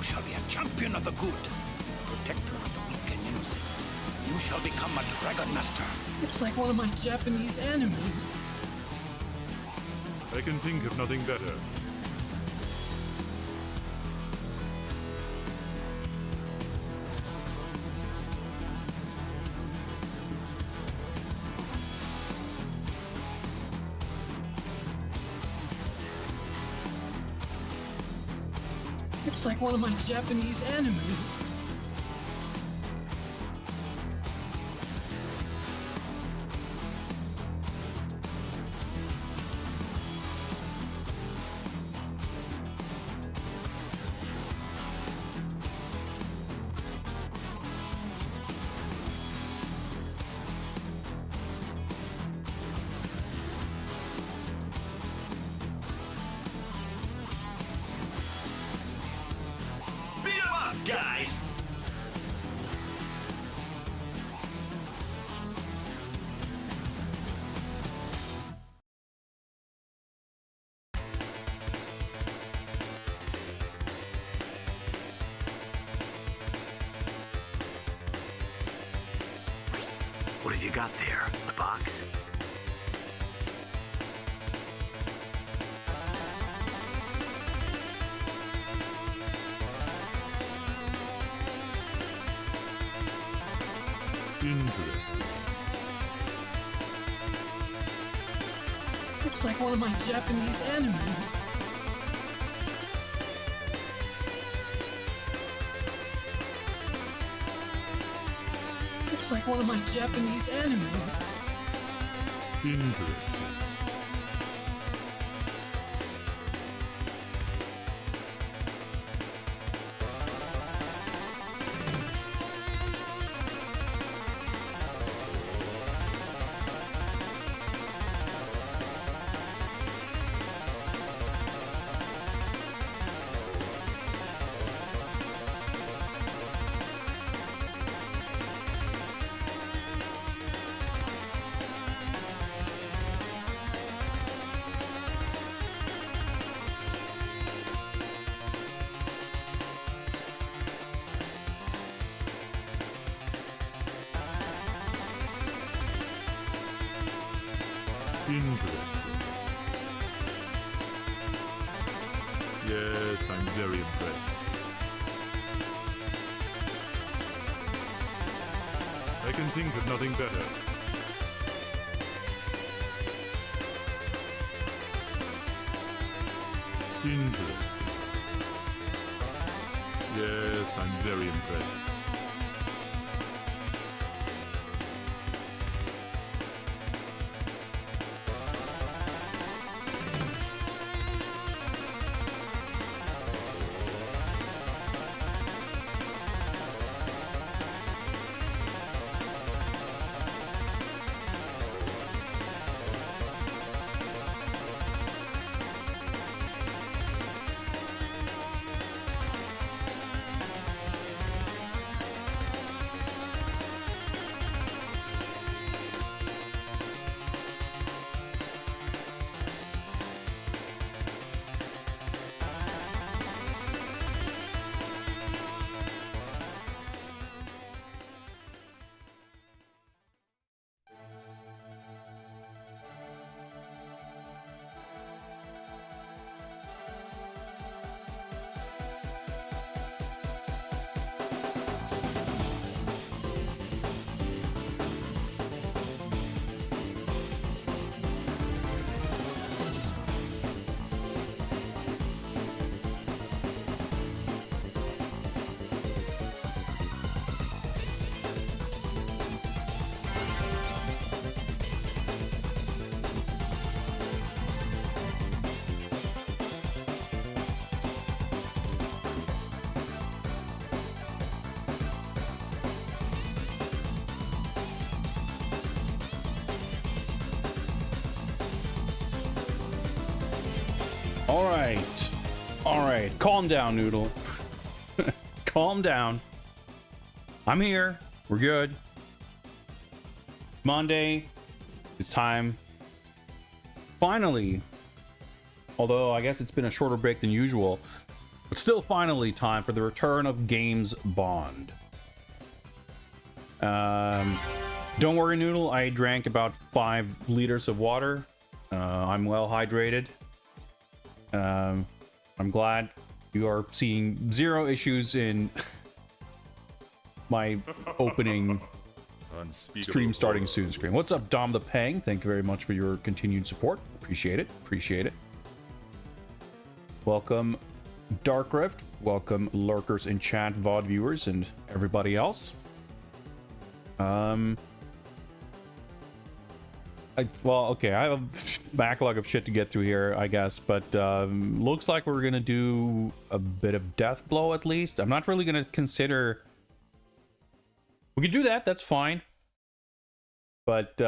shall be a champion of the good, protector of the weak and innocent. You shall become a dragon master. It's like one of my Japanese animes. I can think of nothing better. It's like one of my Japanese animes. Guys! What have you got there? A box? Interesting. It's like one of my Japanese animes. It's like one of my Japanese animes. Interesting. Interesting. Yes, I'm very impressed. I can think of nothing better. Interesting. Yes, I'm very impressed. All right, calm down, Noodle. Calm down. I'm here. We're good. Monday. It's time. Finally. Although I guess it's been a shorter break than usual. But still finally time for the return of Games Bond. Don't worry, Noodle, I drank about 5 liters of water. I'm well hydrated. I'm glad you are seeing 0 issues in my opening stream starting soon screen. What's up, Dom the Pang? Thank you very much for your continued support. Appreciate it. Appreciate it. Welcome, Dark Rift. Welcome, lurkers in chat, VOD viewers, and everybody else. Well, okay, I have a backlog of shit to get through here, I guess, but looks like we're gonna do a bit of Death Blow at least. I'm not really gonna consider... We can do that, that's fine. But,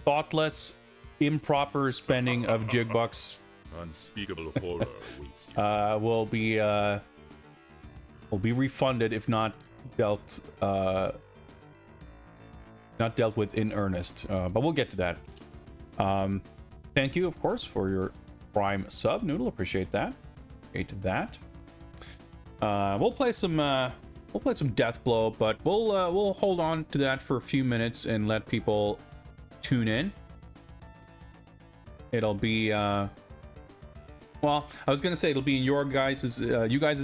thoughtless, improper spending of Jigbucks Unspeakable horror awaits you. will be refunded if not dealt with in earnest, but we'll get to that. Thank you, of course, for your Prime sub, Noodle. Appreciate that. Appreciate that. We'll play some Death Blow, but we'll hold on to that for a few minutes and let people tune in. It'll be well, I was gonna say it'll be in your guys'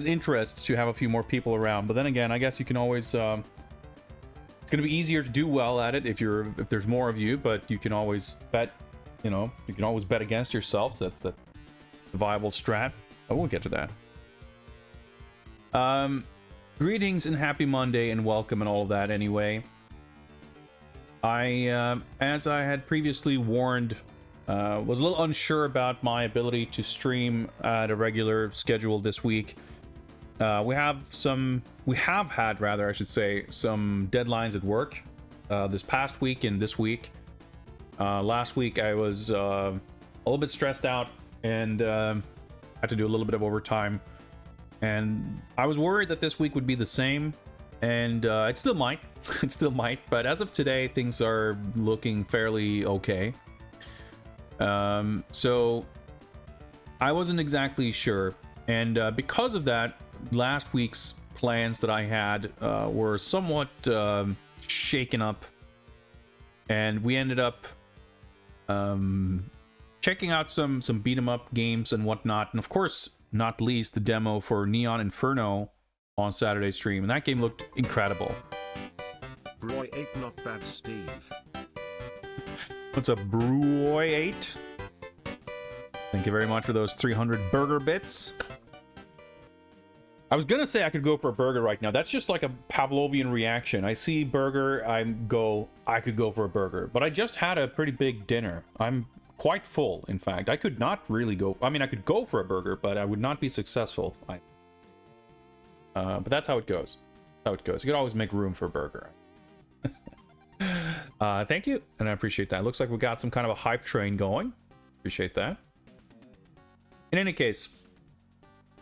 interest to have a few more people around, but then again, I guess you can always it's gonna be easier to do well at it if there's more of you, but you can always bet, you can always bet against yourself. So that's the viable strat. I won't get to that. Greetings and happy Monday and welcome and all of that anyway. As I had previously warned, was a little unsure about my ability to stream at a regular schedule this week. We have had, I should say, some deadlines at work this past week and this week. Last week I was a little bit stressed out and had to do a little bit of overtime. And I was worried that this week would be the same, and it still might. It still might, but as of today, things are looking fairly okay. So I wasn't exactly sure, and because of that, last week's plans that I had were somewhat shaken up, and we ended up checking out some beat 'em up games and whatnot, and of course, not least the demo for Neon Inferno on Saturday's stream, and that game looked incredible. Broy 8 not bad, Steve. What's up, Broy 8? Thank you very much for those 300 burger bits. I was gonna say I could go for a burger right now. That's just like a Pavlovian reaction. I see burger, I could go for a burger. But I just had a pretty big dinner. I'm quite full, in fact. I could not really go... I mean, I could go for a burger, but I would not be successful. But that's how it goes. That's how it goes. You could always make room for a burger. Thank you, and I appreciate that. Looks like we got some kind of a hype train going. Appreciate that. In any case,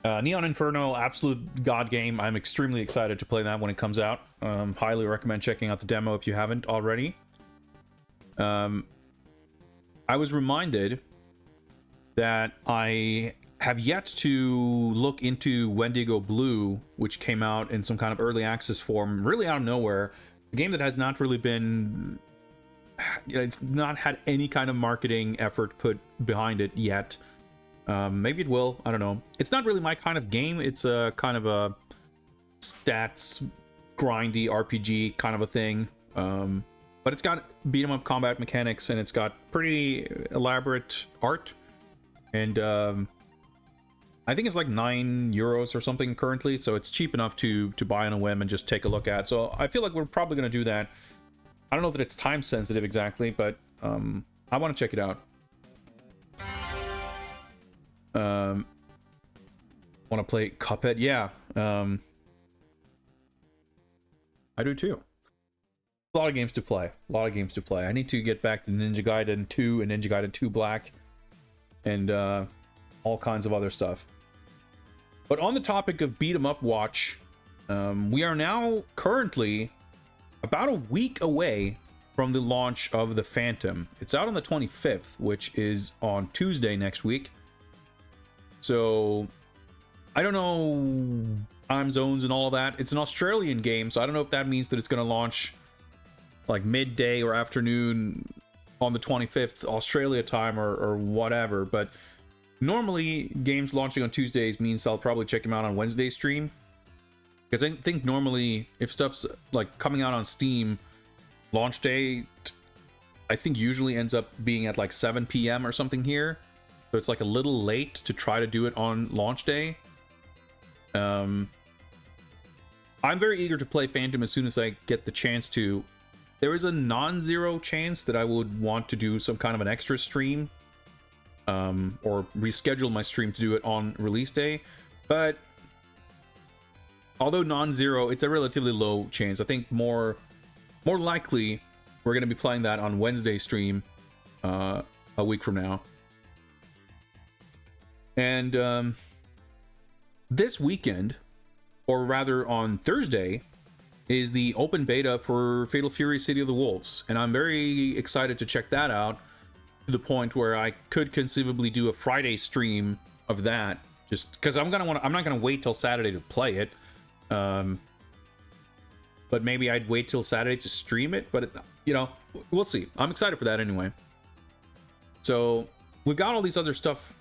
Neon Inferno, absolute god game. I'm extremely excited to play that when it comes out. Highly recommend checking out the demo if you haven't already. I was reminded that I have yet to look into Wendigo Blue, which came out in some kind of early access form, really out of nowhere. A game that has not really been... It's not had any kind of marketing effort put behind it yet. Maybe it will, I don't know. It's not really my kind of game. It's a kind of a stats grindy RPG kind of a thing. But it's got beat 'em up combat mechanics, and it's got pretty elaborate art. And I think it's like €9 or something currently, so it's cheap enough to buy on a whim and just take a look at. So I feel like we're probably going to do that. I don't know that it's time sensitive exactly, but I want to check it out. Want to play Cuphead? Yeah. I do too. A lot of games to play. A lot of games to play. I need to get back to Ninja Gaiden 2 and Ninja Gaiden 2 Black. And all kinds of other stuff. But on the topic of Beat 'em Up Watch, we are now currently about a week away from the launch of the Phantom. It's out on the 25th, which is on Tuesday next week. So I don't know time zones and all of that. It's an Australian game, so I don't know if that means that it's going to launch like midday or afternoon on the 25th Australia time or whatever. But normally games launching on Tuesdays means I'll probably check them out on Wednesday stream, because I think normally if stuff's like coming out on Steam, launch day I think usually ends up being at like 7 p.m. or something here, so it's like a little late to try to do it on launch day. I'm very eager to play Phantom as soon as I get the chance to. There is a non-zero chance that I would want to do some kind of an extra stream, or reschedule my stream to do it on release day. But although non-zero, it's a relatively low chance. I think more likely we're going to be playing that on Wednesday stream a week from now. And this weekend, or rather on Thursday, is the open beta for Fatal Fury City of the Wolves, and I'm very excited to check that out, to the point where I could conceivably do a Friday stream of that, just because I'm not gonna wait till Saturday to play it. But maybe I'd wait till Saturday to stream it, but you know, we'll see. I'm excited for that anyway. So we've got all these other stuff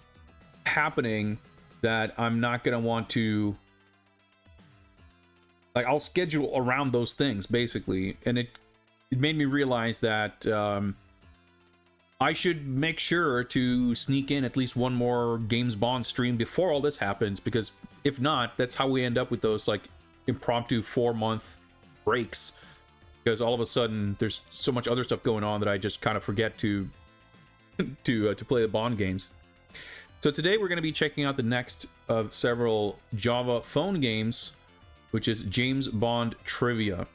happening that I'm not gonna want to, like, I'll schedule around those things basically, and it made me realize that I should make sure to sneak in at least one more Games Bond stream before all this happens, because if not, that's how we end up with those like impromptu 4-month breaks, because all of a sudden there's so much other stuff going on that I just kind of forget to play the Bond games. So today we're going to be checking out the next of several Java phone games, which is James Bond Trivia.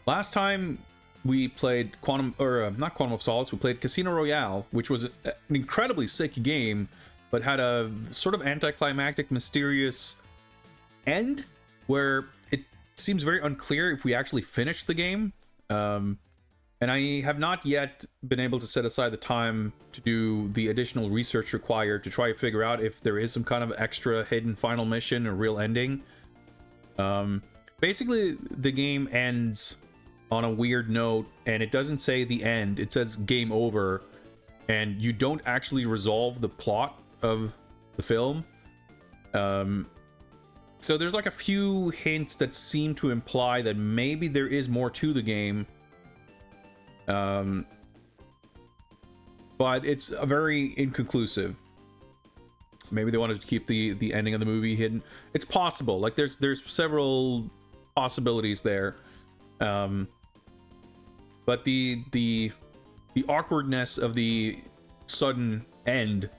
Last time we played not Quantum of Solace, we played Casino Royale, which was an incredibly sick game, but had a sort of anticlimactic, mysterious end, where it seems very unclear if we actually finished the game. And I have not yet been able to set aside the time to do the additional research required to try to figure out if there is some kind of extra hidden final mission or real ending. Basically, the game ends on a weird note, and it doesn't say the end, it says game over, and you don't actually resolve the plot of the film. So there's like a few hints that seem to imply that maybe there is more to the game. But it's a very inconclusive. Maybe they wanted to keep the ending of the movie hidden. It's possible. Like there's several possibilities there. But the awkwardness of the sudden end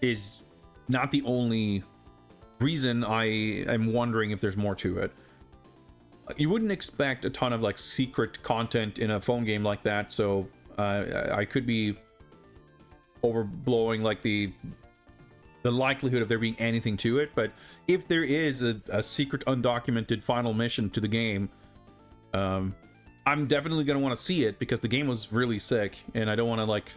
is not the only reason I am wondering if there's more to it. You wouldn't expect a ton of like secret content in a phone game like that, so I could be overblowing like the likelihood of there being anything to it. But if there is a secret undocumented final mission to the game, I'm definitely going to want to see it, because the game was really sick, and I don't want to like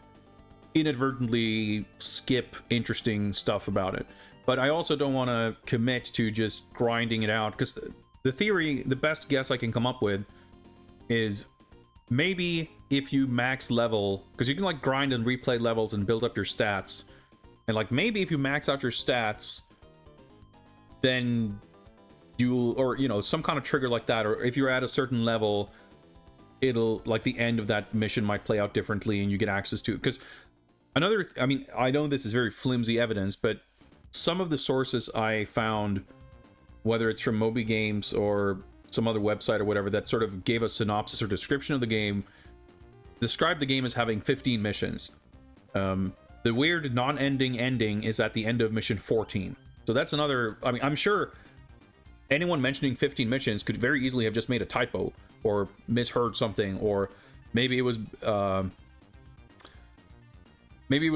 inadvertently skip interesting stuff about it. But I also don't want to commit to just grinding it out, because the best guess I can come up with is maybe if you max level, because you can like grind and replay levels and build up your stats, and like maybe if you max out your stats, then you'll, or you know, some kind of trigger like that, or if you're at a certain level, it'll like the end of that mission might play out differently and you get access to it. Because another, I mean, I know this is very flimsy evidence, but some of the sources I found, whether it's from Moby Games or some other website or whatever, that sort of gave a synopsis or description of the game, described the game as having 15 missions. The weird non-ending ending is at the end of mission 14. So that's another, I mean, I'm sure anyone mentioning 15 missions could very easily have just made a typo or misheard something, or maybe it was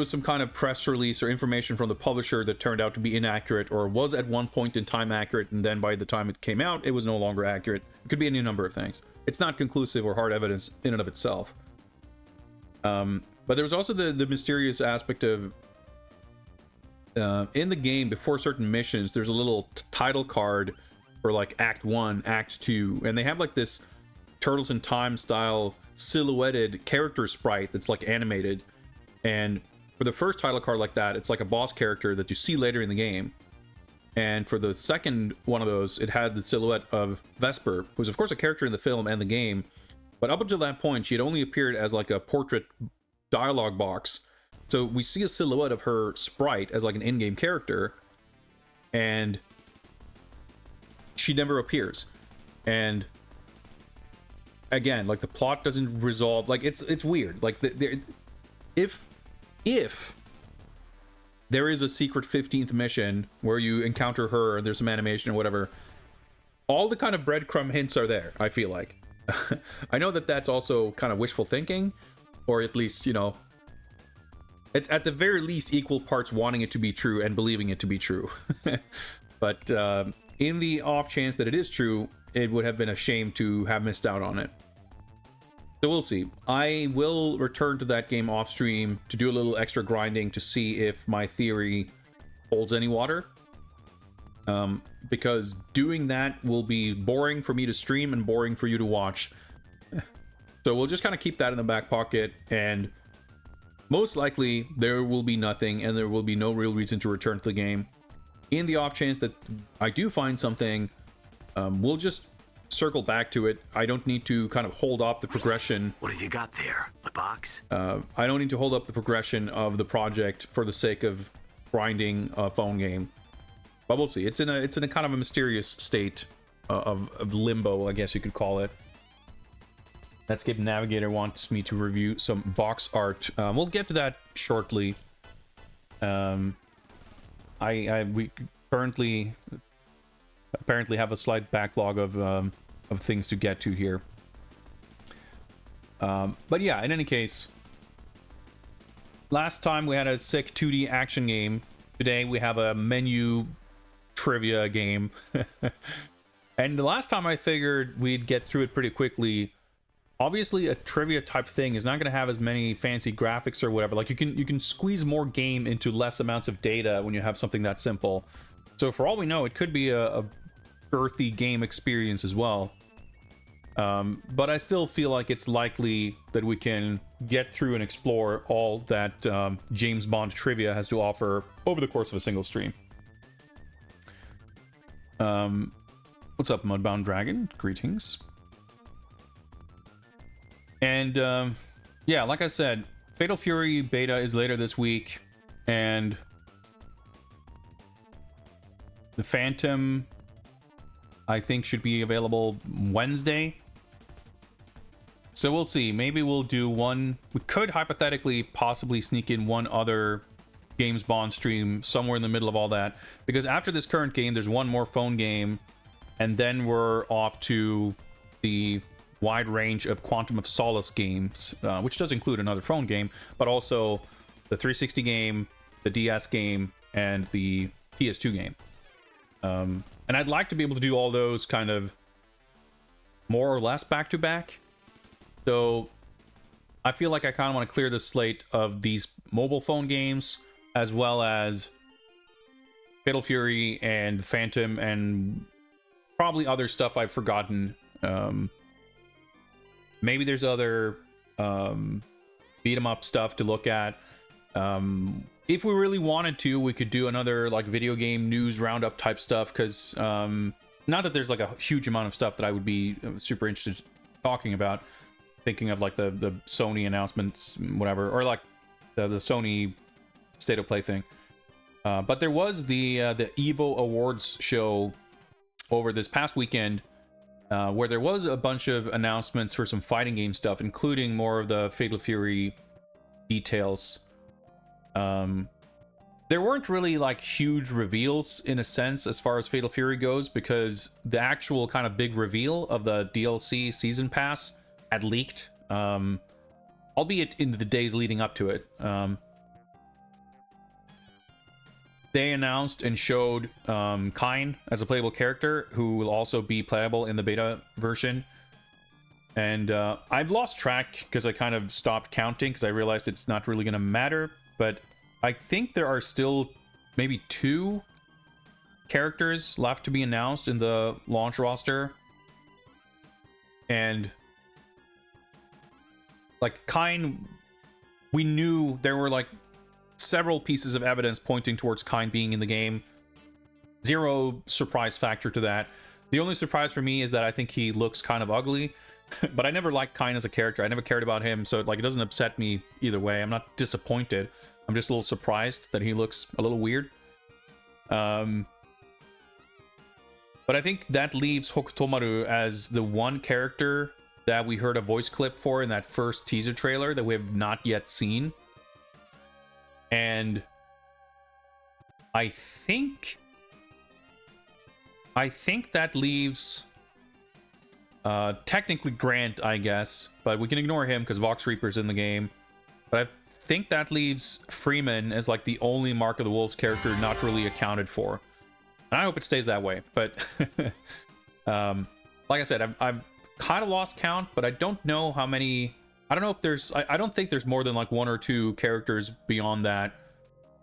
some kind of press release or information from the publisher that turned out to be inaccurate, or was at one point in time accurate, and then by the time it came out, it was no longer accurate. It could be any number of things. It's not conclusive or hard evidence in and of itself. But there was also the mysterious aspect of in the game, before certain missions, there's a little title card for like Act 1, Act 2, and they have like this Turtles in Time style silhouetted character sprite that's like animated. And for the first title card like that, it's like a boss character that you see later in the game. And for the second one of those, it had the silhouette of Vesper, who's of course a character in the film and the game. But up until that point, she had only appeared as like a portrait dialogue box. So we see a silhouette of her sprite as like an in-game character, and she never appears. And again, like the plot doesn't resolve. Like it's weird. Like if there is a secret 15th mission where you encounter her and there's some animation or whatever, all the kind of breadcrumb hints are there, I feel like. I know that that's also kind of wishful thinking, or at least, you know, it's at the very least equal parts wanting it to be true and believing it to be true. But in the off chance that it is true, it would have been a shame to have missed out on it. So we'll see. I will return to that game off stream to do a little extra grinding to see if my theory holds any water. Because doing that will be boring for me to stream and boring for you to watch. So we'll just kind of keep that in the back pocket, and most likely there will be nothing and there will be no real reason to return to the game. In the off chance that I do find something, we'll just circle back to it. I don't need to kind of hold up the progression. What have you got there? A box? I don't need to hold up the progression of the project for the sake of grinding a phone game. But we'll see. It's in a kind of a mysterious state of limbo, I guess you could call it. Netscape Navigator wants me to review some box art. We'll get to that shortly. We currently apparently have a slight backlog of things to get to here. But yeah, in any case, last time we had a sick 2D action game. Today we have a menu trivia game. And the last time I figured we'd get through it pretty quickly. Obviously, a trivia type thing is not going to have as many fancy graphics or whatever. Like you can squeeze more game into less amounts of data when you have something that simple. So for all we know, it could be a earthy game experience as well. But I still feel like it's likely that we can get through and explore all that James Bond trivia has to offer over the course of a single stream. What's up, Mudbound Dragon? Greetings. And yeah, like I said, Fatal Fury beta is later this week, and the Phantom, I think, should be available Wednesday. So we'll see. Maybe we'll do one. We could hypothetically possibly sneak in one other James Bond stream somewhere in the middle of all that, because after this current game, there's one more phone game, and then we're off to the wide range of Quantum of Solace games, which does include another phone game, but also the 360 game, the DS game, and the PS2 game. And I'd like to be able to do all those kind of more or less back to back. So I feel like I kind of want to clear the slate of these mobile phone games, as well as Fatal Fury and Phantom, and probably other stuff I've forgotten. Maybe there's other beat 'em up stuff to look at. If we really wanted to, we could do another like video game news roundup type stuff, because not that there's like a huge amount of stuff that I would be super interested in talking about. Thinking of like the Sony announcements, whatever, or like the Sony State of Play thing. But there was the Evo Awards show over this past weekend, where there was a bunch of announcements for some fighting game stuff, including more of the Fatal Fury details. There weren't really like huge reveals in a sense as far as Fatal Fury goes, because the actual kind of big reveal of the DLC season pass had leaked, albeit in the days leading up to it. They announced and showed Kyne as a playable character, who will also be playable in the beta version. And I've lost track because I kind of stopped counting because I realized it's not really going to matter. But I think there are still maybe 2 characters left to be announced in the launch roster. And like Kine, we knew there were like several pieces of evidence pointing towards Kine being in the game. Zero surprise factor to that. The only surprise for me is that I think he looks kind of ugly, but I never liked Kine as a character. I never cared about him, so like it doesn't upset me either way. I'm not disappointed. I'm just a little surprised that he looks a little weird. But I think that leaves Hokutomaru as the one character that we heard a voice clip for in that first teaser trailer that we have not yet seen. And I think that leaves technically Grant, I guess, but we can ignore him because Vox Reaper's in the game. But I think that leaves Freeman as like the only Mark of the Wolves character not really accounted for. And I hope it stays that way. But like I said, I've kind of lost count, but I don't know how many. I don't know if there's. I don't think there's more than like 1 or 2 characters beyond that.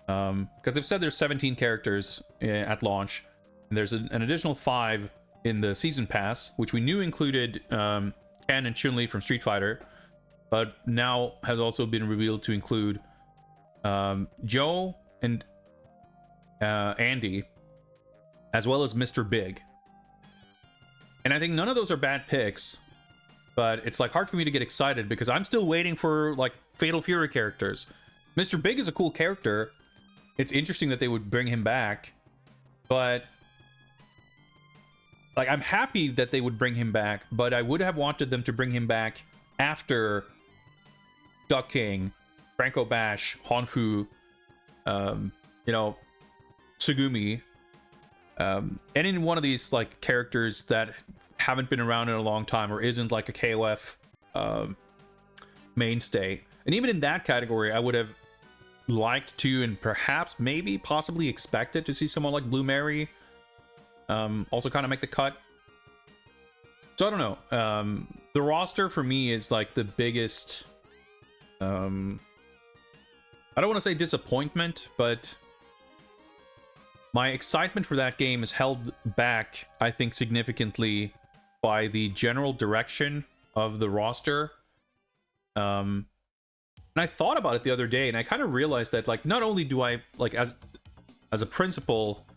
Because they've said there's 17 characters at launch. And there's an additional 5 in the season pass, which we knew included Ken and Chun-Li from Street Fighter, but now has also been revealed to include Joe and Andy, as well as Mr. Big. And I think none of those are bad picks, but it's like hard for me to get excited because I'm still waiting for like Fatal Fury characters. Mr. Big is a cool character. It's interesting that they would bring him back, but like, I'm happy that they would bring him back, but I would have wanted them to bring him back after Duck King, Franco Bash, Honfu, you know, Tsugumi, and in one of these like characters that haven't been around in a long time or isn't like a KOF mainstay. And even in that category, I would have liked to, and perhaps maybe possibly expected to see someone like Blue Mary also kind of make the cut. So I don't know. The roster for me is like the biggest I don't want to say disappointment, but my excitement for that game is held back, I think, significantly by the general direction of the roster. And I thought about it the other day, and I kind of realized that like not only do I like as a principal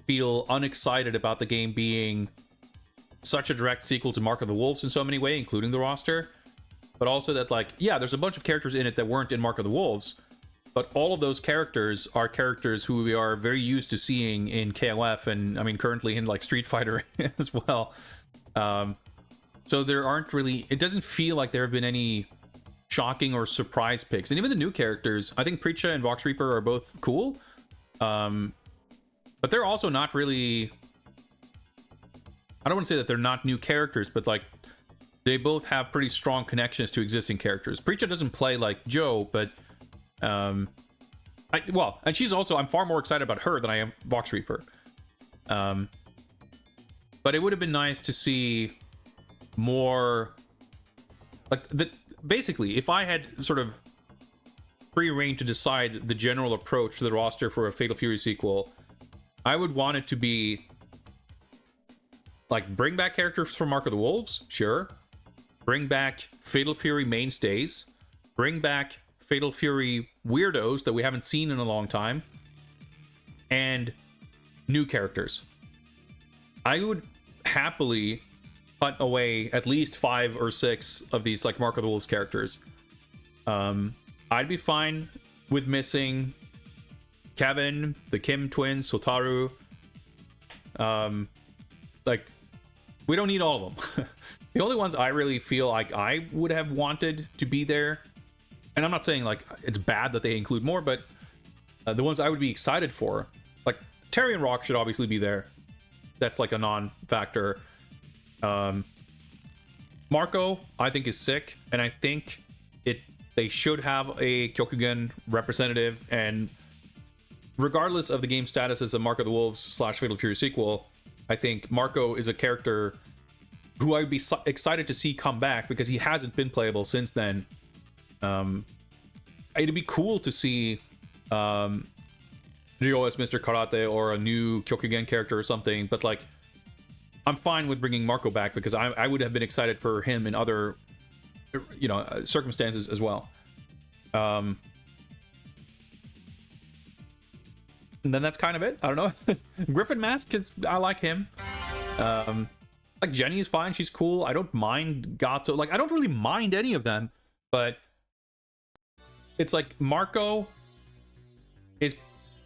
feel unexcited about the game being such a direct sequel to Mark of the Wolves in so many ways, including the roster, but also that like, yeah, there's a bunch of characters in it that weren't in Mark of the Wolves, but all of those characters are characters who we are very used to seeing in KOF, and I mean currently in like Street Fighter as well. So there aren't really, it doesn't feel like there have been any shocking or surprise picks. And even the new characters, I think Preacha and Vox Reaper are both cool. But they're also not really, I don't want to say that they're not new characters, but like they both have pretty strong connections to existing characters. Preacha doesn't play like Joe, but and she's also, I'm far more excited about her than I am Vox Reaper. But it would have been nice to see more like basically, if I had sort of free reign to decide the general approach to the roster for a Fatal Fury sequel, I would want it to be like bring back characters from Mark of the Wolves, sure. Bring back Fatal Fury mainstays. Bring back Fatal Fury weirdos that we haven't seen in a long time. And new characters. I would happily hunt away at least 5 or 6 of these like Mark of the Wolves characters. I'd be fine with missing Kevin, the Kim twins, Sotaru. Like, we don't need all of them. The only ones I really feel like I would have wanted to be there, and I'm not saying like it's bad that they include more, but the ones I would be excited for, like Terry and Rock should obviously be there. That's like a non-factor. Marco, I think, is sick, and I think they should have a Kyokugen representative, and regardless of the game status as a Mark of the Wolves / Fatal Fury sequel, I think Marco is a character who I'd be excited to see come back because he hasn't been playable since then. It'd be cool to see GOS Mr. Karate or a new Kyokugen character or something, but like, I'm fine with bringing Marco back because I would have been excited for him in other, you know, circumstances as well. And then that's kind of it. I don't know. Griffin Mask, I like him. Like Jenny is fine. She's cool. I don't mind Gato. Like, I don't really mind any of them, but it's like Marco is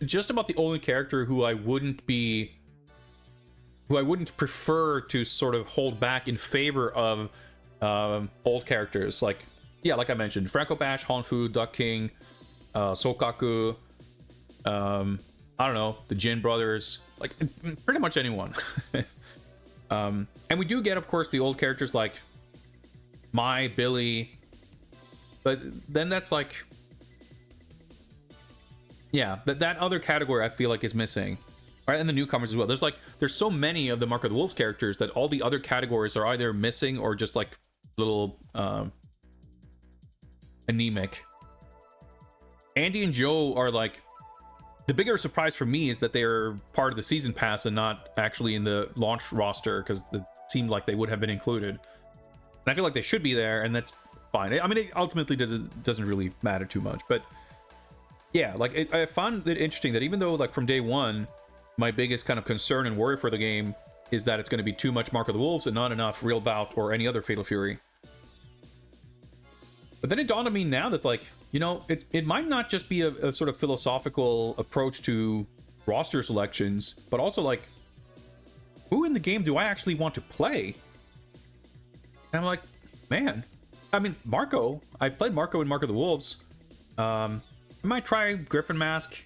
just about the only character who I wouldn't prefer to sort of hold back in favor of old characters. Like, yeah, like I mentioned, Franco Batch, Honfu, Duck King, Sokaku, I don't know, the Jin brothers, like pretty much anyone. And we do get, of course, the old characters like Mai, Billy, but then that's like, yeah, that other category I feel like is missing. Right, and the newcomers as well. There's so many of the Mark of the Wolves characters that all the other categories are either missing or just like little anemic. Andy and Joe are like, the bigger surprise for me is that they're part of the season pass and not actually in the launch roster, because it seemed like they would have been included. And I feel like they should be there, and that's fine. I mean, it ultimately doesn't really matter too much, but yeah, like I found it interesting that even though like from day one, my biggest kind of concern and worry for the game is that it's going to be too much Mark of the Wolves and not enough Real Bout or any other Fatal Fury. But then it dawned on me now that, like, you know, it might not just be a sort of philosophical approach to roster selections, but also, like, who in the game do I actually want to play? And I'm like, man, I mean, Marco. I played Marco in Mark of the Wolves. I might try Griffin Mask,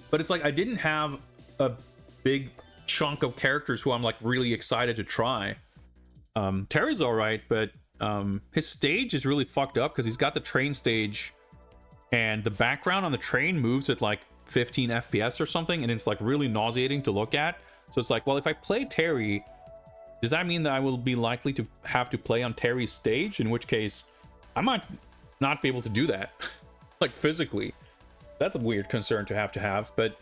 but it's like I didn't have a big chunk of characters who I'm like really excited to try. Terry's all right, but his stage is really fucked up because he's got the train stage and the background on the train moves at like 15 FPS or something, and it's like really nauseating to look at. So it's like, well, if I play Terry, does that mean that I will be likely to have to play on Terry's stage? In which case, I might not be able to do that, like physically. That's a weird concern to have, but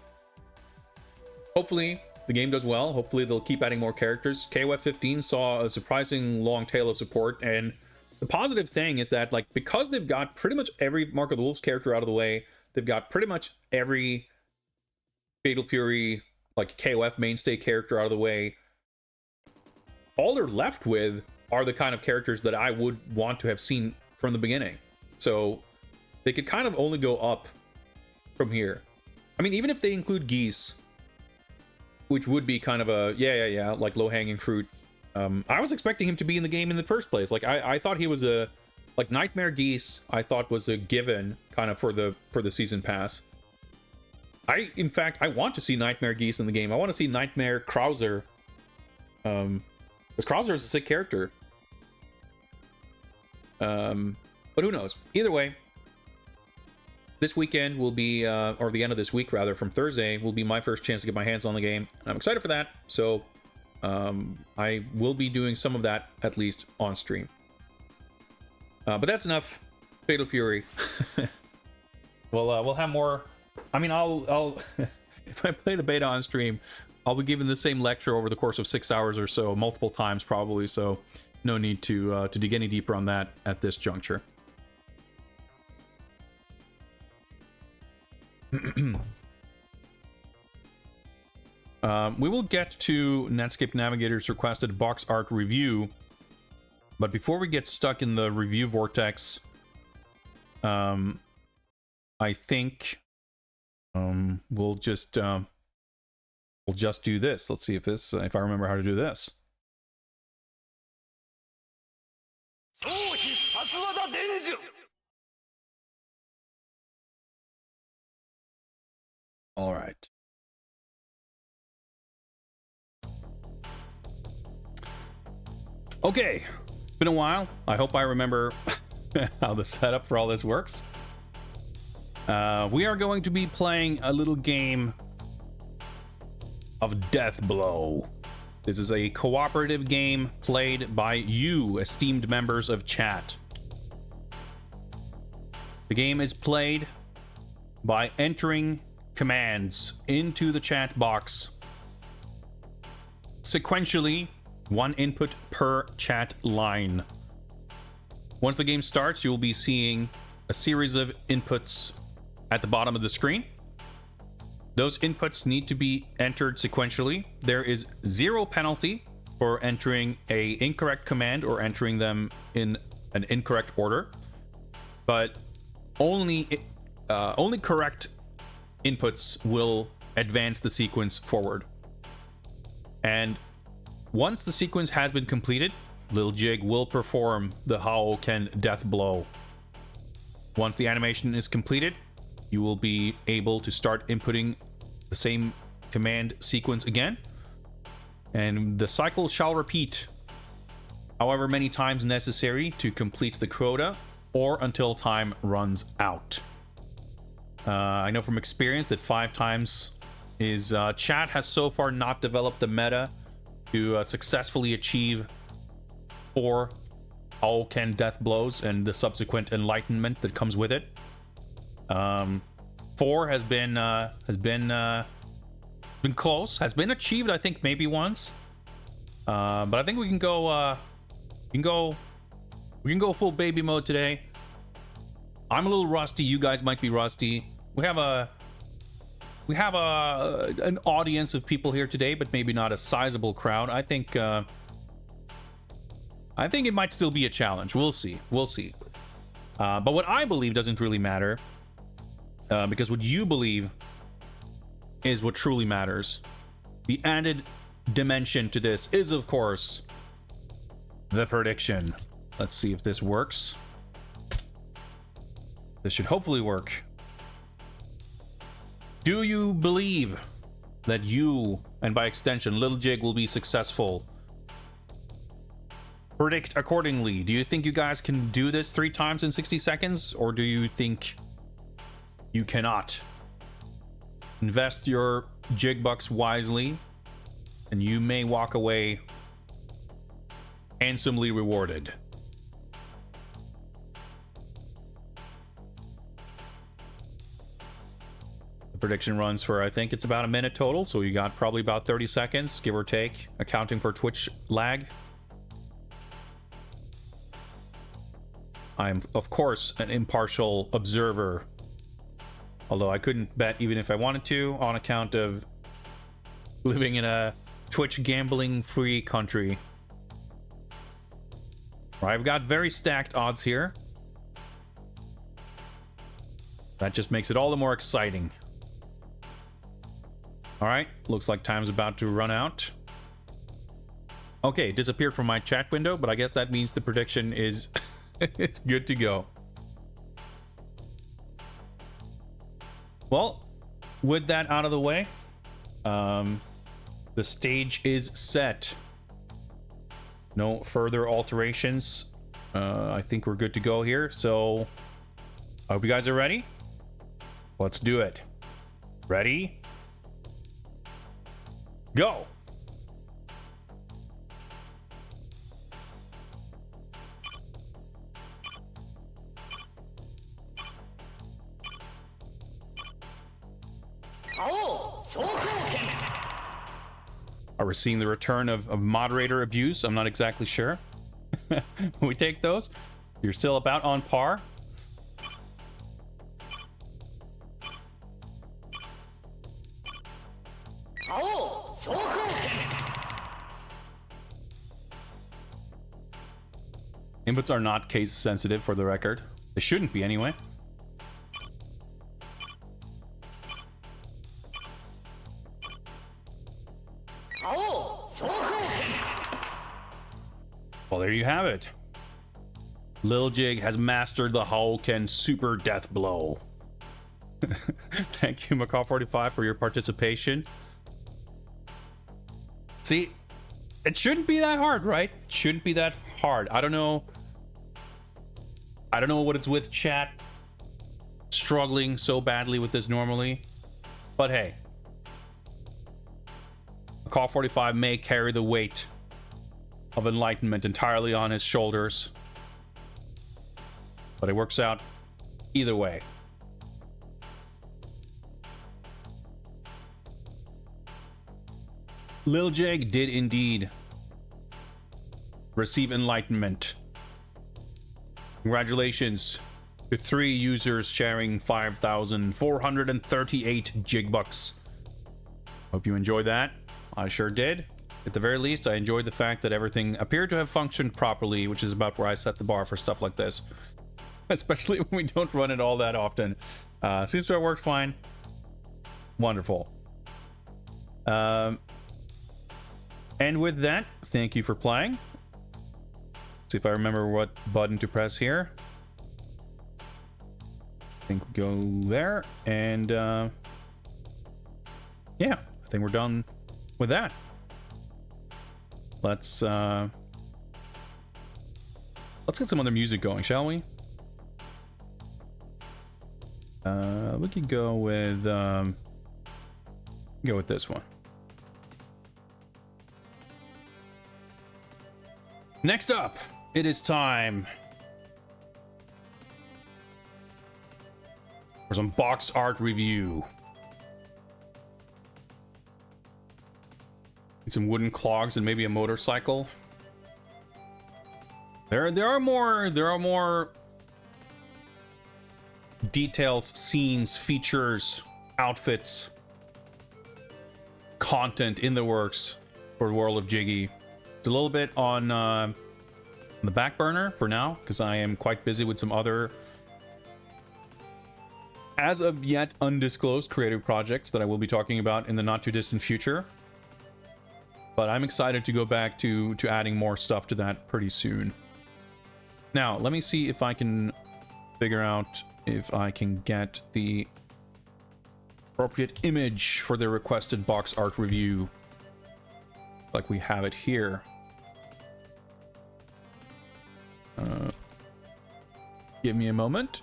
hopefully the game does well. Hopefully they'll keep adding more characters. KOF 15 saw a surprising long tail of support, and the positive thing is that, like, because they've got pretty much every Mark of the Wolves character out of the way, they've got pretty much every Fatal Fury, like, KOF mainstay character out of the way, all they're left with are the kind of characters that I would want to have seen from the beginning. So they could kind of only go up from here. I mean, even if they include Geese, which would be kind of a like low-hanging fruit. I was expecting him to be in the game in the first place. Like I thought he was a, like, Nightmare Geese I thought was a given kind of for the season pass. In fact I want to see Nightmare Geese in the game. I want to see Nightmare Krauser. Because Krauser is a sick character. But who knows? Either way, this weekend will be, or the end of this week rather, from Thursday, will be my first chance to get my hands on the game. I'm excited for that, so I will be doing some of that, at least, on stream. But that's enough Fatal Fury. We'll have more. I mean, I'll if I play the beta on stream, I'll be giving the same lecture over the course of 6 hours or so, multiple times probably, so no need to dig any deeper on that at this juncture. We will get to Netscape Navigator's requested box art review, but before we get stuck in the review vortex, I think we'll just do this. Let's see if I remember how to do this. All right. Okay, it's been a while. I hope I remember how the setup for all this works. We are going to be playing a little game of Death Blow. This is a cooperative game played by you, esteemed members of chat. The game is played by entering commands into the chat box sequentially, 1 input per chat line. Once the game starts, you'll be seeing a series of inputs at the bottom of the screen. Those inputs need to be entered sequentially. There is 0 penalty for entering a incorrect command or entering them in an incorrect order, but only correct inputs will advance the sequence forward. And once the sequence has been completed, Lil Jig will perform the Haoken death blow. Once the animation is completed, you will be able to start inputting the same command sequence again, and the cycle shall repeat however many times necessary to complete the quota or until time runs out. I know from experience that 5 times is chat has so far not developed the meta to successfully achieve 4 Haoken death blows and the subsequent enlightenment that comes with it. 4 has been close, has been achieved, I think maybe once, but I think we can go full baby mode today. I'm a little rusty. You guys might be rusty. We have an audience of people here today, but maybe not a sizable crowd. I think it might still be a challenge. We'll see. But what I believe doesn't really matter, because what you believe is what truly matters. The added dimension to this is, of course, the prediction. Let's see if this works. This should hopefully work. Do you believe that you, and by extension, Lil Jig, will be successful? Predict accordingly. Do you think you guys can do this 3 times in 60 seconds? Or do you think you cannot? Invest your Jig bucks wisely, and you may walk away handsomely rewarded. The prediction runs for, I think it's about a minute total, so you got probably about 30 seconds, give or take, accounting for Twitch lag. I'm, of course, an impartial observer, although I couldn't bet even if I wanted to, on account of living in a Twitch gambling-free country. I've got very stacked odds here. That just makes it all the more exciting. All right, looks like time's about to run out. Okay, it disappeared from my chat window, but I guess that means the prediction is it's good to go. Well, with that out of the way, the stage is set. No further alterations. I think we're good to go here. So, I hope you guys are ready. Let's do it. Ready? Go! Are we seeing the return of moderator abuse? I'm not exactly sure. We take those. You're still about on par. Inputs are not case sensitive, for the record. They shouldn't be anyway. Well, there you have it. Lil Jig has mastered the Haoken Super Death Blow. Thank you, Macaw45, for your participation. See, it shouldn't be that hard, right? It shouldn't be that hard. I don't know what it's with chat struggling so badly with this normally. But hey, Macaw45 may carry the weight of enlightenment entirely on his shoulders. But it works out either way. Lil Jeg did indeed receive enlightenment. Congratulations to 3 users sharing 5,438 jigbucks. Hope you enjoyed that. I sure did. At the very least, I enjoyed the fact that everything appeared to have functioned properly, which is about where I set the bar for stuff like this. Especially when we don't run it all that often. Seems to have worked fine. Wonderful. And with that, thank you for playing. See if I remember what button to press here. I think we go there, and yeah, I think we're done with that. Let's get some other music going, shall we? We could go with this one. Next up, it is time for some box art review. Need some wooden clogs and maybe a motorcycle. There are more details, scenes, features, outfits, content in the works for World of Jiggy. It's a little bit on the back burner for now because I am quite busy with some other, as of yet undisclosed, creative projects that I will be talking about in the not too distant future. But I'm excited to go back to adding more stuff to that pretty soon. Now, let me see if I can figure out if I can get the appropriate image for the requested box art review. Like we have it here. Give me a moment.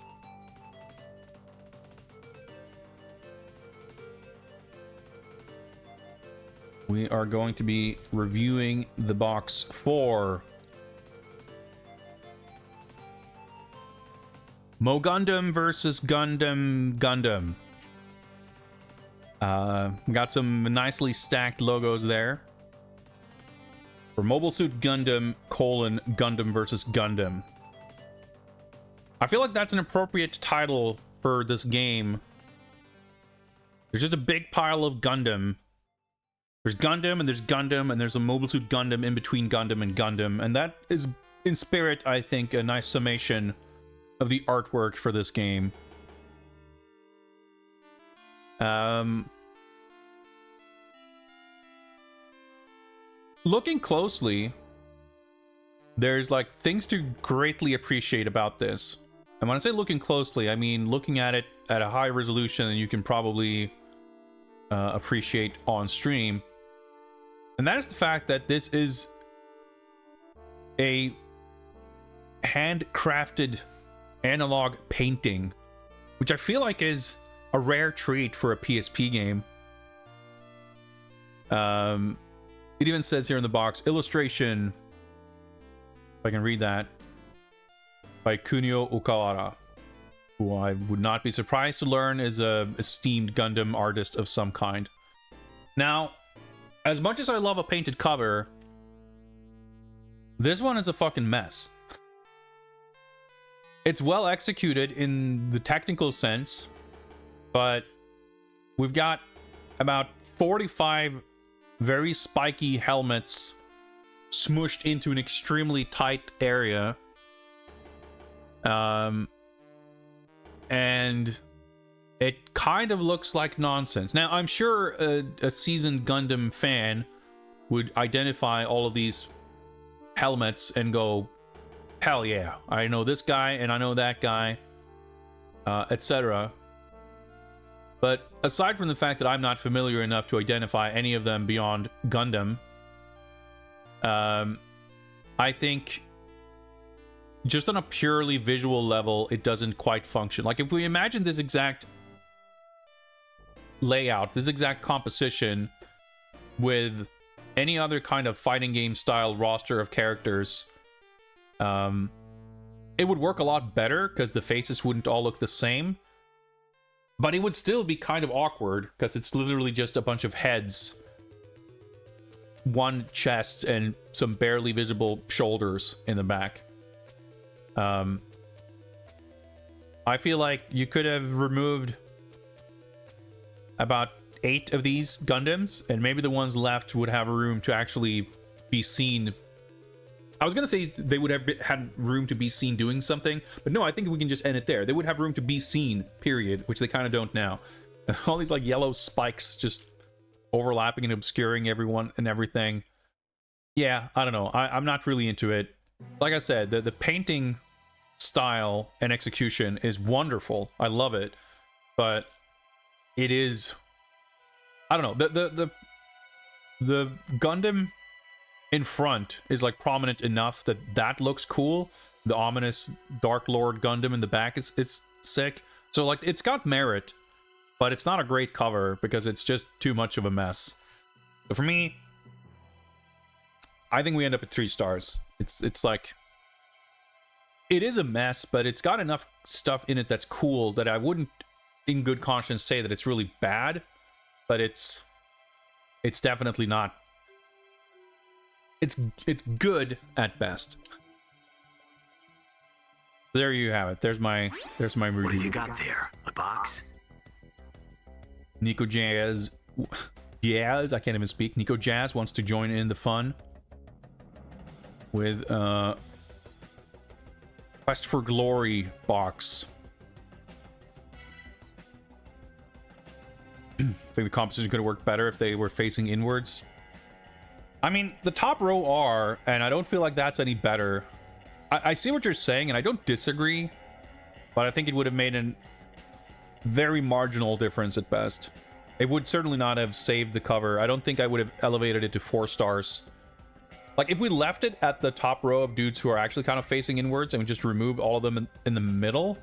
We are going to be reviewing the box for Mo Gundam versus Gundam. Got some nicely stacked logos there. For Mobile Suit Gundam, Gundam versus Gundam. I feel like that's an appropriate title for this game. There's just a big pile of Gundam. There's Gundam, and there's Gundam, and there's a Mobile Suit Gundam in between Gundam and Gundam. And that is, in spirit, I think, a nice summation of the artwork for this game. Looking closely, there's like things to greatly appreciate about this. And when I say looking closely, I mean looking at it at a high resolution and you can probably appreciate on stream. And that is the fact that this is a handcrafted analog painting, which I feel like is a rare treat for a PSP game. It even says here in the box, illustration, if I can read that, by Kunio Okawara, who I would not be surprised to learn is a esteemed Gundam artist of some kind. Now, as much as I love a painted cover, this one is a fucking mess. It's well executed in the technical sense, but we've got about 45 very spiky helmets smushed into an extremely tight area. And it kind of looks like nonsense. Now, I'm sure a seasoned Gundam fan would identify all of these helmets and go, hell yeah, I know this guy and I know that guy, etc. But aside from the fact that I'm not familiar enough to identify any of them beyond Gundam, I think just on a purely visual level, it doesn't quite function. Like if we imagine this exact layout, this exact composition with any other kind of fighting game style roster of characters, it would work a lot better because the faces wouldn't all look the same. But it would still be kind of awkward because it's literally just a bunch of heads one chest and some barely visible shoulders in the back. I feel like you could have removed about 8 of these Gundams, and maybe the ones left would have room to actually be seen. I was gonna say they would have had room to be seen doing something, but no, I think we can just end it there. They would have room to be seen, period, which they kind of don't now. All these like yellow spikes just overlapping and obscuring everyone and everything. Yeah, I don't know. I'm not really into it. Like I said, the painting style and execution is wonderful. I love it, but it is, I don't know, the Gundam in front is like prominent enough that that looks cool. The ominous Dark Lord Gundam in the back is sick. So like it's got merit, but it's not a great cover because it's just too much of a mess. So for me, I think we end up at 3 stars. It's like, it is a mess, but it's got enough stuff in it that's cool that I wouldn't in good conscience say that it's really bad, but it's definitely not, it's good at best. There you have it. There's my review. What have you got there? A box? Nico Jazz, I can't even speak. Nico Jazz wants to join in the fun with Quest for Glory box. I think the composition is going to work better if they were facing inwards. I mean, the top row are, and I don't feel like that's any better. I see what you're saying, and I don't disagree, but I think it would have made a very marginal difference at best. It would certainly not have saved the cover. I don't think I would have elevated it to 4 stars. Like, if we left it at the top row of dudes who are actually kind of facing inwards and we just removed all of them in the middle,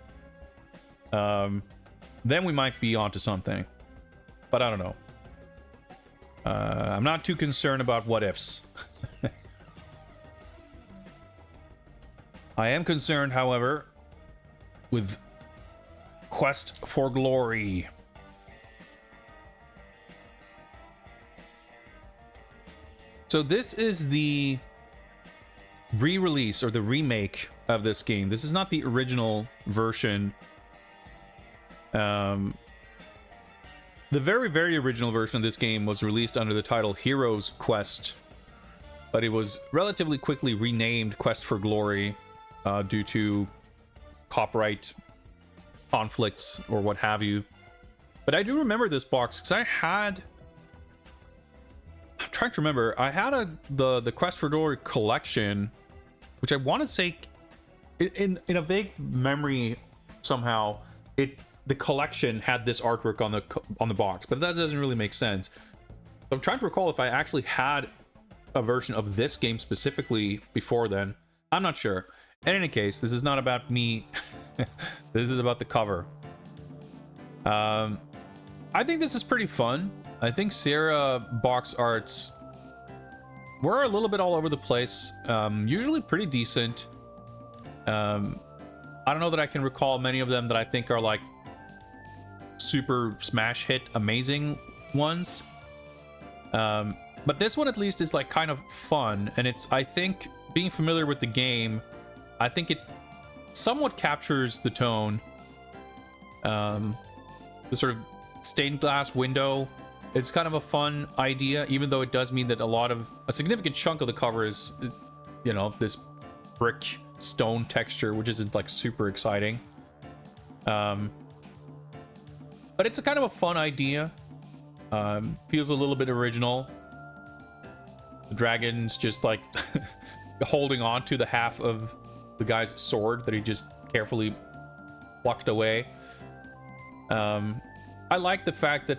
then we might be onto something. But I don't know. I'm not too concerned about what ifs. I am concerned, however, with Quest for Glory. So this is the re-release or the remake of this game. This is not the original version. The very, very original version of this game was released under the title Heroes Quest, but it was relatively quickly renamed Quest for Glory due to copyright conflicts or what have you. But I do remember this box because I'm trying to remember. I had the Quest for Glory collection, which I want to say, in a vague memory somehow, the collection had this artwork on the box, but that doesn't really make sense. So I'm trying to recall if I actually had a version of this game specifically before then. I'm not sure. In any case, this is not about me. This is about the cover. I think this is pretty fun. I think Sierra box arts were a little bit all over the place. Usually pretty decent. I don't know that I can recall many of them that I think are like super smash hit amazing ones. But this one at least is like kind of fun, and it's, I think, being familiar with the game, I think it somewhat captures the tone. The sort of stained glass window, it's kind of a fun idea, even though it does mean that a significant chunk of the cover is you know, this brick stone texture, which isn't like super exciting. But it's a kind of a fun idea. Feels a little bit original. The dragon's just like holding on to the half of the guy's sword that he just carefully plucked away. I like the fact that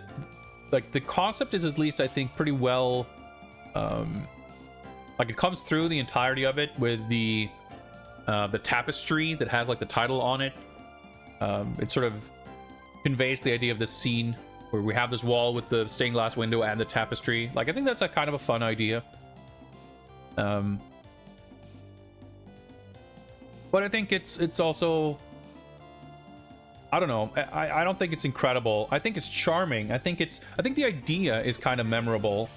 like the concept is at least, I think, pretty well like it comes through the entirety of it with the tapestry that has like the title on it. It sort of conveys the idea of this scene where we have this wall with the stained glass window and the tapestry. Like, I think that's a kind of a fun idea. But I think it's also, I don't know, I don't think it's incredible. I think it's charming. I think the idea is kind of memorable.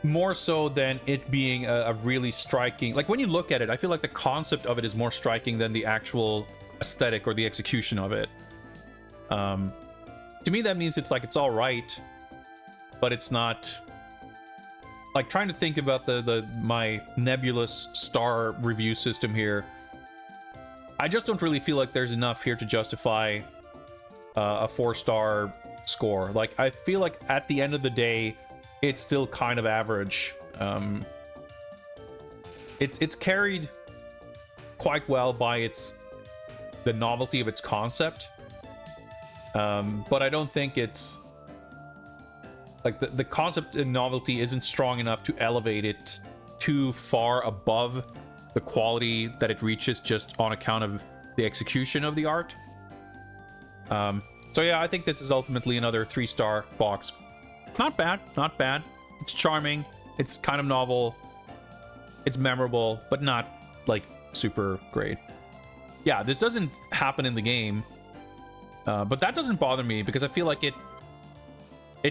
More so than it being a really striking, like when you look at it, I feel like the concept of it is more striking than the actual aesthetic or the execution of it. To me, that means it's like it's all right, but it's not. Like trying to think about my nebulous star review system here, I just don't really feel like there's enough here to justify a 4-star score. Like I feel like at the end of the day, it's still kind of average. It's carried quite well by the novelty of its concept, but I don't think it's like the concept and novelty isn't strong enough to elevate it too far above the quality that it reaches just on account of the execution of the art. So yeah, I think this is ultimately another 3-star box. Not bad, not bad. It's charming. It's kind of novel. It's memorable, but not like super great. Yeah, this doesn't happen in the game, but that doesn't bother me because I feel like it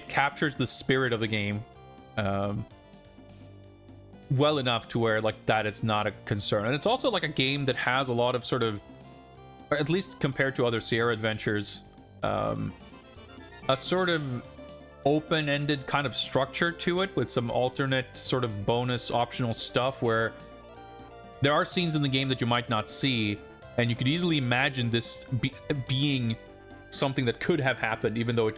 captures the spirit of the game well enough to where like that is not a concern. And it's also like a game that has a lot of sort of, or at least compared to other Sierra adventures, a sort of open-ended kind of structure to it with some alternate sort of bonus optional stuff where there are scenes in the game that you might not see, and you could easily imagine this being something that could have happened even though it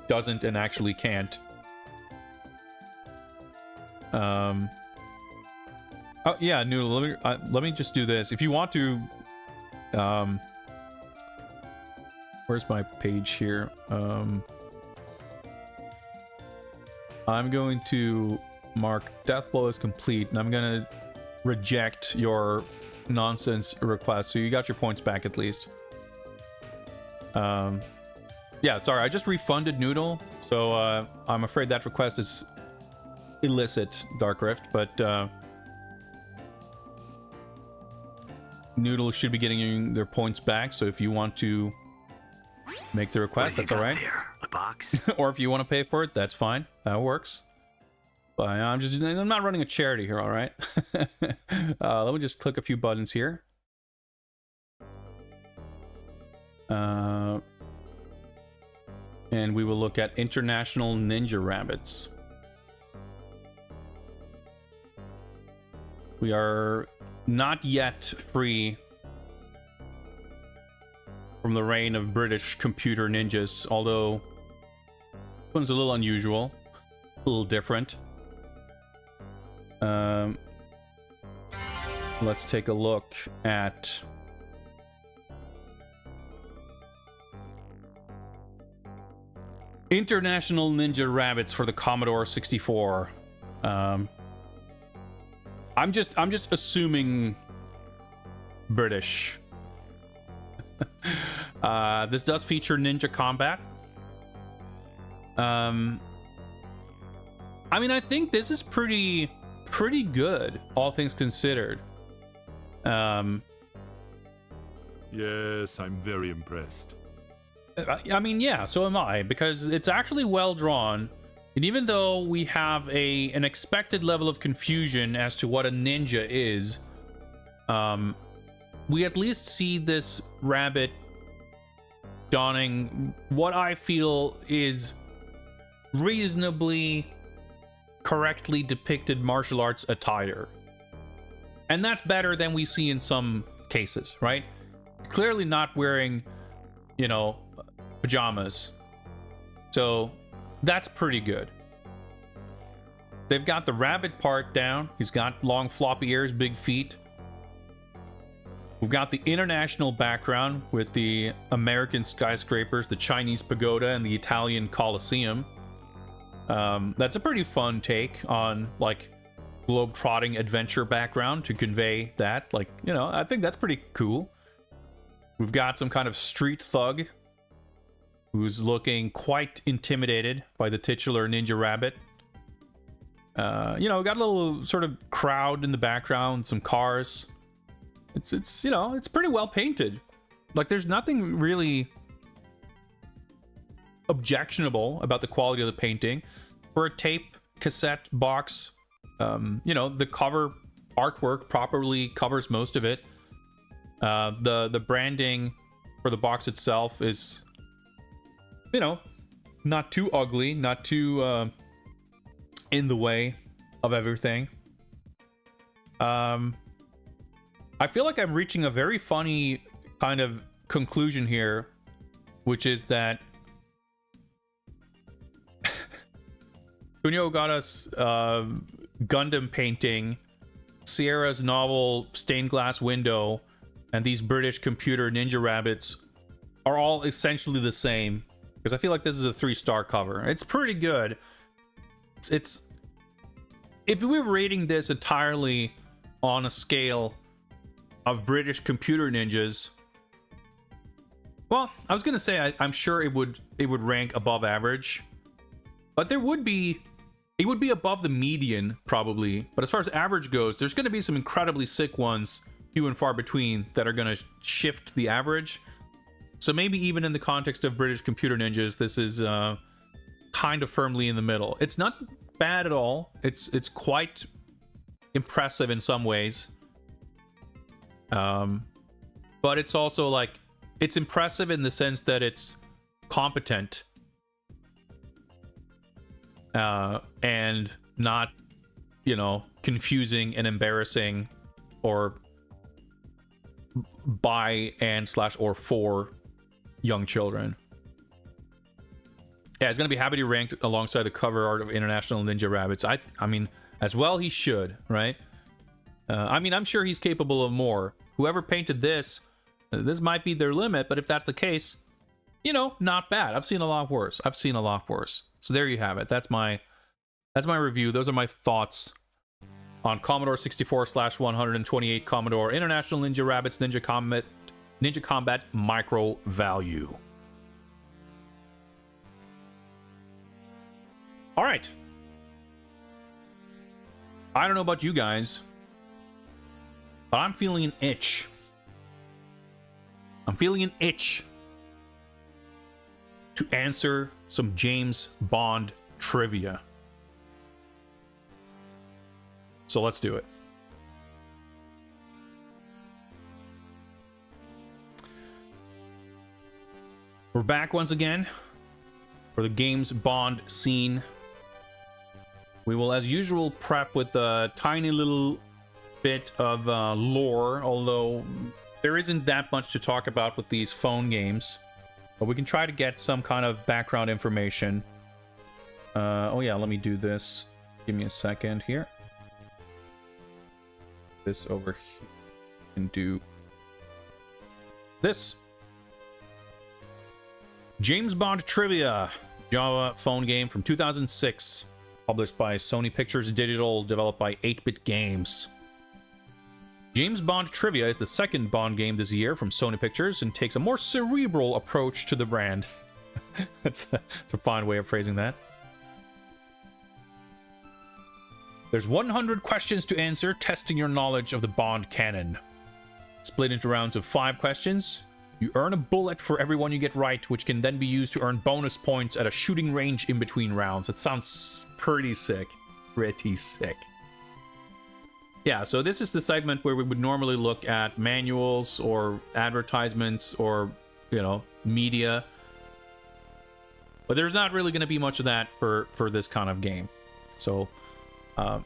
doesn't and actually can't. Oh yeah, Noodle, let me just do this. If you want to, where's my page here? I'm going to mark Deathblow as complete, and I'm gonna reject your nonsense request. So you got your points back at least. Yeah, sorry, I just refunded Noodle, so I'm afraid that request is illicit, Dark Rift, but Noodle should be getting their points back, so if you want to make the request, that's all right. There? A box? Or if you want to pay for it, that's fine. That works. But I'm not running a charity here, all right? Let me just click a few buttons here. And we will look at International Ninja Rabbits. We are not yet free from the reign of British computer ninjas, although this one's a little unusual, a little different. Let's take a look at International Ninja Rabbits for the Commodore 64. I'm just assuming British. This does feature ninja combat. I mean, I think this is pretty good, all things considered. Yes, I'm very impressed. I mean, yeah, so am I, because it's actually well drawn. And even though we have an expected level of confusion as to what a ninja is, we at least see this rabbit donning what I feel is reasonably correctly depicted martial arts attire. And that's better than we see in some cases, right? Clearly not wearing, you know, pajamas. So that's pretty good. They've got the rabbit part down. He's got long floppy ears, big feet. We've got the international background with the American skyscrapers, the Chinese pagoda, and the Italian Colosseum. That's a pretty fun take on, like, globe-trotting adventure background to convey that. Like, you know, I think that's pretty cool. We've got some kind of street thug who's looking quite intimidated by the titular Ninja Rabbit. You know, got a little sort of crowd in the background, some cars. It's you know, it's pretty well painted. Like, there's nothing really objectionable about the quality of the painting. For a tape cassette box, you know, the cover artwork properly covers most of it. The branding for the box itself is, you know, not too ugly, not too in the way of everything. I feel like I'm reaching a very funny kind of conclusion here, which is that Kunio got us Gundam painting, Sierra's novel Stained Glass Window, and these British computer Ninja Rabbits are all essentially the same. Because I feel like this is a 3-star cover. It's pretty good. It's if we were rating this entirely on a scale of British computer ninjas, well, I was gonna say I'm sure it would rank above average, but it would be above the median probably. But as far as average goes, there's gonna be some incredibly sick ones, few and far between, that are gonna shift the average. So maybe even in the context of British computer ninjas, this is kind of firmly in the middle. It's not bad at all. It's quite impressive in some ways. But it's also like, it's impressive in the sense that it's competent. And not, you know, confusing and embarrassing or by and / or for young children. Yeah, he's gonna be happy to be ranked alongside the cover art of International Ninja Rabbits. I mean, as well he should, right? I mean, I'm sure he's capable of more. Whoever painted this, this might be their limit, but if that's the case, you know, not bad. I've seen a lot worse. So there you have it. That's my review. Those are my thoughts on Commodore 64/128 Commodore International Ninja Rabbits Ninja Combat Micro Value. All right. I don't know about you guys, but I'm feeling an itch. To answer some James Bond trivia. So let's do it. We're back once again for the James Bond scene. We will, as usual, prep with a tiny little bit of lore, although there isn't that much to talk about with these phone games. But we can try to get some kind of background information. Oh yeah, let me do this. Give me a second here. This over here. And do this. James Bond Trivia. Java phone game from 2006. Published by Sony Pictures Digital. Developed by 8-Bit Games. James Bond Trivia is the second Bond game this year from Sony Pictures and takes a more cerebral approach to the brand. That's a fine way of phrasing that. There's 100 questions to answer, testing your knowledge of the Bond canon. Split into rounds of 5 questions. You earn a bullet for every one you get right, which can then be used to earn bonus points at a shooting range in between rounds. It sounds pretty sick. Pretty sick. Yeah, so this is the segment where we would normally look at manuals or advertisements or, you know, media. But there's not really going to be much of that for this kind of game. So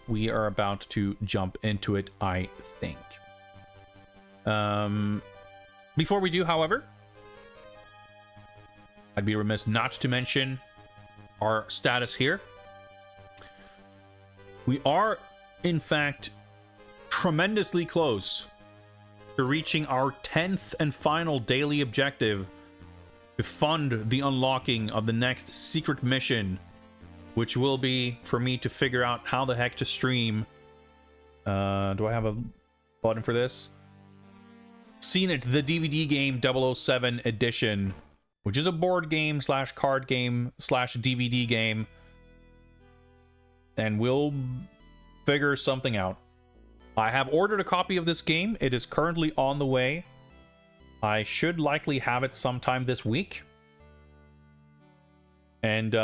we are about to jump into it, I think. Before we do, however, I'd be remiss not to mention our status here. We are, in fact, tremendously close to reaching our 10th and final daily objective to fund the unlocking of the next secret mission, which will be for me to figure out how the heck to stream. Do I have a button for this? Seen It, the DVD game 007 edition, which is a board game / card game / DVD game, and we'll figure something out. I have ordered a copy of this game. It is currently on the way. I should likely have it sometime this week. And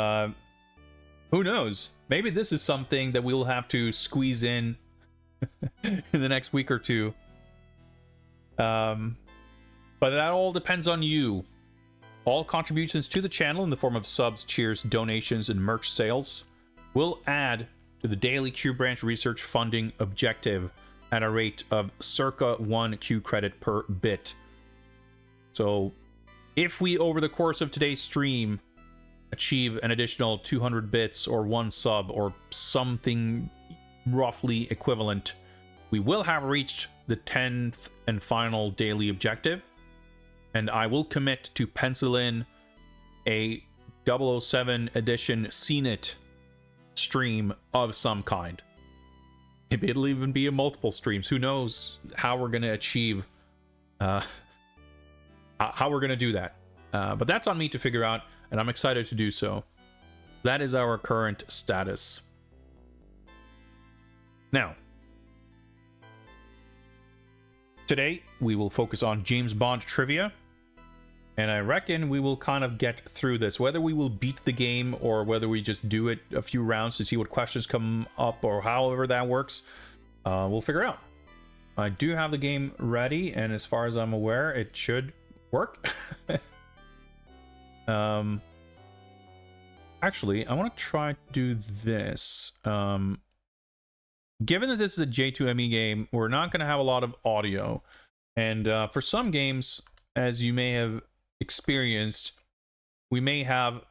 who knows? Maybe this is something that we'll have to squeeze in in the next week or two. But that all depends on you. All contributions to the channel in the form of subs, cheers, donations, and merch sales will add to the daily Q Branch research funding objective at a rate of circa 1 Q credit per bit. So if we, over the course of today's stream, achieve an additional 200 bits or 1 sub or something roughly equivalent, we will have reached the 10th and final daily objective, and I will commit to pencil in a 007 edition CNET stream of some kind. Maybe it'll even be a multiple streams. Who knows how we're going to achieve how we're going to do that. But that's on me to figure out, and I'm excited to do so. That is our current status. Now, today we will focus on James Bond trivia, and I reckon we will kind of get through this. Whether we will beat the game or whether we just do it a few rounds to see what questions come up or however that works, we'll figure out. I do have the game ready, and as far as I'm aware, it should work. Actually, I want to try to do this. Given that this is a J2ME game, we're not going to have a lot of audio. And for some games, as you may have experienced, we may have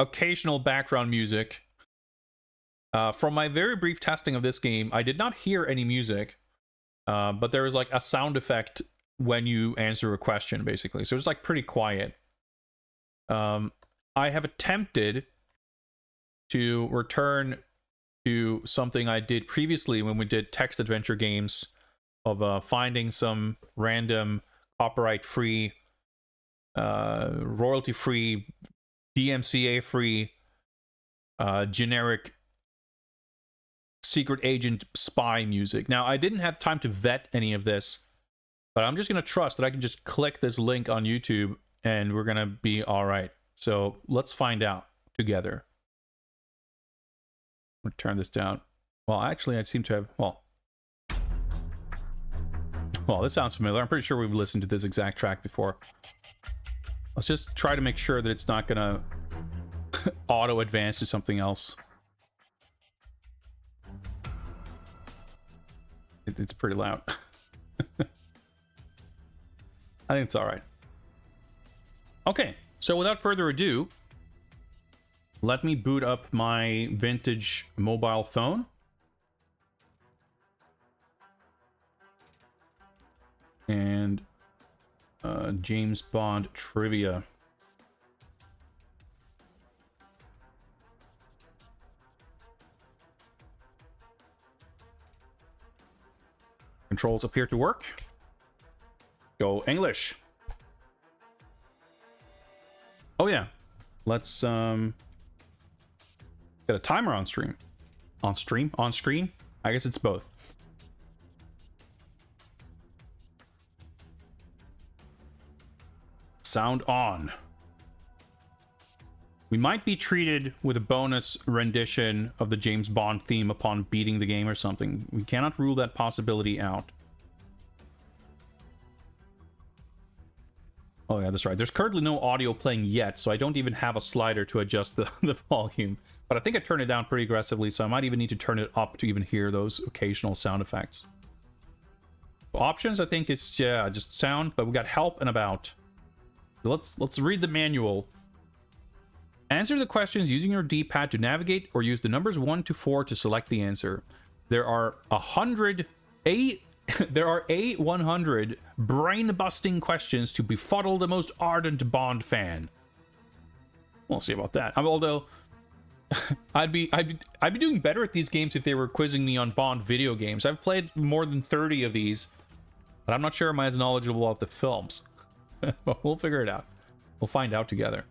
occasional background music. From my very brief testing of this game, I did not hear any music, but there was like a sound effect when you answer a question, basically. So it's like pretty quiet. I have attempted to return to something I did previously when we did text adventure games, of finding some random copyright-free, royalty-free, DMCA-free, generic secret agent spy music. Now, I didn't have time to vet any of this, but I'm just going to trust that I can just click this link on YouTube and we're going to be all right. So let's find out together. I'm going to turn this down. Well, actually, I seem to have... Well, this sounds familiar. I'm pretty sure we've listened to this exact track before. Let's just try to make sure that it's not going to auto-advance to something else. It's pretty loud. I think it's all right. Okay, so without further ado, let me boot up my vintage mobile phone. And James Bond trivia. Controls appear to work. Go English. Oh yeah, let's get a timer on stream. On stream? On screen? I guess it's both. Sound on. We might be treated with a bonus rendition of the James Bond theme upon beating the game or something. We cannot rule that possibility out. Oh yeah, that's right. There's currently no audio playing yet, so I don't even have a slider to adjust the volume. But I think I turned it down pretty aggressively, so I might even need to turn it up to even hear those occasional sound effects. Options, I think it's just sound, but we got help and about. So let's read the manual. Answer the questions using your D-pad to navigate, or use the numbers 1 to 4 to select the answer. There are 100 brain-busting questions to befuddle the most ardent Bond fan. We'll see about that. Although I'd be doing better at these games if they were quizzing me on Bond video games. I've played more than 30 of these, but I'm not sure I'm as knowledgeable about the films. But we'll figure it out. We'll find out together.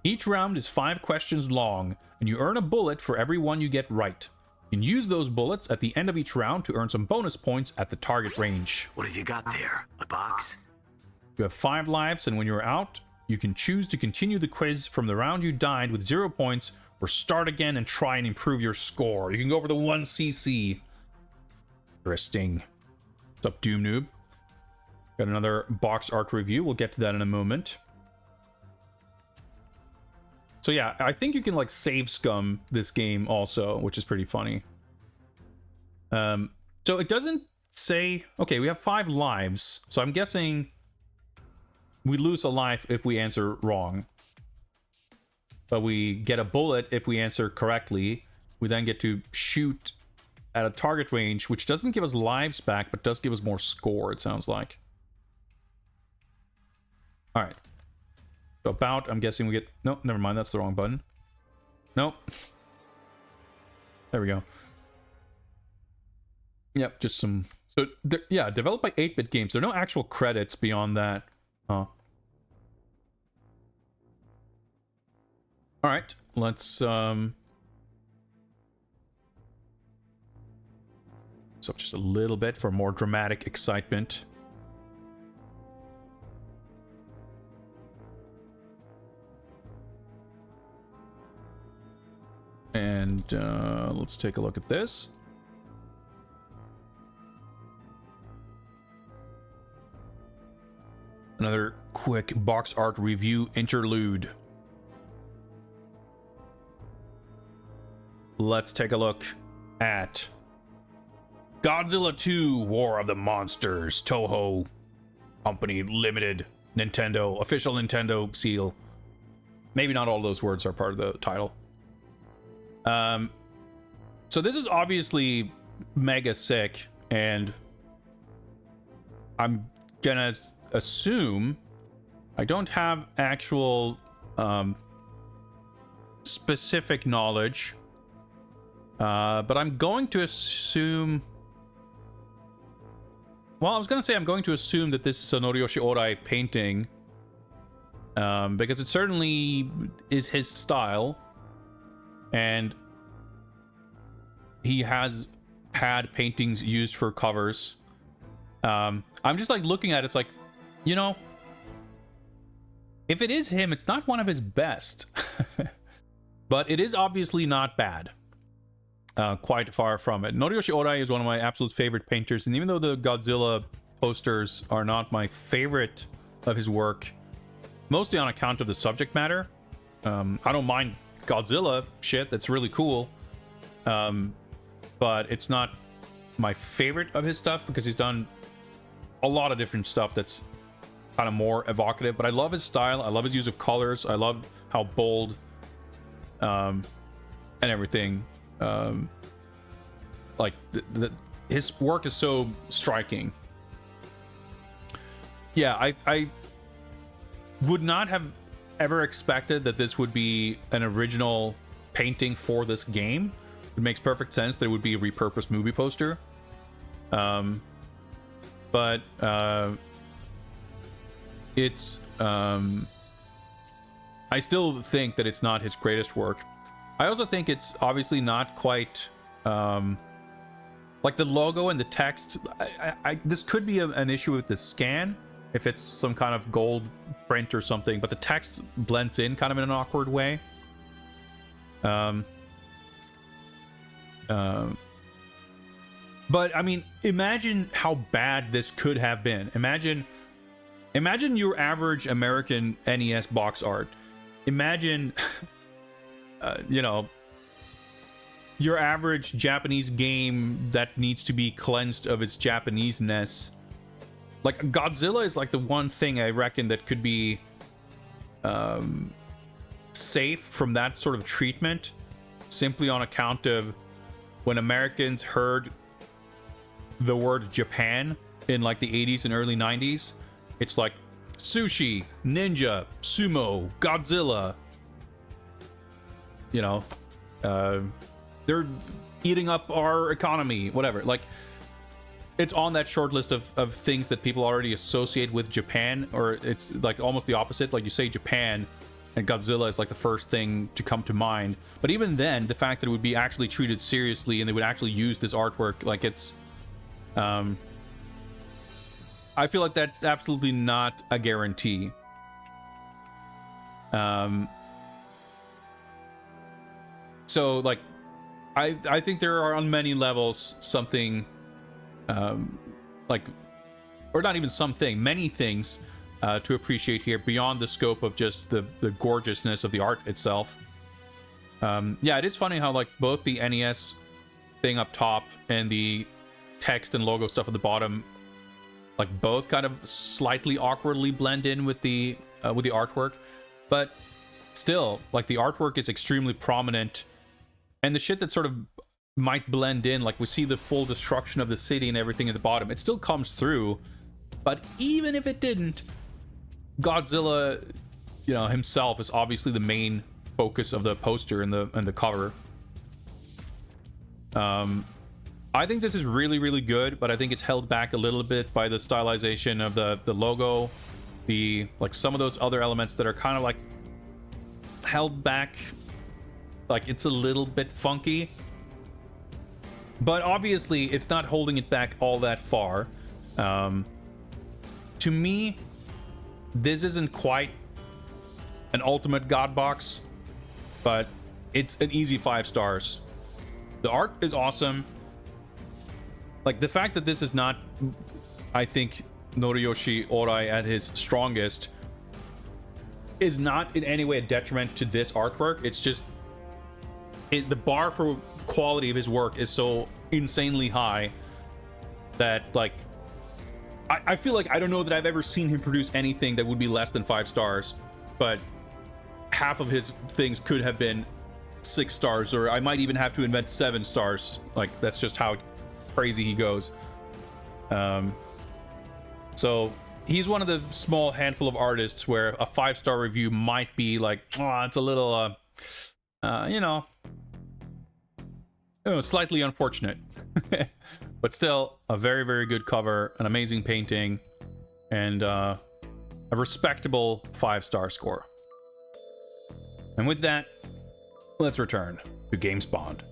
Each round is 5 questions long, and you earn a bullet for every one you get right. You can use those bullets at the end of each round to earn some bonus points at the target range. What have you got there? A box? You have 5 lives, and when you're out, You can choose to continue the quiz from the round you died with 0 points, or start again and try and improve your score. You can go over the 1cc. Interesting. What's up, Doom Noob? Got another box art review. We'll get to that in a moment. So yeah, I think you can like save scum this game also, which is pretty funny. So it doesn't say... Okay, we have 5 lives. So I'm guessing we lose a life if we answer wrong. But we get a bullet if we answer correctly. We then get to shoot at a target range, which doesn't give us lives back, but does give us more score, it sounds like. Alright. So about, I'm guessing we get... No, never mind, that's the wrong button. Nope. There we go. Yep, just some... So, yeah, developed by 8-Bit Games. There are no actual credits beyond that. Huh. Alright, let's... So just a little bit for more dramatic excitement. And let's take a look at this. Another quick box art review interlude. Let's take a look at Godzilla 2 War of the Monsters, Toho Company Limited, Nintendo, official Nintendo seal. Maybe not all those words are part of the title. So this is obviously mega sick, and I'm gonna assume, I don't have actual specific knowledge, but I'm going to assume... Well, I was gonna say I'm going to assume that this is a Noriyoshi Orai painting, because it certainly is his style, and he has had paintings used for covers. I'm just like looking at it, it's like, you know, if it is him, it's not one of his best, but it is obviously not bad. Quite far from it. Noriyoshi Orai is one of my absolute favorite painters, and even though the Godzilla posters are not my favorite of his work, mostly on account of the subject matter, I don't mind Godzilla shit, that's really cool, but it's not my favorite of his stuff because he's done a lot of different stuff that's kind of more evocative. But I love his style, I love his use of colors, I love how bold and everything. Like his work is so striking. Yeah, I would not have ever expected that this would be an original painting for this game. It makes perfect sense that it would be a repurposed movie poster. But it's I still think that it's not his greatest work. I also think it's obviously not quite like the logo and the text. This could be an issue with the scan if it's some kind of gold print or something, but the text blends in kind of in an awkward way. But I mean, imagine how bad this could have been. Imagine your average American NES box art. Imagine you know, your average Japanese game that needs to be cleansed of its Japanese-ness. Like, Godzilla is like the one thing I reckon that could be safe from that sort of treatment, simply on account of when Americans heard the word Japan in like the 80s and early 90s, it's like sushi, ninja, sumo, Godzilla. You know, they're eating up our economy, whatever. Like, it's on that short list of things that people already associate with Japan, or it's like almost the opposite. Like, you say Japan and Godzilla is like the first thing to come to mind. But even then, the fact that it would be actually treated seriously and they would actually use this artwork, like, it's I feel like that's absolutely not a guarantee. Um, so like, I think there are on many levels something, like, or not even something, many things to appreciate here beyond the scope of just the gorgeousness of the art itself. Yeah, it is funny how like both the NES thing up top and the text and logo stuff at the bottom, like both kind of slightly awkwardly blend in with the artwork, but still, like the artwork is extremely prominent, and the shit that sort of might blend in, like we see the full destruction of the city and everything at the bottom, it still comes through. But even if it didn't, Godzilla, you know, himself is obviously the main focus of the poster and the cover. I think this is really, really good, but I think it's held back a little bit by the stylization of the logo, the like some of those other elements that are kind of like held back, like it's a little bit funky. But obviously, it's not holding it back all that far. To me, this isn't quite an ultimate God box, but it's an easy 5 stars. The art is awesome. Like, the fact that this is not, I think, Noriyoshi Orai at his strongest is not in any way a detriment to this artwork. It's just, the bar for quality of his work is so insanely high that, like, I feel like I don't know that I've ever seen him produce anything that would be less than 5 stars, but half of his things could have been 6 stars, or I might even have to invent 7 stars. Like, that's just how crazy he goes. So he's one of the small handful of artists where a 5-star review might be like, oh, it's a little, you know, slightly unfortunate. But still, a very, very good cover, an amazing painting, and a respectable 5-star score. And with that, let's return to James Bond.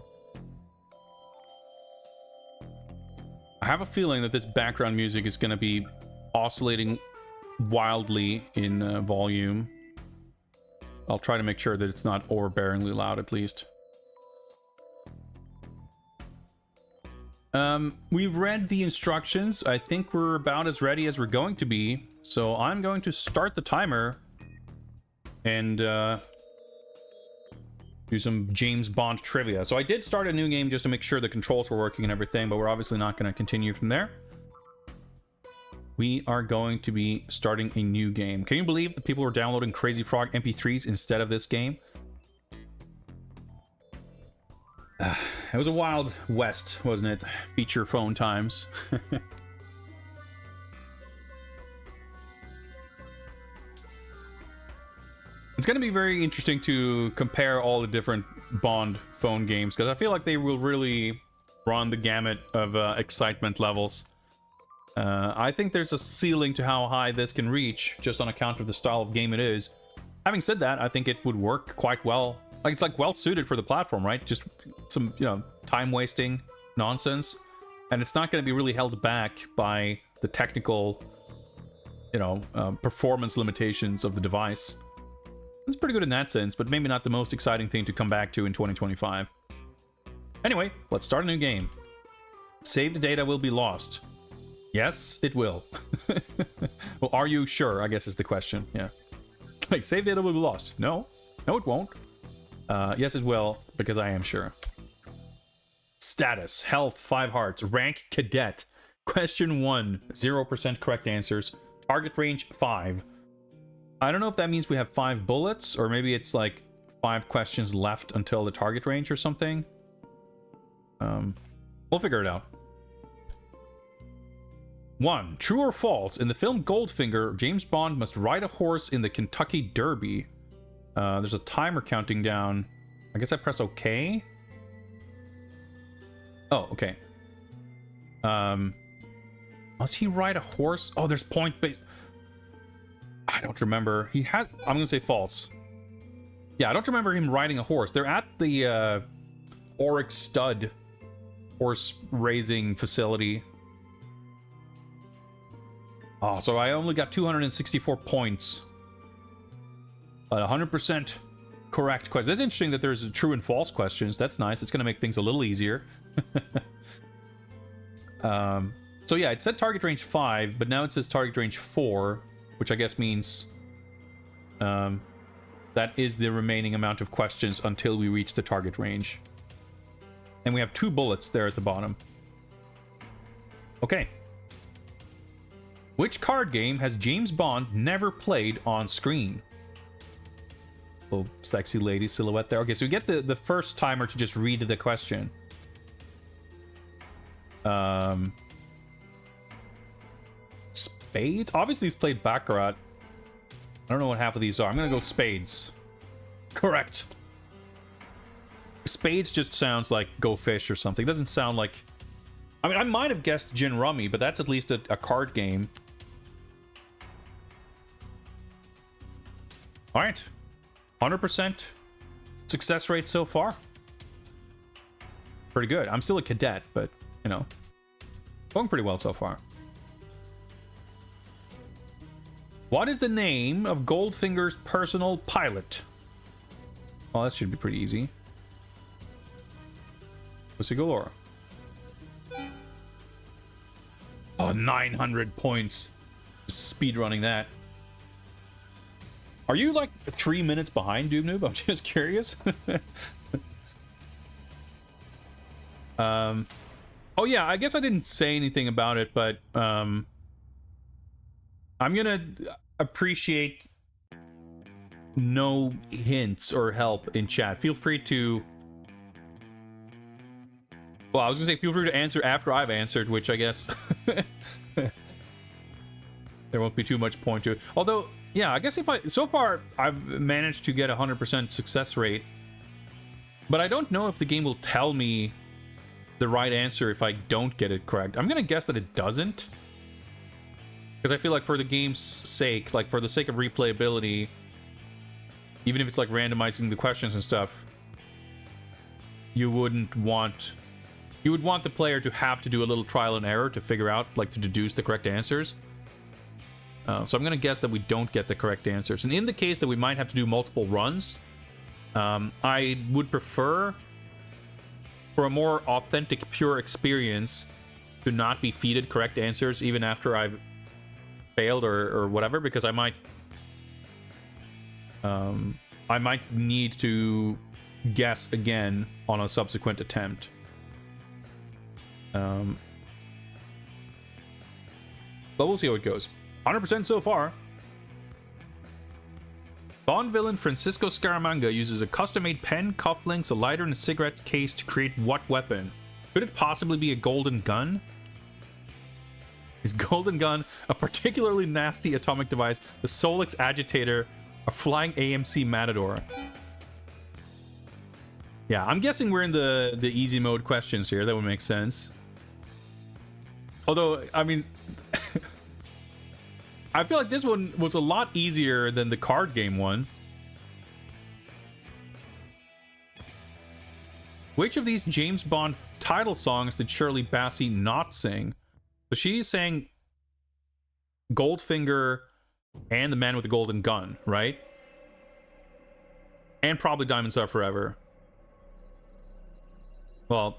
I have a feeling that this background music is going to be oscillating wildly in volume. I'll try to make sure that it's not overbearingly loud, at least. We've read the instructions. I think we're about as ready as we're going to be. So I'm going to start the timer and do some James Bond trivia. So I did start a new game just to make sure the controls were working and everything, but we're obviously not going to continue from there. We are going to be starting a new game. Can you believe that people were downloading Crazy Frog MP3s instead of this game? It was a wild west, wasn't it? Feature phone times. It's going to be very interesting to compare all the different Bond phone games, because I feel like they will really run the gamut of excitement levels. I think there's a ceiling to how high this can reach, just on account of the style of game it is. Having said that, I think it would work quite well. Like, it's like well suited for the platform, right? Just some, you know, time wasting nonsense, and it's not going to be really held back by the technical, you know, performance limitations of the device. It's pretty good in that sense, but maybe not the most exciting thing to come back to in 2025. Anyway, let's start a new game. Saved data will be lost. Yes, it will. Well, are you sure, I guess is the question. Yeah. Like, saved data will be lost. No, it won't. Yes, it will, because I am sure. Status, health, 5 hearts, rank cadet. Question 1, 0% correct answers. Target range 5. I don't know if that means we have 5 bullets, or maybe it's like 5 questions left until the target range or something. We'll figure it out. 1, true or false? In the film Goldfinger, James Bond must ride a horse in the Kentucky Derby. There's a timer counting down. I guess I press OK. Oh, okay. Must he ride a horse? Oh, there's point-based. I don't remember. He has. I'm gonna say false. Yeah, I don't remember him riding a horse. They're at the Oryx Stud horse raising facility. Oh, so I only got 264 points. But 100% correct question. That's interesting that there's true and false questions. That's nice. It's going to make things a little easier. So yeah, it said target range 5, but now it says target range 4, which I guess means that is the remaining amount of questions until we reach the target range. And we have 2 bullets there at the bottom. Okay. Which card game has James Bond never played on screen? Little sexy lady silhouette there. Okay, so we get the first timer to just read the question. Spades? Obviously he's played Baccarat. I don't know what half of these are. I'm gonna go spades. Correct. Spades just sounds like Go Fish or something. It doesn't sound like... I mean, I might have guessed J2ME, but that's at least a card game. Alright. 100% success rate so far. Pretty good. I'm still a cadet, but, you know, going pretty well so far. What is the name of Goldfinger's personal pilot? Well, that should be pretty easy. Pussy galore. Oh, 900 points. Speed running that. Are you like 3 minutes behind, Doob Noob? I'm just curious. Oh yeah, I guess I didn't say anything about it, but I'm gonna appreciate no hints or help in chat. Feel free to... Well, I was gonna say feel free to answer after I've answered, which I guess there won't be too much point to it. Although, yeah, I guess if I... So far, I've managed to get 100% success rate. But I don't know if the game will tell me the right answer if I don't get it correct. I'm gonna guess that it doesn't. Because I feel like for the game's sake, like for the sake of replayability, even if it's like randomizing the questions and stuff, you wouldn't want... You would want the player to have to do a little trial and error to figure out, like, to deduce the correct answers. So I'm going to guess that we don't get the correct answers. And in the case that we might have to do multiple runs, I would prefer, for a more authentic, pure experience, to not be feeded correct answers even after I've failed or whatever, because I might need to guess again on a subsequent attempt. But we'll see how it goes. 100% so far. Bond villain Francisco Scaramanga uses a custom-made pen, cufflinks, a lighter, and a cigarette case to create what weapon? Could it possibly be a golden gun? Is golden gun a particularly nasty atomic device, the Solix agitator, a flying AMC Matador? Yeah, I'm guessing we're in the easy mode questions here. That would make sense. Although, I mean, I feel like this one was a lot easier than the card game one. Which of these James Bond title songs did Shirley Bassey not sing? So she sang Goldfinger and The Man with the Golden Gun, right? And probably Diamonds Are Forever. Well,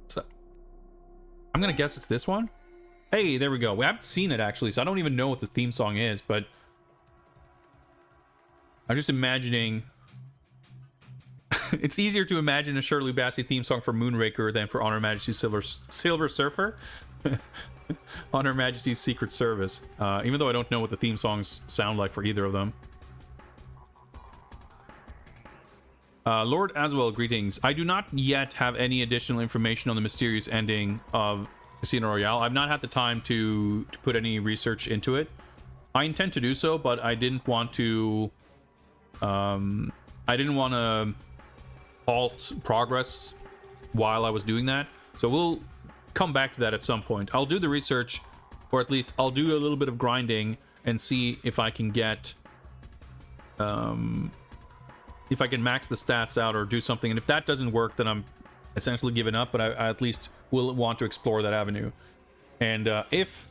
so I'm gonna guess it's this one. Hey, there we go. We haven't seen it actually, so I don't even know what the theme song is, but I'm just imagining. It's easier to imagine a Shirley Bassey theme song for Moonraker than for On Her Majesty's Silver Surfer. On Her Majesty's Secret Service. Even though I don't know what the theme songs sound like for either of them. Lord Aswell, greetings. I do not yet have any additional information on the mysterious ending of Casino Royale. I've not had the time to put any research into it. I intend to do so, but I didn't want to... I didn't want to halt progress while I was doing that. So we'll come back to that at some point. I'll do the research, or at least I'll do a little bit of grinding and see if I can get... if I can max the stats out or do something. And if that doesn't work, then I'm essentially giving up, but I at least will want to explore that avenue. And if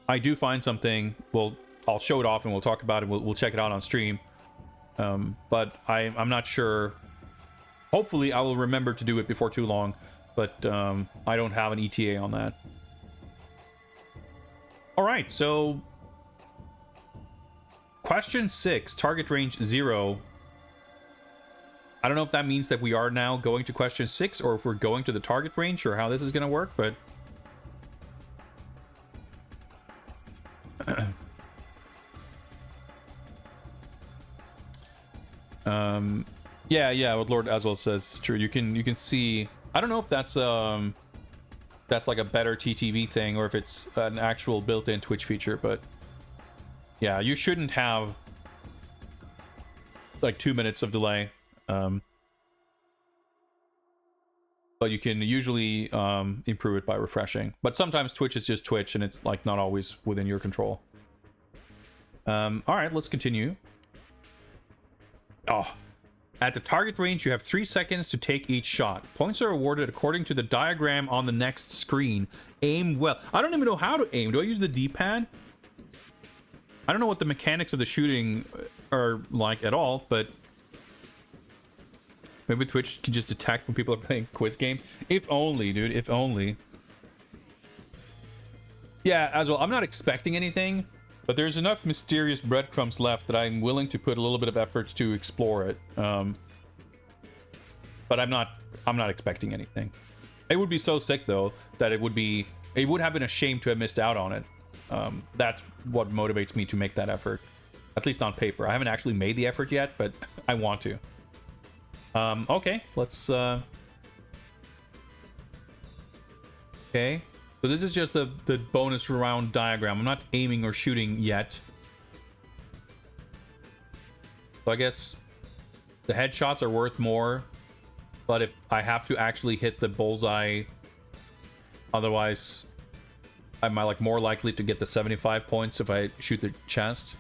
I do find something, well, I'll show it off and we'll talk about it. We'll check it out on stream. But I'm not sure. Hopefully I will remember to do it before too long, but I don't have an ETA on that. All right, so question 6, target range 0. I don't know if that means that we are now going to question 6 or if we're going to the target range or how this is going to work, but yeah, what Lord Aswell says is true. You can see, I don't know if that's like a better TTV thing or if it's an actual built-in Twitch feature, but yeah, you shouldn't have like 2 minutes of delay. But you can usually improve it by refreshing. But sometimes Twitch is just Twitch and it's like not always within your control. All right, let's continue. Oh, at the target range, you have 3 seconds to take each shot. Points are awarded according to the diagram on the next screen. Aim well. I don't even know how to aim. Do I use the D-pad? I don't know what the mechanics of the shooting are like at all, but maybe Twitch can just detect when people are playing quiz games. If only, dude. If only. Yeah, as well. I'm not expecting anything, but there's enough mysterious breadcrumbs left that I'm willing to put a little bit of effort to explore it. But I'm not expecting anything. It would be so sick though that it would have been a shame to have missed out on it. That's what motivates me to make that effort, at least on paper. I haven't actually made the effort yet, but I want to. Okay, let's okay, so this is just the bonus round diagram. I'm not aiming or shooting yet, so I guess the headshots are worth more, but if I have to actually hit the bullseye, otherwise am I like more likely to get the 75 points if I shoot the chest?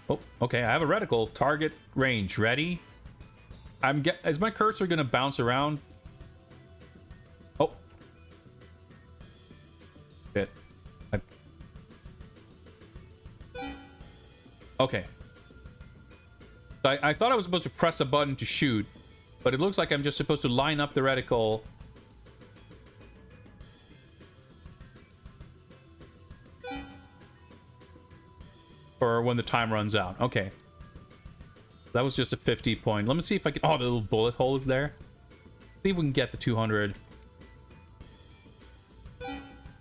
Oh, okay, I have a reticle. Target range ready. Is my cursor gonna bounce around? Oh. Shit. Okay. I thought I was supposed to press a button to shoot, but it looks like I'm just supposed to line up the reticle. Or when the time runs out. Okay. That was just a 50 point. Let me see if I can... Oh, the little bullet hole is there. See if we can get the 200.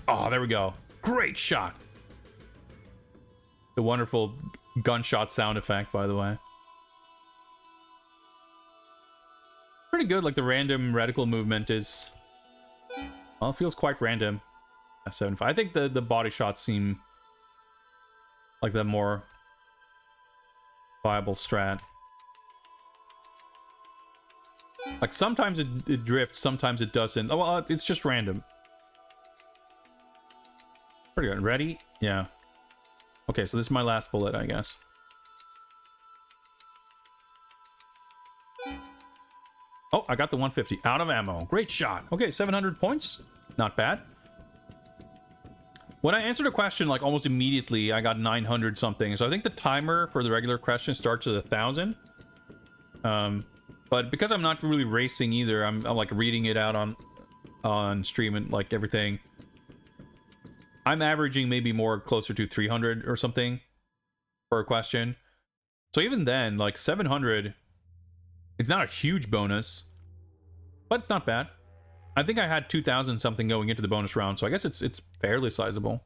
Oh, there we go. Great shot. The wonderful gunshot sound effect, by the way. Pretty good. Like the random reticle movement is... Well, it feels quite random. 75. I think the body shots seem... like the more viable strat. Like sometimes it drifts, sometimes it doesn't. Oh, well, it's just random. Pretty good. Ready? Yeah. Okay, so this is my last bullet, I guess. Oh, I got the 150 out of ammo. Great shot. Okay, 700 points. Not bad. When I answered a question, like almost immediately, I got 900 something. So I think the timer for the regular question starts at 1,000. But because I'm not really racing either, I'm like reading it out on stream and like everything. I'm averaging maybe more closer to 300 or something for a question. So even then, like 700, it's not a huge bonus, but it's not bad. I think I had 2,000 something going into the bonus round, so I guess it's fairly sizable.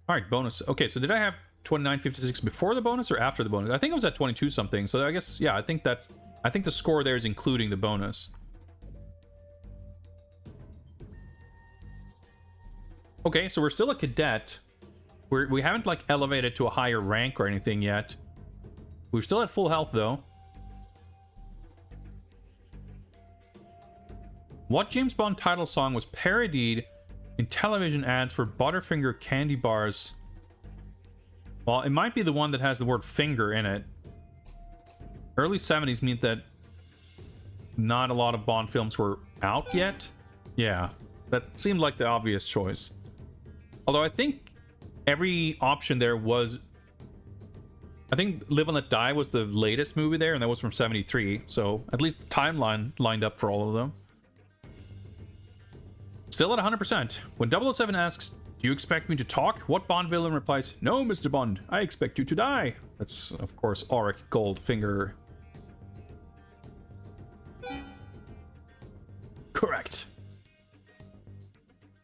All right, bonus. Okay, so did I have 2956 before the bonus or after the bonus? I think it was at 22 something. So I guess, yeah, I think the score there is including the bonus. Okay, so we're still a cadet. We haven't like elevated to a higher rank or anything yet. We're still at full health though. What James Bond title song was parodied in television ads for Butterfinger candy bars? Well, it might be the one that has the word finger in it. Early 70s mean that not a lot of Bond films were out yet. Yeah, that seemed like the obvious choice. Although I think every option there was... I think Live and Let Die was the latest movie there, and that was from 73. So at least the timeline lined up for all of them. Still at 100%. When 007 asks, do you expect me to talk? What Bond villain replies, no, Mr. Bond, I expect you to die. That's, of course, Auric Goldfinger. Correct.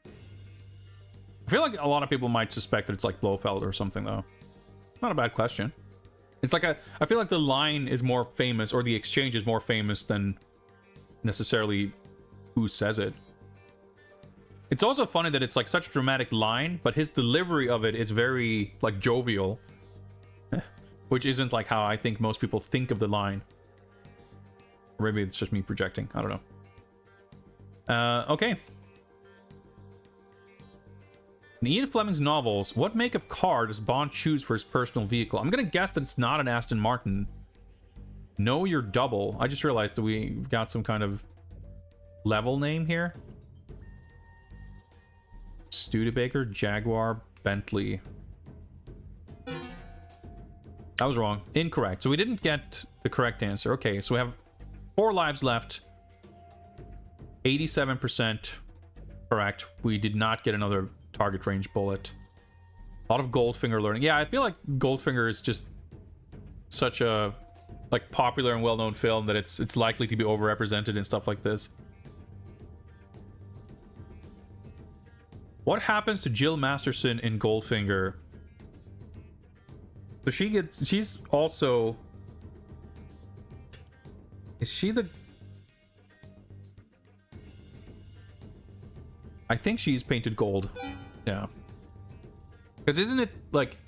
I feel like a lot of people might suspect that it's like Blofeld or something, though. Not a bad question. It's like I feel like the line is more famous, or the exchange is more famous than necessarily who says it. It's also funny that it's like such a dramatic line, but his delivery of it is very like jovial, which isn't like how I think most people think of the line. Or maybe it's just me projecting. I don't know. Okay. In Ian Fleming's novels, what make of car does Bond choose for his personal vehicle? I'm gonna guess that it's not an Aston Martin. Know your double. I just realized that we got some kind of level name here. Studebaker, Jaguar, Bentley. I was wrong. Incorrect. So we didn't get the correct answer. Okay, so we have 4 lives left. 87% correct. We did not get another target range bullet. A lot of Goldfinger learning. Yeah, I feel like Goldfinger is just such a like popular and well-known film that it's likely to be overrepresented in stuff like this. What happens to Jill Masterson in Goldfinger? So she's also... Is she the... I think she's painted gold. Yeah. Because isn't it like...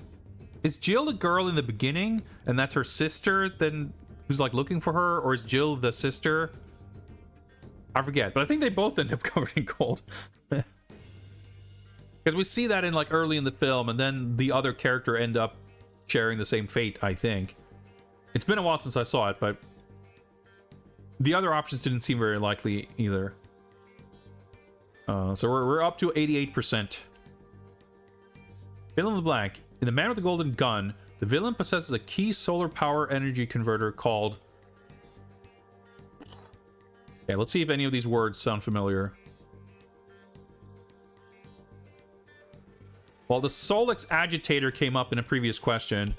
Is Jill the girl in the beginning and that's her sister then who's like looking for her? Or is Jill the sister? I forget. But I think they both end up covered in gold. Because we see that in like early in the film, and then the other character end up sharing the same fate, I think. It's been a while since I saw it, but the other options didn't seem very likely either. So we're up to 88%. Fill in the blank. In The Man with the Golden Gun, the villain possesses a key solar power energy converter called... Okay, let's see if any of these words sound familiar. Well, the Solix agitator came up in a previous question.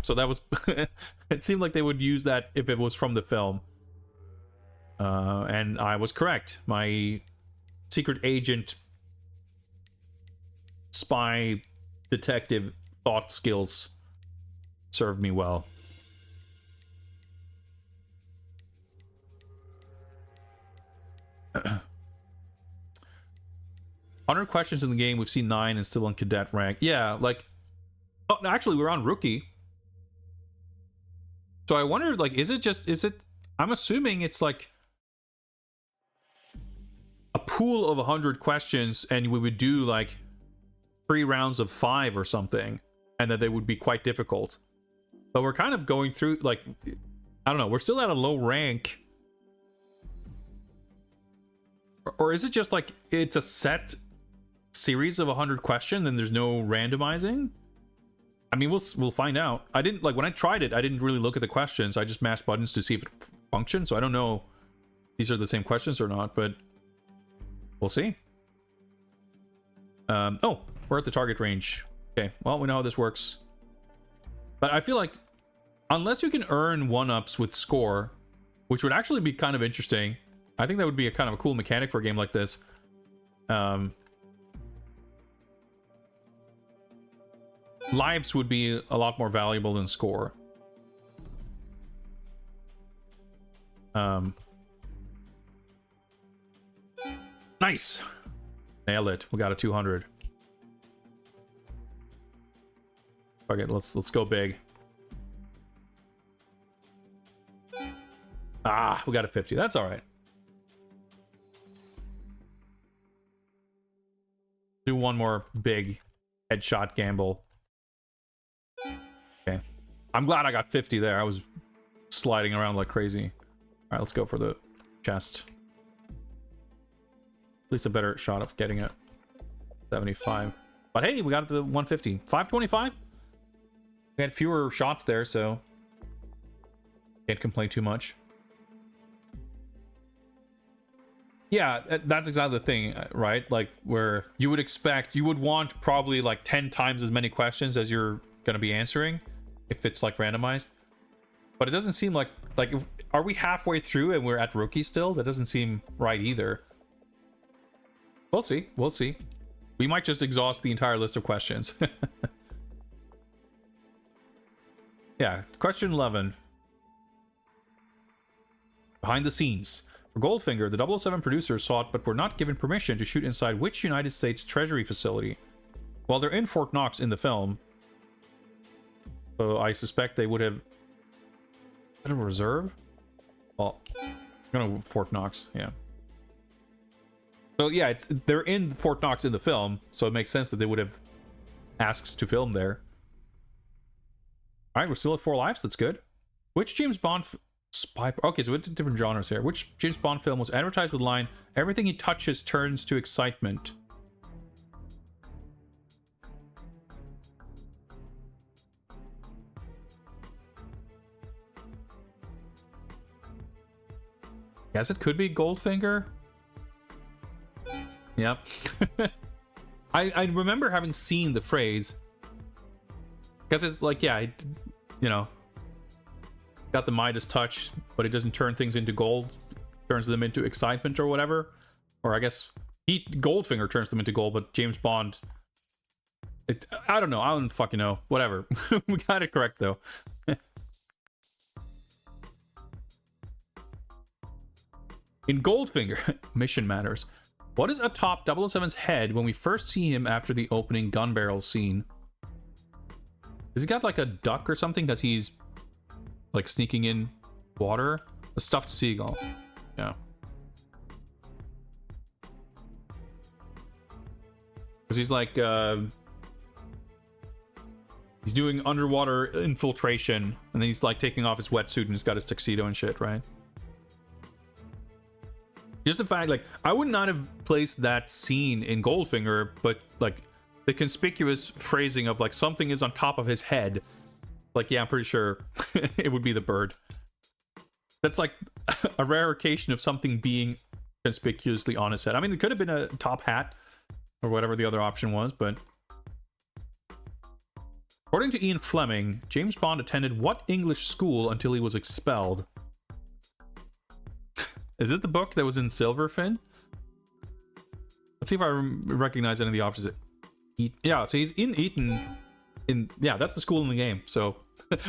So that was... It seemed like they would use that if it was from the film. And I was correct. My secret agent, spy, detective thought skills served me well. Hundred questions in the game. We've seen 9 and still on cadet rank. Yeah, like... Oh, actually, we're on rookie. So I wonder, like, is it... I'm assuming it's like... a pool of 100 questions, and we would do, like, 3 rounds of 5 or something. And that they would be quite difficult. But we're kind of going through, like... I don't know, we're still at a low rank. Or is it just, like, it's a set... series of 100 questions and there's no randomizing? I mean, we'll find out. I didn't, like, when I tried it, I didn't really look at the questions. I just mashed buttons to see if it functioned, so I don't know if these are the same questions or not, but we'll see. Oh, we're at the target range. Okay, well, we know how this works. But I feel like unless you can earn 1-ups with score, which would actually be kind of interesting, I think that would be a kind of a cool mechanic for a game like this. Lives would be a lot more valuable than score. Nice. Nailed it. We got a 200. Okay, let's go big. Ah, we got a 50. That's all right. Do one more big headshot gamble. Okay. I'm glad I got 50 there. I was sliding around like crazy. All right, let's go for the chest. At least a better shot of getting it. 75. But hey, we got the 150. 525? We had fewer shots there, so can't complain too much. Yeah, that's exactly the thing, right? Like, where you would want probably like 10 times as many questions as you're going to be answering if it's like randomized. But it doesn't seem like are we halfway through and we're at rookie still? That doesn't seem right either. We'll see. We'll see. We might just exhaust the entire list of questions. Yeah, question 11. Behind the scenes. For Goldfinger, the 007 producers sought but were not given permission to shoot inside which United States Treasury facility? Well, they're in Fort Knox in the film, so I suspect they would have... Federal Reserve? Well, I'm gonna go with Fort Knox, yeah. So yeah, they're in Fort Knox in the film, so it makes sense that they would have asked to film there. Alright, we're still at 4 lives, that's good. Which James Bond... Spy... Okay, so we're at different genres here. Which James Bond film was advertised with the line, "Everything he touches turns to excitement"? Guess it could be Goldfinger. Yep. I remember having seen the phrase. Because it's like, yeah, you know, got the Midas touch, but it doesn't turn things into gold. Turns them into excitement or whatever. Or I guess Goldfinger turns them into gold, but James Bond... I don't know. I don't fucking know. Whatever. We got it correct, though. In Goldfinger, mission matters. What is atop 007's head when we first see him after the opening gun barrel scene? Has he got like a duck or something? Because he's like sneaking in water? A stuffed seagull. Yeah. Because he's like, he's doing underwater infiltration, and then he's like taking off his wetsuit and he's got his tuxedo and shit, right? Just the fact, like, I would not have placed that scene in Goldfinger, but like the conspicuous phrasing of like something is on top of his head, like, yeah, I'm pretty sure it would be the bird. That's like a rare occasion of something being conspicuously on his head. I mean, it could have been a top hat or whatever the other option was, but according to Ian Fleming, James Bond attended what English school until he was expelled? Is this the book that was in Silverfin? Let's see if I recognize any of the options. Yeah, so he's in Eton. Yeah, that's the school in the game. So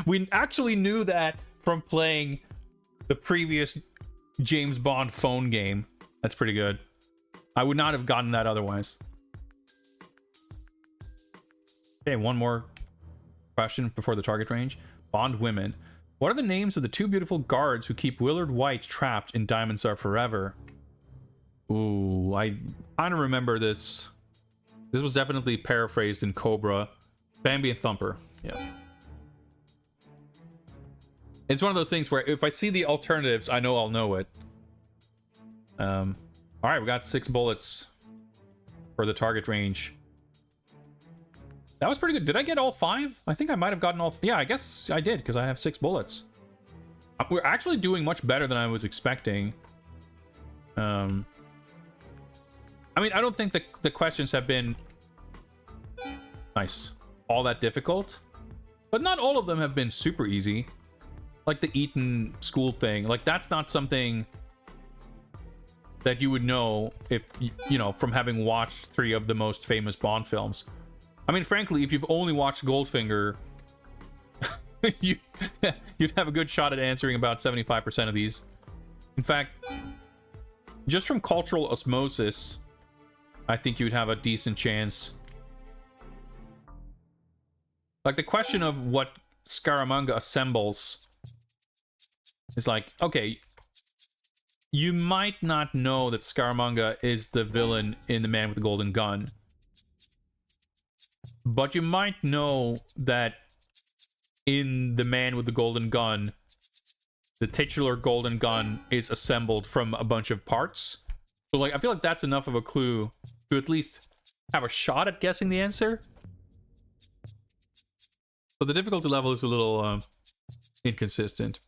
we actually knew that from playing the previous James Bond phone game. That's pretty good. I would not have gotten that otherwise. Okay, one more question before the target range. Bond women. What are the names of the two beautiful guards who keep Willard White trapped in Diamonds Are Forever? Ooh, I kind of remember this. This was definitely paraphrased in Cobra. Bambi and Thumper. Yeah. It's one of those things where if I see the alternatives, I know I'll know it. All right, we got 6 bullets for the target range. That was pretty good. Did I get all 5? I think I might have gotten all... Yeah, I guess I did, because I have 6 bullets. We're actually doing much better than I was expecting. I mean, I don't think the questions have been... Nice. All that difficult. But not all of them have been super easy. Like the Eton school thing. Like, that's not something that you would know if, you know, from having watched 3 of the most famous Bond films. I mean, frankly, if you've only watched Goldfinger, you'd have a good shot at answering about 75% of these. In fact, just from cultural osmosis, I think you'd have a decent chance. Like, the question of what Scaramanga assembles is like, okay, you might not know that Scaramanga is the villain in The Man with the Golden Gun. But you might know that in The Man with the Golden Gun, the titular golden gun is assembled from a bunch of parts. So, like, I feel like that's enough of a clue to at least have a shot at guessing the answer. So the difficulty level is a little inconsistent.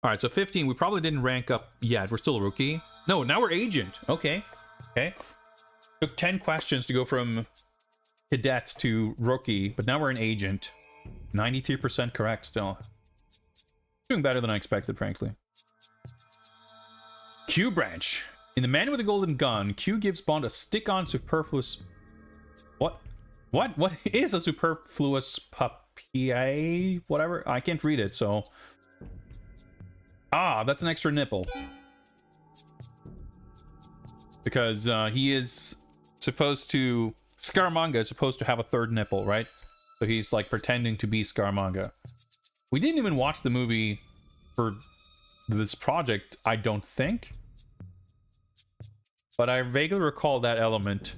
All right, so 15, we probably didn't rank up yet. We're still a rookie. No, now we're agent. Okay. Okay. Took 10 questions to go from cadet to rookie, but now we're an agent. 93% correct still. Doing better than I expected, frankly. Q branch. In The Man with the Golden Gun, Q gives Bond a stick-on superfluous... What? What is a superfluous papier? Whatever. I can't read it, so... Ah, that's an extra nipple. Because he is supposed to... Scaramanga is supposed to have a third nipple, right? So he's like pretending to be Scaramanga. We didn't even watch the movie for this project, I don't think. But I vaguely recall that element.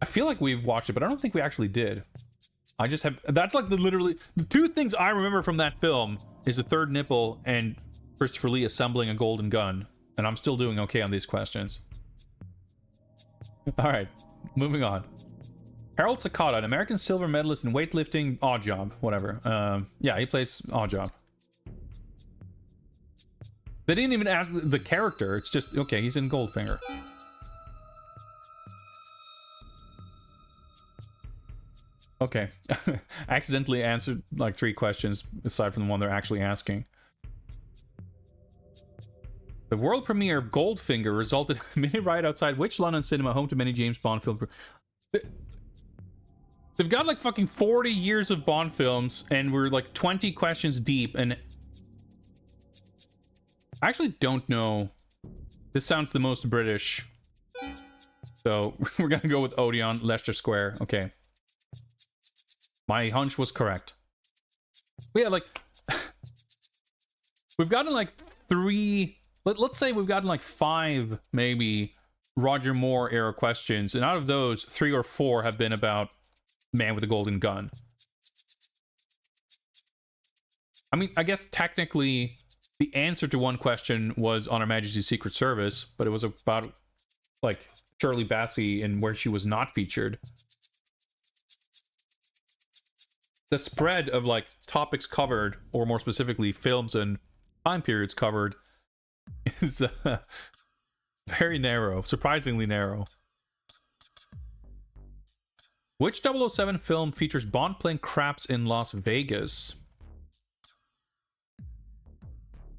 I feel like we've watched it, but I don't think we actually did. I just have... That's like literally... The two things I remember from that film is the third nipple and Christopher Lee assembling a golden gun. And I'm still doing okay on these questions. Alright, moving on. Harold Sakata, an American silver medalist in weightlifting, odd job, whatever. Yeah, he plays odd job. They didn't even ask the character, it's just, okay, he's in Goldfinger. Okay. Accidentally answered like 3 questions aside from the one they're actually asking. The world premiere of Goldfinger resulted in a mini riot outside which London cinema home to many James Bond films? They've got like fucking 40 years of Bond films and we're like 20 questions deep and I actually don't know. This sounds the most British. So we're gonna go with Odeon, Leicester Square. Okay. My hunch was correct. But yeah, like... we've gotten like 3... Let's say we've gotten like 5, maybe, Roger Moore era questions. And out of those, 3 or 4 have been about Man with a Golden Gun. I mean, I guess technically the answer to one question was on Her Majesty's Secret Service, but it was about, like, Shirley Bassey and where she was not featured. The spread of, like, topics covered, or more specifically, films and time periods covered, is very narrow, surprisingly narrow. Which 007 film features Bond playing craps in Las Vegas?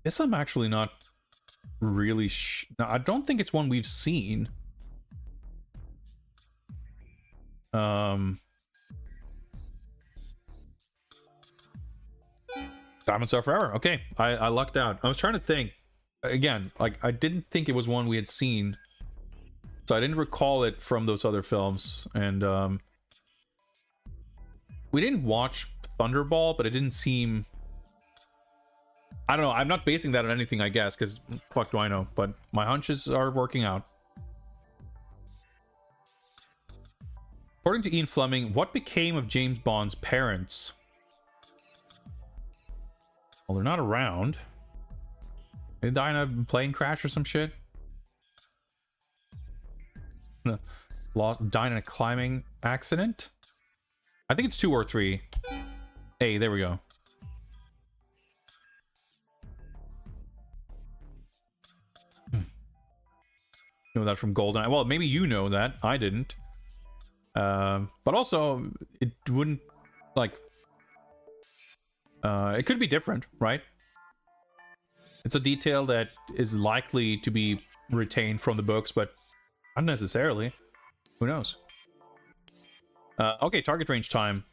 This I'm actually not really no, I don't think it's one we've seen. Diamonds Are Forever. Okay, I lucked out. I was trying to think. Again, like, I didn't think it was one we had seen. So I didn't recall it from those other films. And, we didn't watch Thunderball, but it didn't seem... I don't know, I'm not basing that on anything, I guess, because fuck do I know. But my hunches are working out. According to Ian Fleming, what became of James Bond's parents? Well, they're not around. They die in a plane crash or some shit? Died in a climbing accident? I think it's 2 or 3. Hey, there we go. Know that from GoldenEye. Well, maybe you know that. I didn't. But also, it wouldn't, like... it could be different, right? It's a detail that is likely to be retained from the books, but not necessarily. Who knows? Okay, target range time.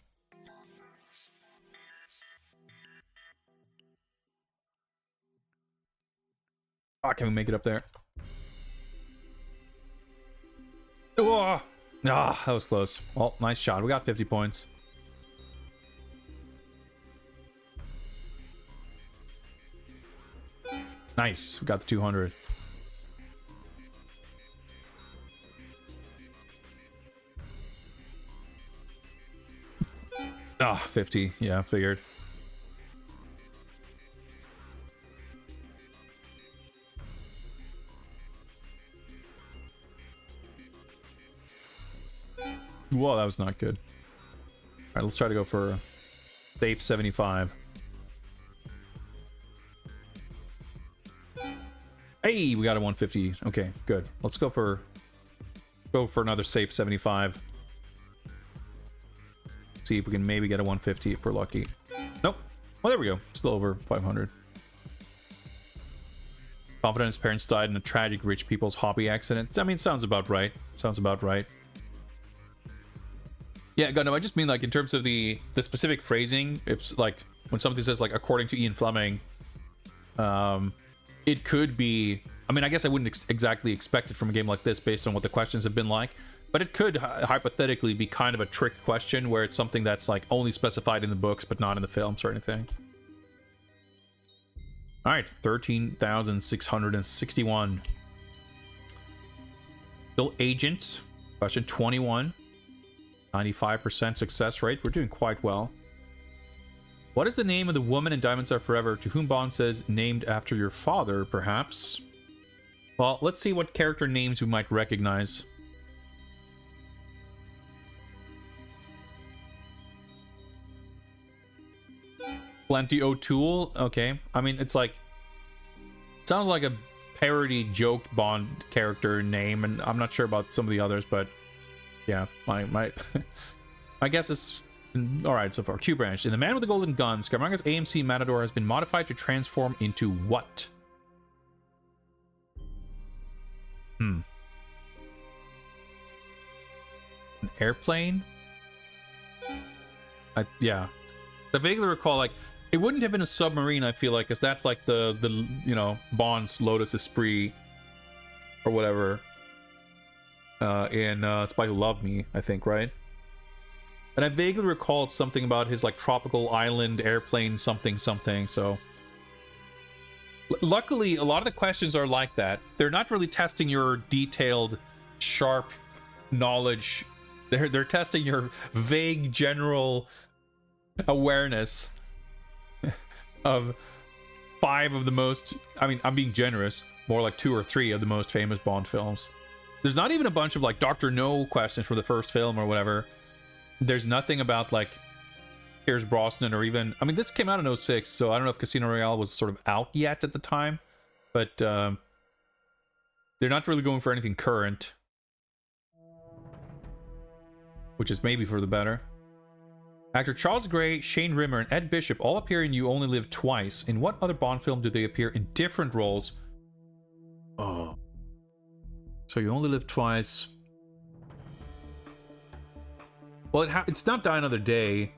Ah, can we make it up there? Oh, ah, that was close. Well, nice shot. We got 50 points. Nice. We got the 200. Ah, 50. Yeah, figured. Whoa, that was not good. All right, let's try to go for safe 75. Hey, we got a 150. Okay, good. Let's go for another safe 75. See if we can maybe get a 150 if we're lucky. Nope. Well, there we go. Still over 500. Confident his parents died in a tragic rich people's hobby accident. I mean, sounds about right. Sounds about right. Yeah, no, I just mean like in terms of the specific phrasing. If like when something says like according to Ian Fleming, it could be. I mean, I guess I wouldn't exactly expect it from a game like this based on what the questions have been like, but it could hypothetically be kind of a trick question where it's something that's like only specified in the books but not in the films or anything. All right, 13,661. Still agents. Question 21. 95% success rate. We're doing quite well. What is the name of the woman in Diamonds Are Forever to whom Bond says, named after your father, perhaps? Well, let's see what character names we might recognize. Plenty O'Toole. Okay. I mean, it's like... sounds like a parody joke Bond character name, and I'm not sure about some of the others, but... yeah, my guess is... alright so far. Q Branch. In The Man with the Golden Gun, Scaramanga's AMC Matador has been modified to transform into what? An airplane? Yeah. I vaguely recall, like, it wouldn't have been a submarine, I feel like, because that's like the you know, Bond's Lotus Esprit or whatever in Spy Who Loved Me, I think, right? And I vaguely recalled something about his like tropical island airplane something, so luckily a lot of the questions are like that. They're not really testing your detailed, sharp knowledge. They're testing your vague general awareness of 5 of the most, I mean, I'm being generous, more like 2 or 3 of the most famous Bond films. There's not even a bunch of like Dr. No questions for the first film or whatever. There's nothing about like Pierce Brosnan or even, I mean, this came out in 06, so I don't know if Casino Royale was sort of out yet at the time, but they're not really going for anything current, which is maybe for the better. Actor Charles Gray, Shane Rimmer, and Ed Bishop all appear in You Only Live Twice. In what other Bond film do they appear in different roles? Oh. So You Only Live Twice. Well, it's not Die Another Day.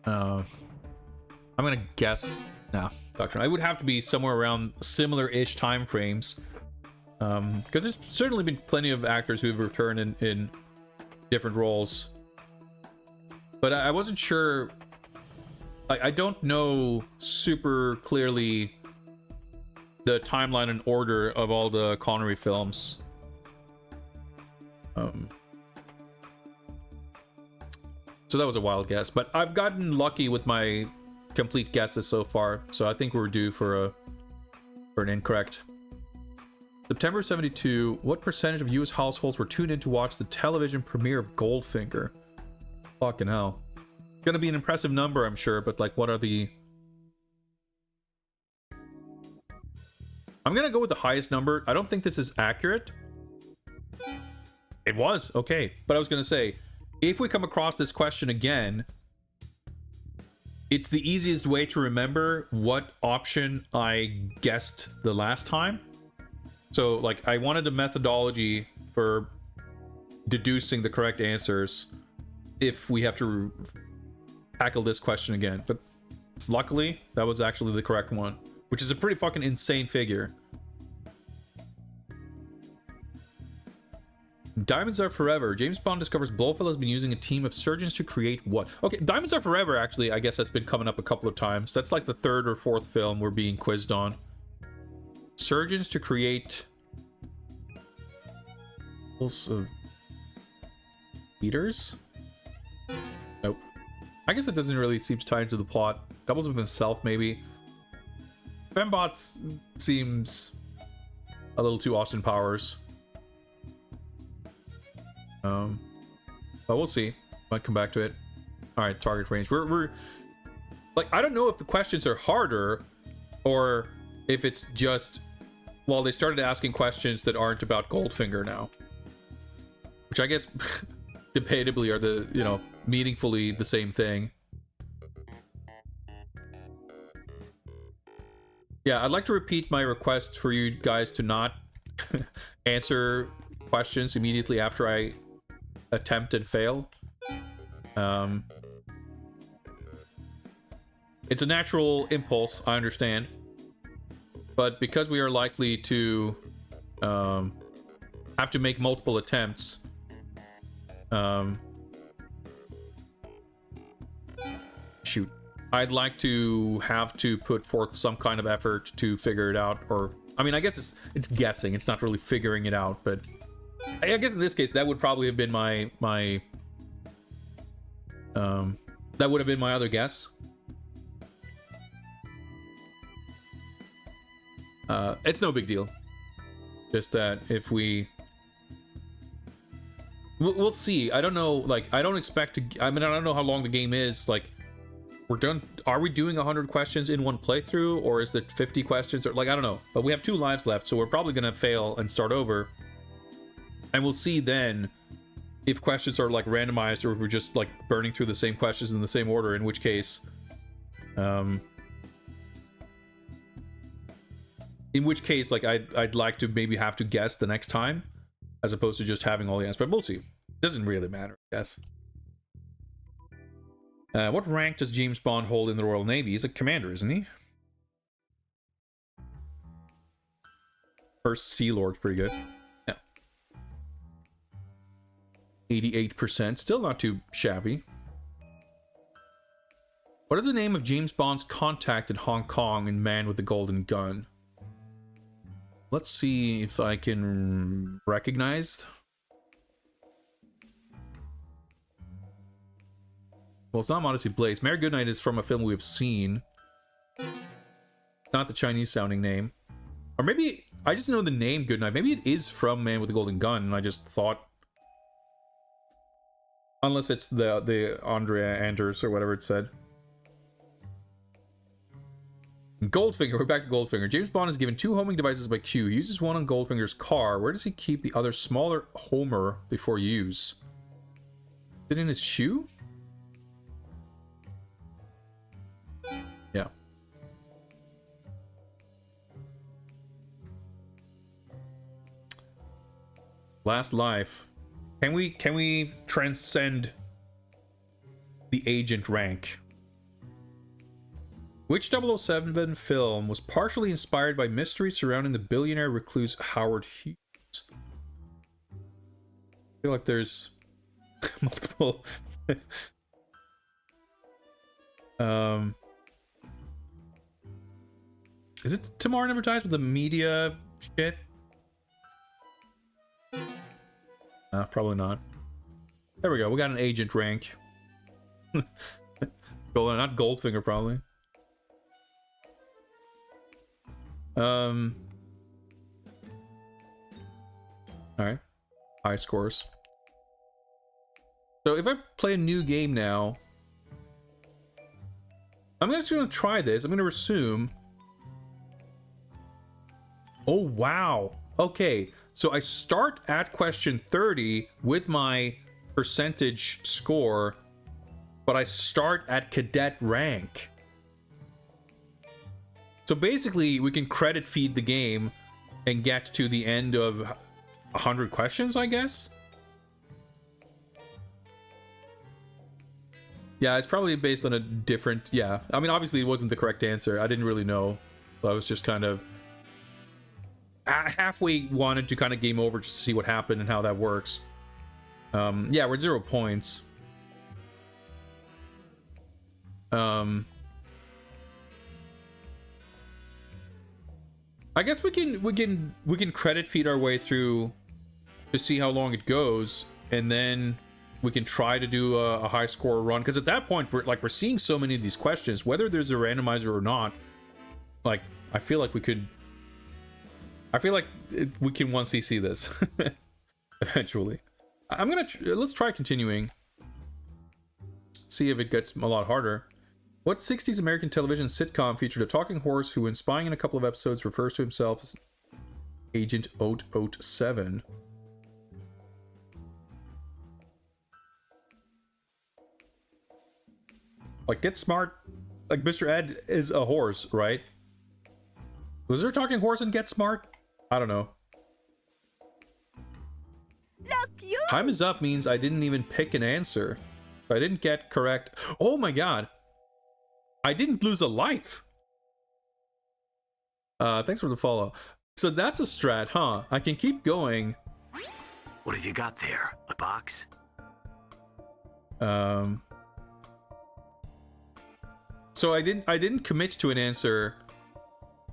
I'm gonna guess... no, Doctor. It would have to be somewhere around similar-ish time frames. Because there's certainly been plenty of actors who have returned in different roles. But I wasn't sure... I don't know super clearly the timeline and order of all the Connery films. So that was a wild guess, but I've gotten lucky with my complete guesses so far, so I think we're due for an incorrect. September 72, what percentage of US households were tuned in to watch the television premiere of Goldfinger? Fucking hell. Gonna be an impressive number, I'm sure, but like, what are the... I'm gonna go with the highest number. I don't think this is accurate. It was, okay. But I was gonna say, if we come across this question again, it's the easiest way to remember what option I guessed the last time. So, like, I wanted a methodology for deducing the correct answers if we have to tackle this question again. But luckily, that was actually the correct one, which is a pretty fucking insane figure. Diamonds Are Forever. James Bond discovers Blofeld has been using a team of surgeons to create what? Okay, Diamonds Are Forever, actually, I guess that's been coming up a couple of times. That's like the 3rd or 4th film we're being quizzed on. Surgeons to create... also... leaders? Nope. I guess it doesn't really seem to tie into the plot. Doubles of himself, maybe. Fembot seems a little too Austin Powers. But we'll see. Might come back to it. All right, target range. We're like, I don't know if the questions are harder or if it's just, well, they started asking questions that aren't about Goldfinger now, which I guess debatably are the, you know, meaningfully the same thing. Yeah, I'd like to repeat my request for you guys to not answer questions immediately after I attempt and fail. It's a natural impulse, I understand. But because we are likely to have to make multiple attempts, shoot. I'd like to have to put forth some kind of effort to figure it out, or I mean, I guess it's guessing. It's not really figuring it out, but I guess in this case that would probably have been my that would have been my other guess. It's no big deal. Just that if we'll see. I don't know. Like, I don't expect to. I mean, I don't know how long the game is. Like, we're done. Are we doing 100 questions in one playthrough, or is it 50 questions? Or like, I don't know. But we have 2 lives left, so we're probably gonna fail and start over. And we'll see then if questions are like randomized, or if we're just like burning through the same questions in the same order. In which case, like I'd like to maybe have to guess the next time, as opposed to just having all the answers. But we'll see. Doesn't really matter, I guess. What rank does James Bond hold in the Royal Navy? He's a commander, isn't he? First Sea Lord's pretty good. Yeah. 88%. Still not too shabby. What is the name of James Bond's contact in Hong Kong in Man with the Golden Gun? Let's see if I can recognize. Well, it's not Modesty Blaze. Mary Goodnight is from a film we've seen. Not the Chinese sounding name. Or maybe I just know the name Goodnight. Maybe it is from Man with the Golden Gun, and I just thought. Unless it's the Andrea Anders or whatever it said. Goldfinger, we're back to Goldfinger. James Bond is given 2 homing devices by Q. He uses one on Goldfinger's car. Where does he keep the other smaller homer before use? Is it in his shoe? Yeah. Last life. Can we transcend the agent rank? Which 007 film was partially inspired by mystery surrounding the billionaire recluse Howard Hughes? I feel like there's multiple. Is it Tomorrow Never Dies with the media shit? Probably not. There we go. We got an agent rank. Not Goldfinger, probably. All right, high scores. So if I play a new game now, I'm just gonna try this. I'm gonna assume. Oh wow. Okay, so I start at question 30 with my percentage score, but I start at cadet rank. So basically, we can credit feed the game and get to the end of 100 questions, I guess? Yeah, it's probably based on a different... Yeah, I mean, obviously it wasn't the correct answer. I didn't really know. So I was just kind of... halfway wanted to kind of game over just to see what happened and how that works. Yeah, we're at 0 points. I guess we can credit feed our way through to see how long it goes, and then we can try to do a high score run. Because at that point, we're seeing so many of these questions, whether there's a randomizer or not. Like, I feel like we could. I feel like we can 1cc this eventually. I'm gonna let's try continuing. See if it gets a lot harder. What 60s American television sitcom featured a talking horse who, when spying in a couple of episodes, refers to himself as Agent 007? Like, Get Smart. Like, Mr. Ed is a horse, right? Was there a talking horse in Get Smart? I don't know. Look, you. Time is up means I didn't even pick an answer. I didn't get correct. Oh my god. I didn't lose a life. Thanks for the follow. So that's a strat, huh? I can keep going. What have you got there? A box? So I didn't commit to an answer,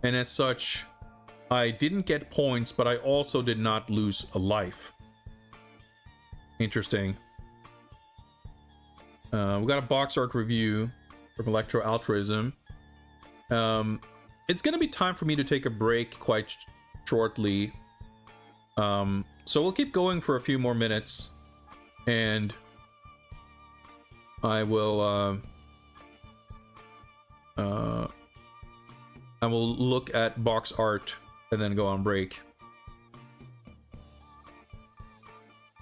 and as such, I didn't get points, but I also did not lose a life. Interesting. We got a box art review from Electro Altruism. It's gonna be time for me to take a break quite shortly. So we'll keep going for a few more minutes, and I will look at box art and then go on break.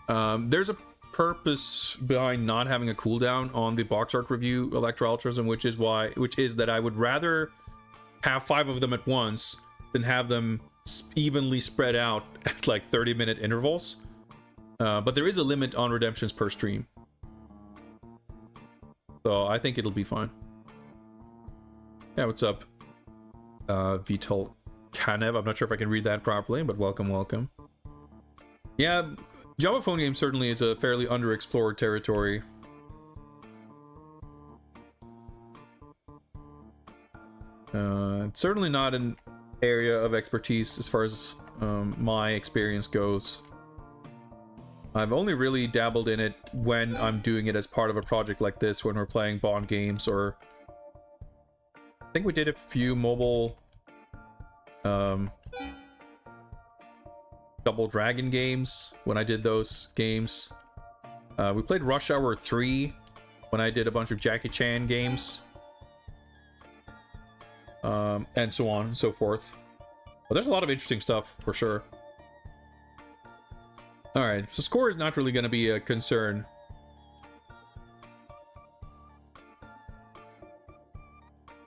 There's a purpose behind not having a cooldown on the box art review Electro Altruism, which is that I would rather have 5 of them at once than have them evenly spread out at like 30-minute intervals. But there is a limit on redemptions per stream, so I think it'll be fine. Yeah, what's up, Vital Kanev? I'm not sure if I can read that properly, but welcome. Yeah, Java phone game certainly is a fairly underexplored territory. It's certainly not an area of expertise as far as my experience goes. I've only really dabbled in it when I'm doing it as part of a project like this, when we're playing Bond games, or I think we did a few mobile Double Dragon games when I did those games. We played Rush Hour 3 when I did a bunch of Jackie Chan games. And so on and so forth. But there's a lot of interesting stuff for sure. Alright, so score is not really going to be a concern.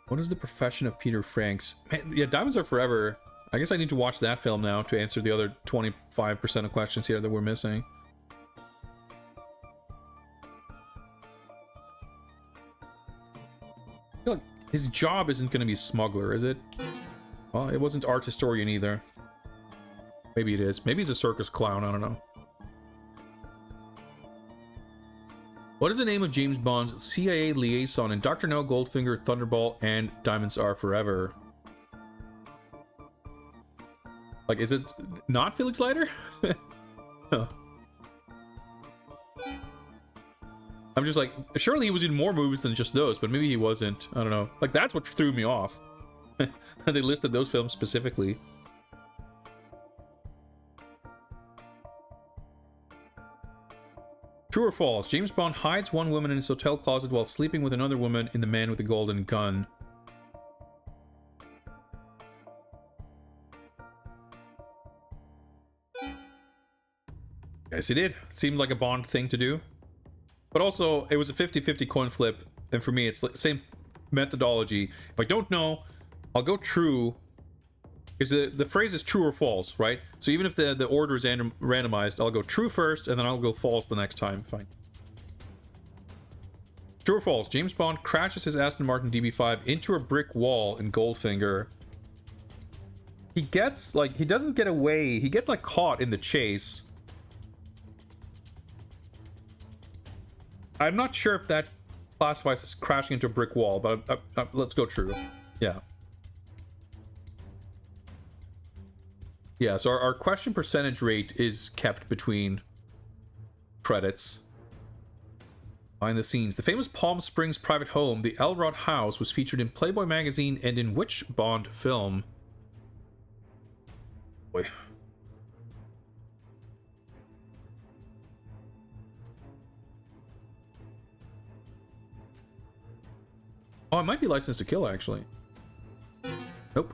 What is the profession of Peter Franks? Man, yeah, Diamonds Are Forever. I guess I need to watch that film now to answer the other 25% of questions here that we're missing. I feel like his job isn't going to be smuggler, is it? Well, it wasn't art historian either. Maybe it is. Maybe he's a circus clown, I don't know. What is the name of James Bond's CIA liaison in Dr. No, Goldfinger, Thunderball, and Diamonds Are Forever? Like, is it not Felix Leiter? Huh. I'm just like, surely he was in more movies than just those, but maybe he wasn't. I don't know. Like, that's what threw me off. They listed those films specifically. True or false? James Bond hides one woman in his hotel closet while sleeping with another woman in The Man with the Golden Gun. Yes, he did. Seemed like a Bond thing to do. But also, it was a 50-50 coin flip, and for me, it's the same methodology. If I don't know, I'll go true, because the phrase is true or false, right? So even if the order is randomized, I'll go true first, and then I'll go false the next time. Fine. True or false? James Bond crashes his Aston Martin DB5 into a brick wall in Goldfinger. He gets, like, he doesn't get away. He gets, like, caught in the chase. I'm not sure if that classifies as crashing into a brick wall, but let's go true. Yeah. Yeah, so our question percentage rate is kept between credits. Behind the scenes. The famous Palm Springs private home, the Elrod House, was featured in Playboy magazine and in which Bond film? Boy. Oh, it might be License to Kill, actually. Nope.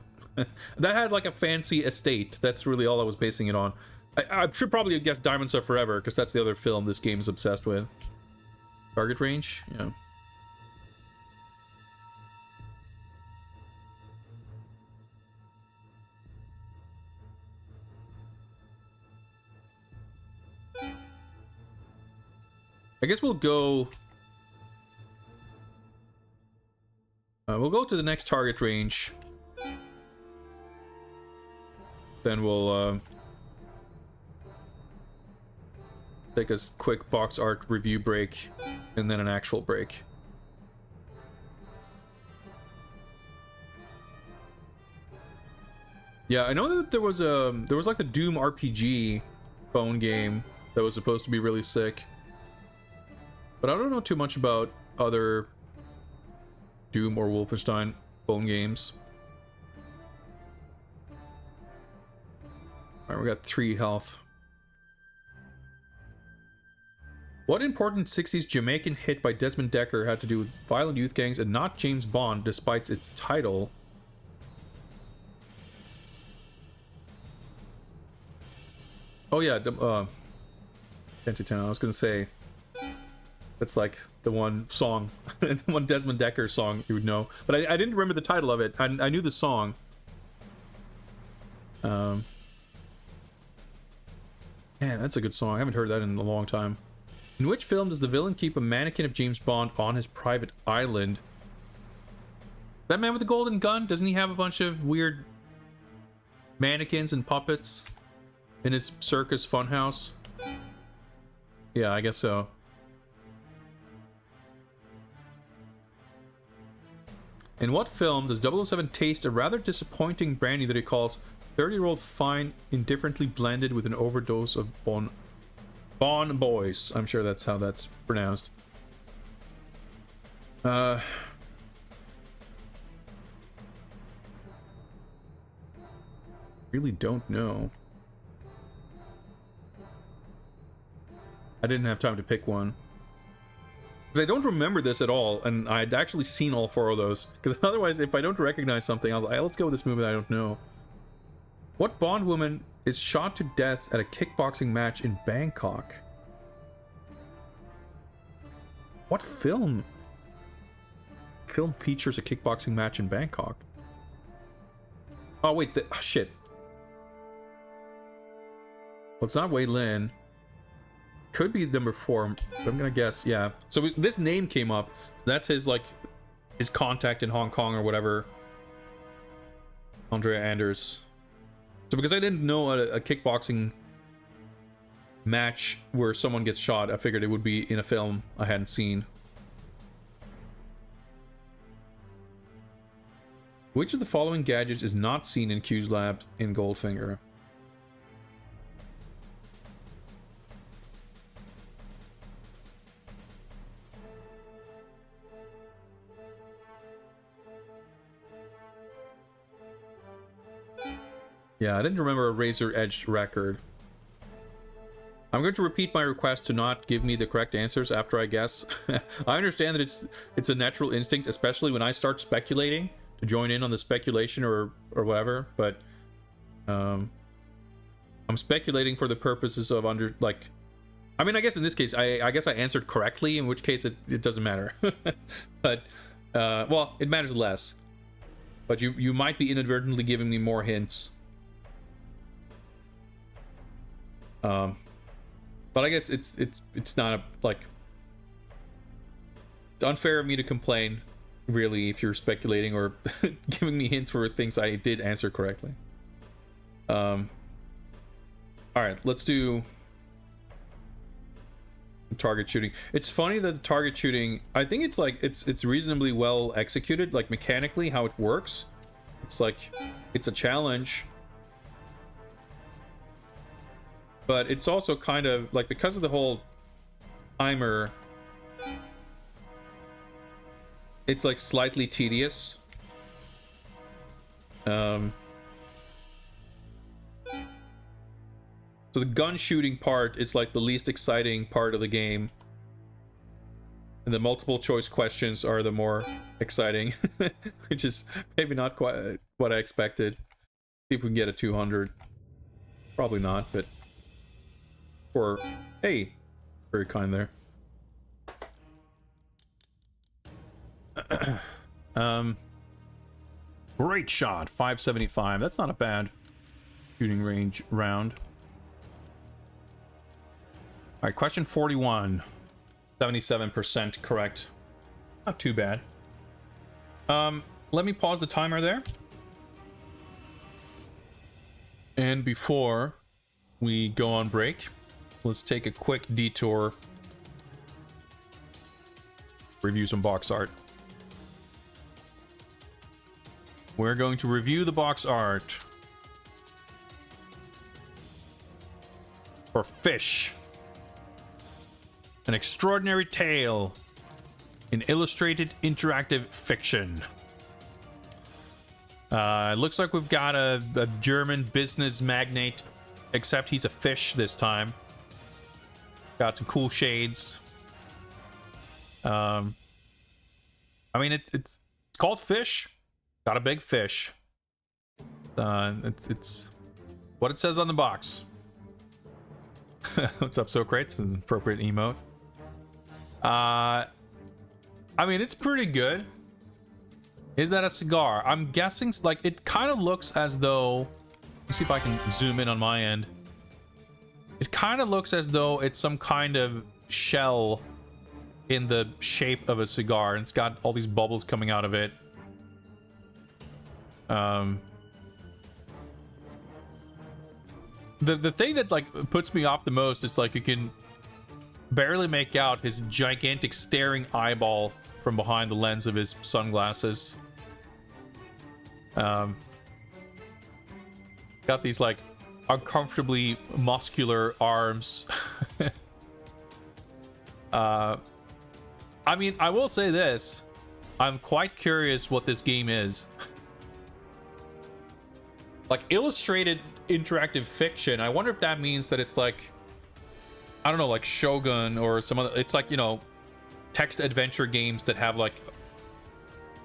That had like a fancy estate. That's really all I was basing it on. I should probably guess Diamonds Are Forever, because that's the other film this game is obsessed with. Target range? Yeah. I guess we'll go... we'll go to the next target range. Then we'll take a quick box art review break, and then an actual break. Yeah, I know that there was like the Doom RPG phone game that was supposed to be really sick, but I don't know too much about other Doom or Wolfenstein phone games. Alright, we got 3 health. What important 60s Jamaican hit by Desmond Dekker had to do with violent youth gangs and not James Bond, despite its title? Oh yeah, 10 to 10. I was gonna say that's like the one song, the one Desmond Dekker song you would know, but I didn't remember the title of it. I knew the song. Man, that's a good song. I haven't heard that in a long time. In which film does the villain keep a mannequin of James Bond on his private island? That man with the golden gun? Doesn't he have a bunch of weird mannequins and puppets in his circus funhouse? Yeah, I guess so. In what film does 007 taste a rather disappointing brandy that he calls 30-year-old fine indifferently blended with an overdose of Bon Boys? I'm sure that's how that's pronounced. Really don't know. I didn't have time to pick one. Because I don't remember this at all, and I'd actually seen all 4 of those. Because otherwise, if I don't recognize something, I'll like, let's go with this movie that I don't know. What Bond woman is shot to death at a kickboxing match in Bangkok? What film features a kickboxing match in Bangkok? Oh wait, shit. Well, it's not Wei Lin. Could be number 4, but I'm gonna guess, yeah. So this name came up. That's his, like, his contact in Hong Kong or whatever. Andrea Anders. So because I didn't know a kickboxing match where someone gets shot, I figured it would be in a film I hadn't seen. Which of the following gadgets is not seen in Q's lab in Goldfinger? Yeah, I didn't remember a razor-edged record. I'm going to repeat my request to not give me the correct answers after I guess. I understand that it's a natural instinct, especially when I start speculating, to join in on the speculation or whatever, but I'm speculating for the purposes of I mean, I guess in this case, I guess I answered correctly, in which case it doesn't matter. But, well, it matters less. But you might be inadvertently giving me more hints. But I guess it's not it's unfair of me to complain, really, if you're speculating or giving me hints for things I did answer correctly. All right, let's do target shooting. It's funny that the target shooting, I think it's like it's reasonably well executed, like mechanically how it works. It's like it's a challenge. But it's also kind of like, because of the whole timer, it's like slightly tedious. So the gun shooting part is like the least exciting part of the game. and the multiple choice questions are the more exciting, which is maybe not quite what I expected. See if we can get a 200. Probably not, but or hey, very kind there. Great shot, 575. That's not a bad shooting range round. All right, question 41. 77% correct. Not too bad. Let me pause the timer there. And before we go on break, let's take a quick detour. Review some box art. We're going to review the box art for Fish. An extraordinary tale in illustrated interactive fiction. It looks like we've got a German business magnate, except he's a fish this time. Got some cool shades. I mean, it's called Fish. Got a big fish. It's what it says on the box. What's up, Socrates? It's an appropriate emote. I mean, it's pretty good. Is that a cigar? I'm guessing, like, it kind of looks as though... Let's see if I can zoom in on my end. It kind of looks as though it's some kind of shell in the shape of a cigar, and it's got all these bubbles coming out of it. The thing that, like, puts me off the most is, like, you can barely make out his gigantic staring eyeball from behind the lens of his sunglasses. Got these, like, uncomfortably muscular arms. I mean, I will say this. I'm quite curious what this game is. Like, illustrated interactive fiction. I wonder if that means that it's like, I don't know, like Shogun or some other, it's like, you know, text adventure games that have like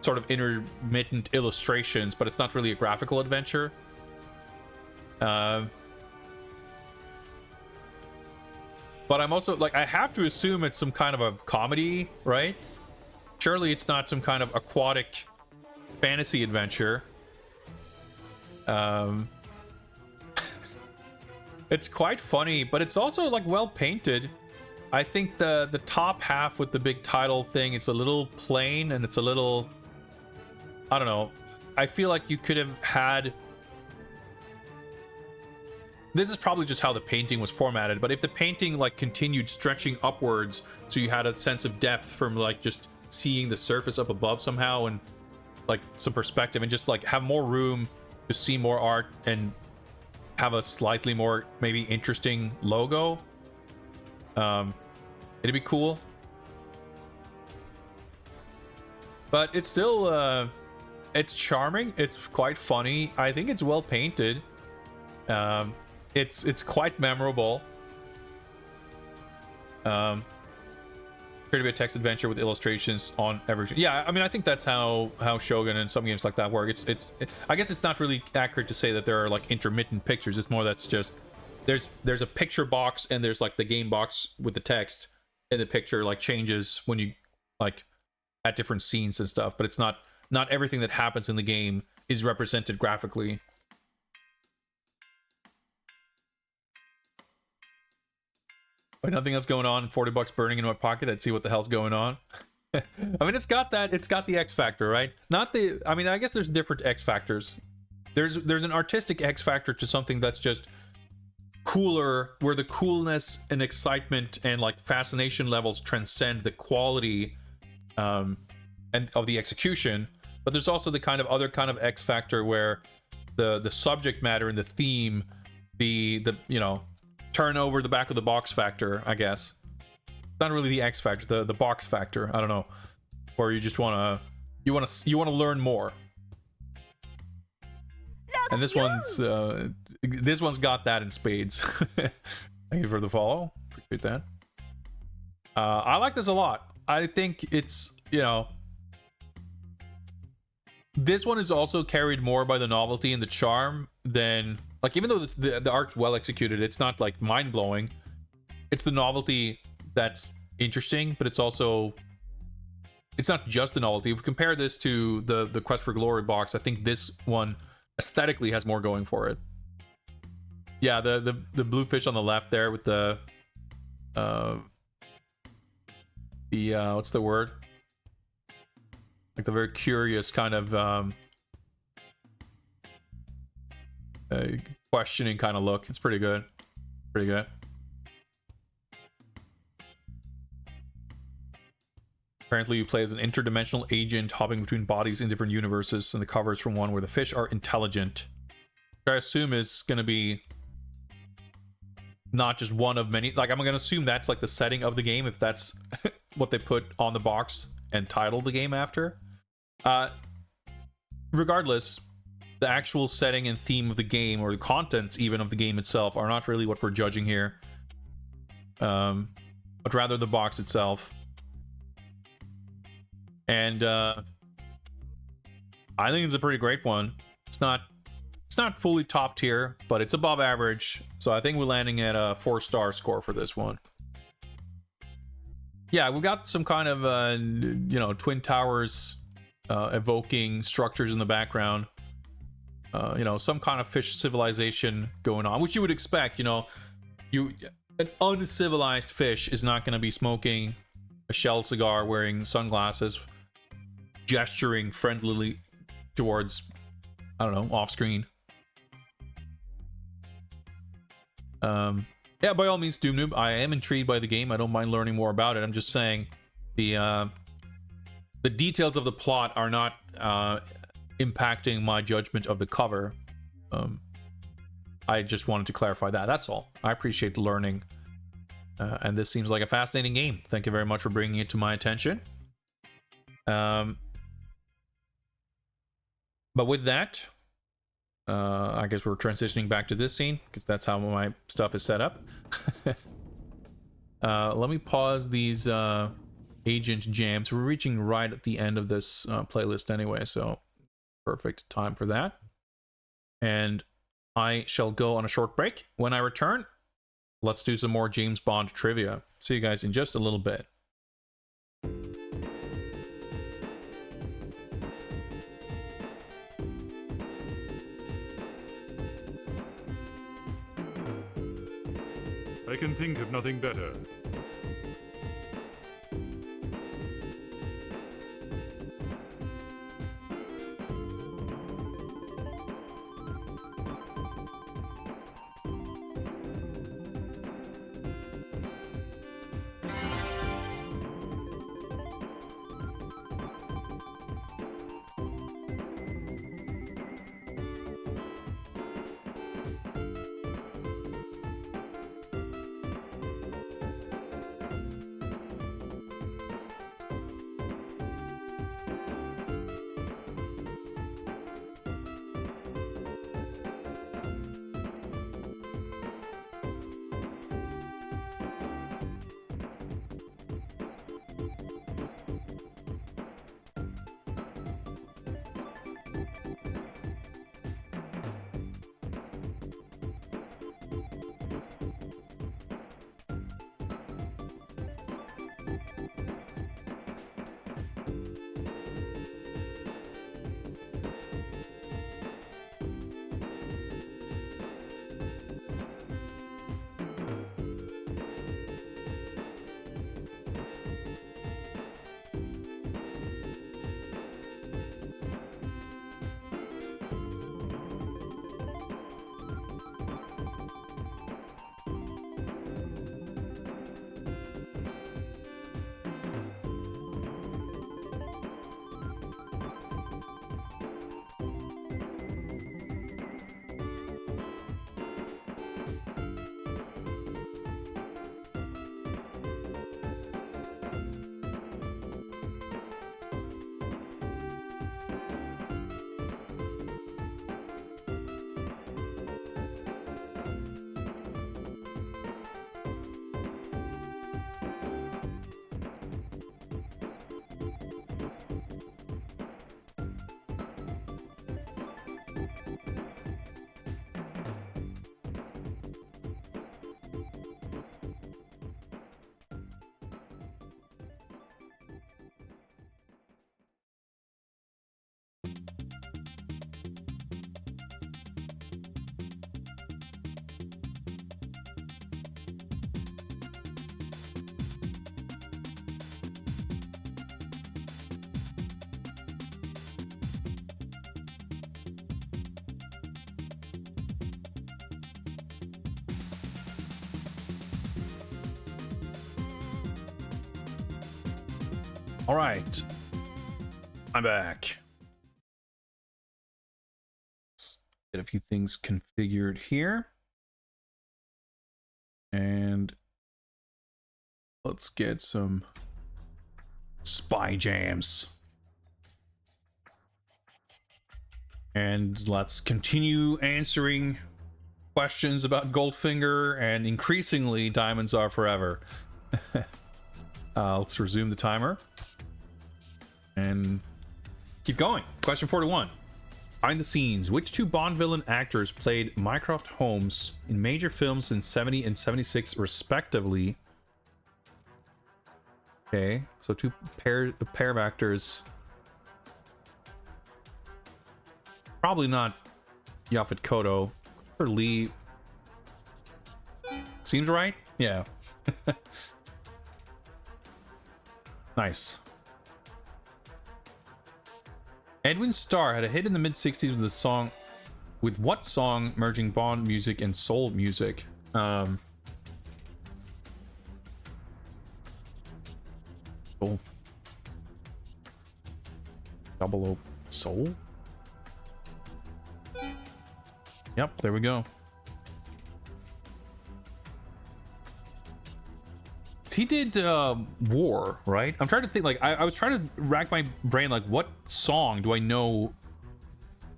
sort of intermittent illustrations, but it's not really a graphical adventure. But I'm also like, I have to assume it's some kind of a comedy, right? Surely it's not some kind of aquatic fantasy adventure. It's quite funny, but it's also like well painted. I think the top half with the big title thing, it's a little plain and it's a little, I don't know. I feel like you could have had, this is probably just how the painting was formatted, but if the painting like continued stretching upwards, so you had a sense of depth from like just seeing the surface up above somehow, and like some perspective, and just like have more room to see more art and have a slightly more maybe interesting logo, it'd be cool. But it's still it's charming, it's quite funny. I think it's well painted. It's quite memorable. Pretty bit text adventure with illustrations on everything. Yeah, I mean, I think that's how Shogun and some games like that work. I guess it's not really accurate to say that there are like intermittent pictures. It's more that's just there's a picture box and there's like the game box with the text, and the picture like changes when you like at different scenes and stuff. But it's not everything that happens in the game is represented graphically. But nothing else going on. 40 bucks burning in my pocket. I'd see what the hell's going on. I mean, it's got the X factor, right? Not the, I mean, I guess there's different X factors. There's an artistic X factor to something that's just cooler, where the coolness and excitement and like fascination levels transcend the quality and of the execution. But there's also the kind of other kind of X factor where the subject matter and the theme, the you know, turn over the back of the box factor, I guess. Not really the X factor, the box factor. I don't know, where you just wanna learn more. And this one's got that in spades. Thank you for the follow. Appreciate that. I like this a lot. I think it's, you know, this one is also carried more by the novelty and the charm than, like, even though the art's well executed, it's not like mind-blowing. It's the novelty that's interesting, but it's also, it's not just the novelty. If we compare this to the Quest for Glory box, I think this one aesthetically has more going for it. Yeah, the blue fish on the left there with the what's the word? Like the very curious kind of questioning kind of look. It's pretty good. Pretty good. Apparently you play as an interdimensional agent hopping between bodies in different universes, and the cover is from one where the fish are intelligent. Which I assume is going to be not just one of many. Like, I'm going to assume that's like the setting of the game, if that's what they put on the box and title the game after. Regardless, the actual setting and theme of the game, or the contents even of the game itself, are not really what we're judging here, but rather the box itself. And I think it's a pretty great one. It's not fully top tier, but it's above average, so I think we're landing at a 4-star score for this one. Yeah, we got some kind of you know, Twin Towers evoking structures in the background. You know, some kind of fish civilization going on, which you would expect. You know, an uncivilized fish is not going to be smoking a shell cigar, wearing sunglasses, gesturing friendlily towards, I don't know, off screen. Yeah, by all means, Doom Noob, I am intrigued by the game. I don't mind learning more about it. I'm just saying the details of the plot are not impacting my judgment of the cover. I just wanted to clarify that. That's all. I appreciate the learning, and this seems like a fascinating game. Thank you very much for bringing it to my attention. But with that, I guess we're transitioning back to this scene, because that's how my stuff is set up. Let me pause these agent jams. We're reaching right at the end of this playlist anyway, so perfect time for that. And I shall go on a short break. When I return, let's do some more James Bond trivia. See you guys in just a little bit. I can think of nothing better. All right. I'm back. Let's get a few things configured here. And let's get some spy jams. And let's continue answering questions about Goldfinger and increasingly Diamonds Are Forever. Let's resume the timer and keep going. Question 41. Behind the scenes, which two Bond villain actors played Mycroft Holmes in major films in 70 and 76 respectively? Okay, so a pair of actors. Probably not Yaphet Kotto or Lee. Seems right? Yeah. Nice. Edwin Starr had a hit in the mid-60s with a song. With what song merging Bond music and soul music? Soul. 00 Soul? Yep, there we go. He did War, right? I'm trying to think, like, I was trying to rack my brain, like, what song do I know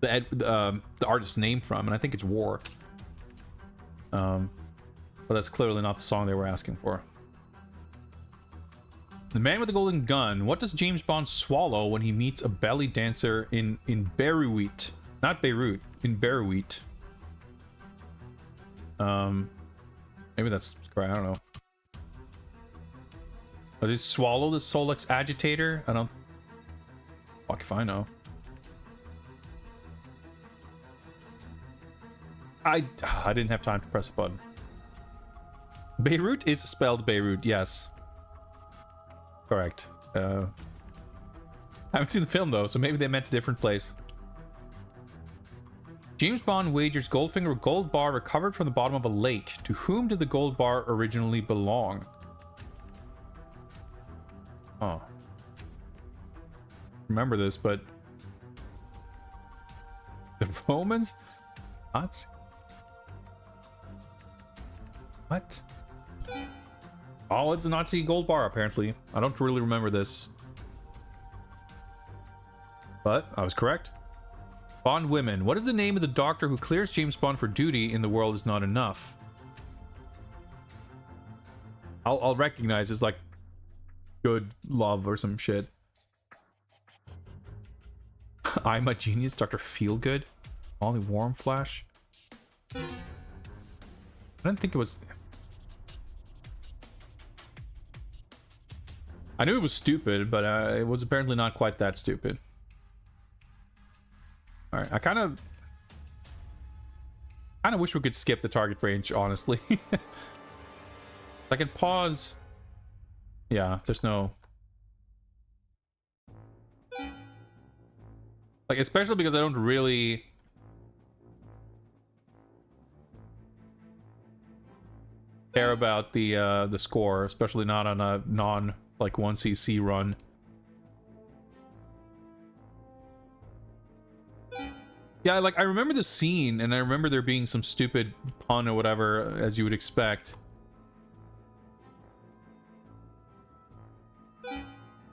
the artist's name from? And I think it's War. But that's clearly not the song they were asking for. The Man with the Golden Gun. What does James Bond swallow when he meets a belly dancer in Beirut? Not Beirut, in Beirut. Maybe that's correct, I don't know. Does he swallow the Solex agitator? I don't... Fuck if I know. I didn't have time to press a button. Beirut is spelled Beirut, yes. Correct. I haven't seen the film though, so maybe they meant a different place. James Bond wagers Goldfinger a gold bar recovered from the bottom of a lake. To whom did the gold bar originally belong? Oh. Remember this, but... The Romans? What? What? Oh, it's a Nazi gold bar, apparently. I don't really remember this. But I was correct. Bond women. What is the name of the doctor who clears James Bond for duty in The World Is Not Enough? I'll recognize it's like Good Love or some shit. I'm a Genius, Dr. Feelgood, Molly Warm Flash. I didn't think it was... I knew it was stupid, but it was apparently not quite that stupid. Alright, I kind of wish we could skip the target range, honestly. I can pause. Yeah, there's no... Like, especially because I don't really... care about the score, especially not on a non, like, 1cc run. Yeah, like, I remember the scene, and I remember there being some stupid pun or whatever, as you would expect.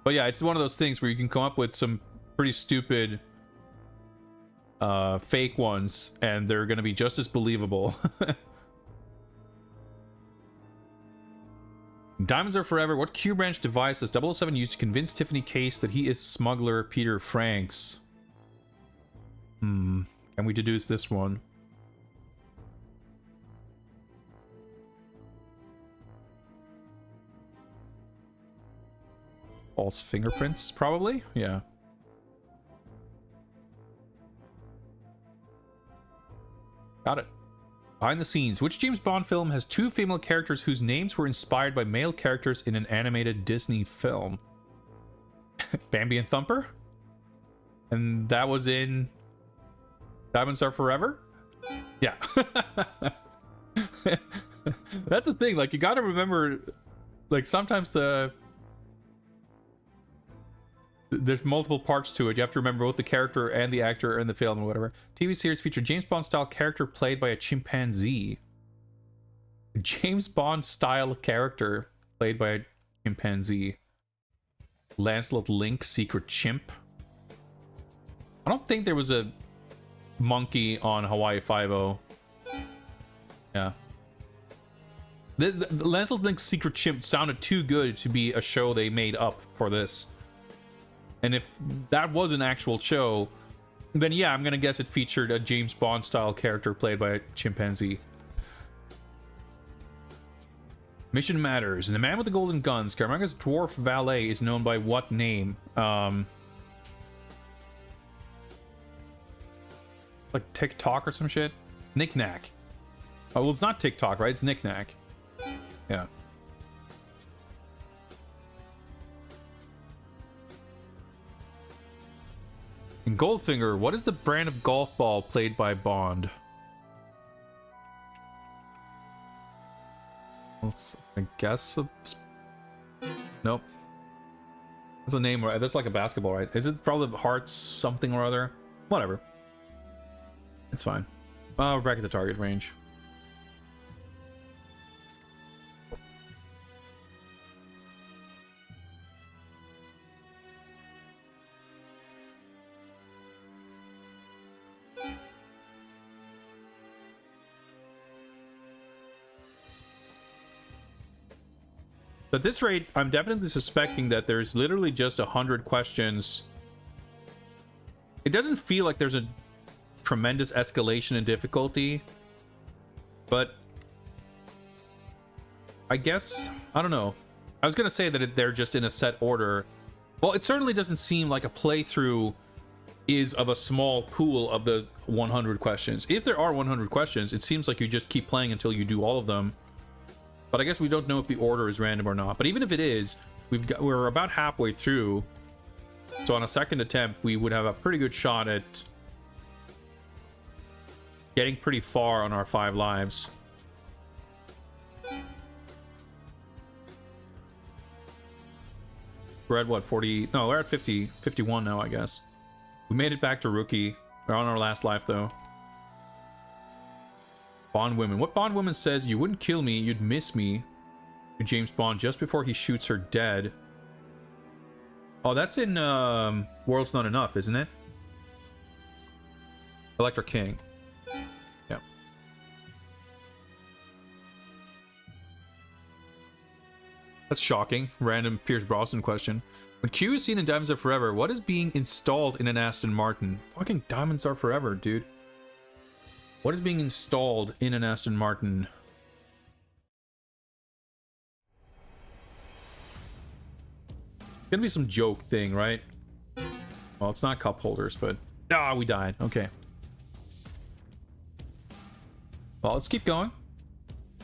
But yeah, it's one of those things where you can come up with some pretty stupid fake ones, and they're gonna be just as believable. Diamonds Are Forever. What Q-branch device does 007 use to convince Tiffany Case that he is smuggler Peter Franks? Can we deduce this one? False fingerprints, probably? Yeah. Got it. Behind the scenes, which James Bond film has two female characters whose names were inspired by male characters in an animated Disney film? Bambi and Thumper? And that was in Diamonds Are Forever? Yeah. That's the thing, like, you gotta remember, like, sometimes the There's multiple parts to it. You have to remember both the character and the actor in the film or whatever. TV series featured James Bond style character played by a chimpanzee. A James Bond style character played by a chimpanzee. Lancelot Link, secret chimp. I don't think there was a monkey on Hawaii Five-0. Yeah. The Lancelot Link's secret chimp sounded too good to be a show they made up for this. And if that was an actual show, then yeah, I'm gonna guess it featured a James Bond style character played by a chimpanzee. Mission matters. And the man with the golden guns, Scaramouche's dwarf valet, is known by what name? Like TikTok or some shit? Knick-Knack. Oh, well, it's not TikTok, right? It's Knick-Knack. Yeah. In Goldfinger, what is the brand of golf ball played by Bond? I guess nope. That's a name, right? That's like a basketball, right? Is it probably Hearts something or other? Whatever. It's fine. We're back at the target range. At this rate, I'm definitely suspecting that there's literally just 100 questions. It doesn't feel like there's a tremendous escalation in difficulty, but I guess, I don't know. I was gonna say that they're just in a set order. Well, it certainly doesn't seem like a playthrough is of a small pool of the 100 questions. If there are 100 questions, it seems like you just keep playing until you do all of them. But I guess we don't know if the order is random or not. But even if it is, we're about halfway through. So on a second attempt, we would have a pretty good shot at getting pretty far on our 5 lives. We're at what, 40? No, we're at 50, 51 now, I guess. We made it back to rookie. We're on our last life, though. Bond woman. What Bond woman says, "You wouldn't kill me, you'd miss me," to James Bond just before he shoots her dead? Oh, that's in World's Not Enough, isn't it? Electra King. Yeah. That's shocking. Random Pierce Brosnan question. When Q is seen in Diamonds Are Forever, what is being installed in an Aston Martin? Fucking Diamonds Are Forever, dude. What is being installed in an Aston Martin? Gonna be some joke thing, right? Well, it's not cup holders, but... Ah, we died. Okay. Well, let's keep going.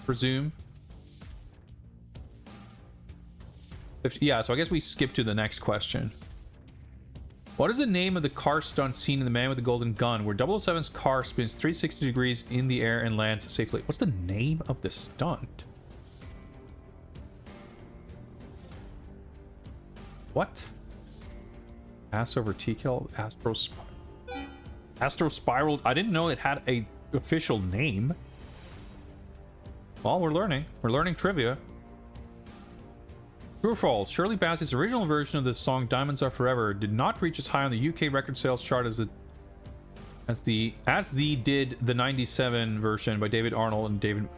Resume. Yeah, so I guess we skip to the next question. What is the name of the car stunt seen in The Man with the Golden Gun, where 007's car spins 360 degrees in the air and lands safely? What's the name of the stunt? What? Ass over T-kill? Astro Spiral? I didn't know it had a official name. Well, we're learning. We're learning trivia. True or false? Shirley Bassey's original version of the song "Diamonds Are Forever" did not reach as high on the UK record sales chart as the did the '97 version by David Arnold and David.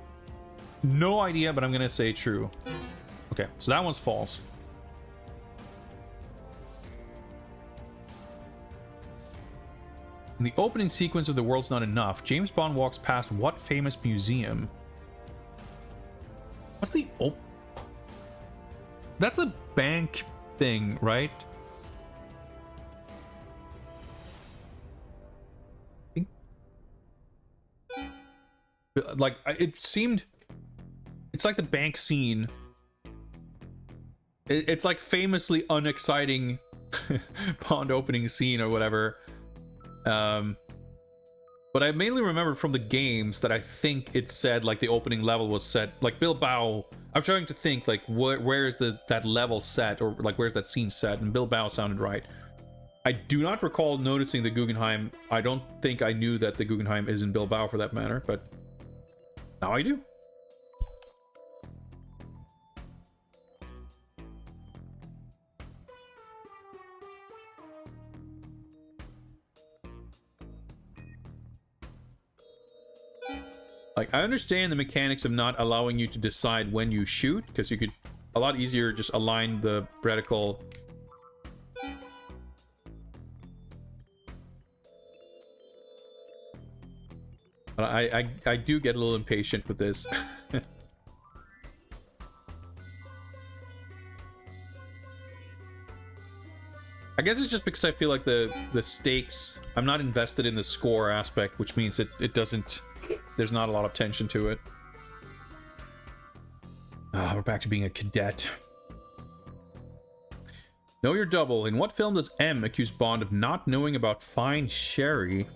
No idea, but I'm gonna say true. Okay, so that one's false. In the opening sequence of The World's Not Enough, James Bond walks past what famous museum? What's the That's the bank thing, right? Like, it seemed... It's like the bank scene. It's like famously unexciting Bond opening scene or whatever. But I mainly remember from the games that I think it said, like, the opening level was set... Like, Bilbao... I'm trying to think like where is that level set, or like where's that scene set, and Bilbao sounded right. I do not recall noticing the Guggenheim. I don't think I knew that the Guggenheim is in Bilbao for that matter, but now I do. Like, I understand the mechanics of not allowing you to decide when you shoot, because you could a lot easier just align the reticle. But I do get a little impatient with this. I guess it's just because I feel like the stakes, I'm not invested in the score aspect, which means it doesn't, there's not a lot of tension to it. We're back to being a cadet. Know your double. In what film does M accuse Bond of not knowing about fine sherry?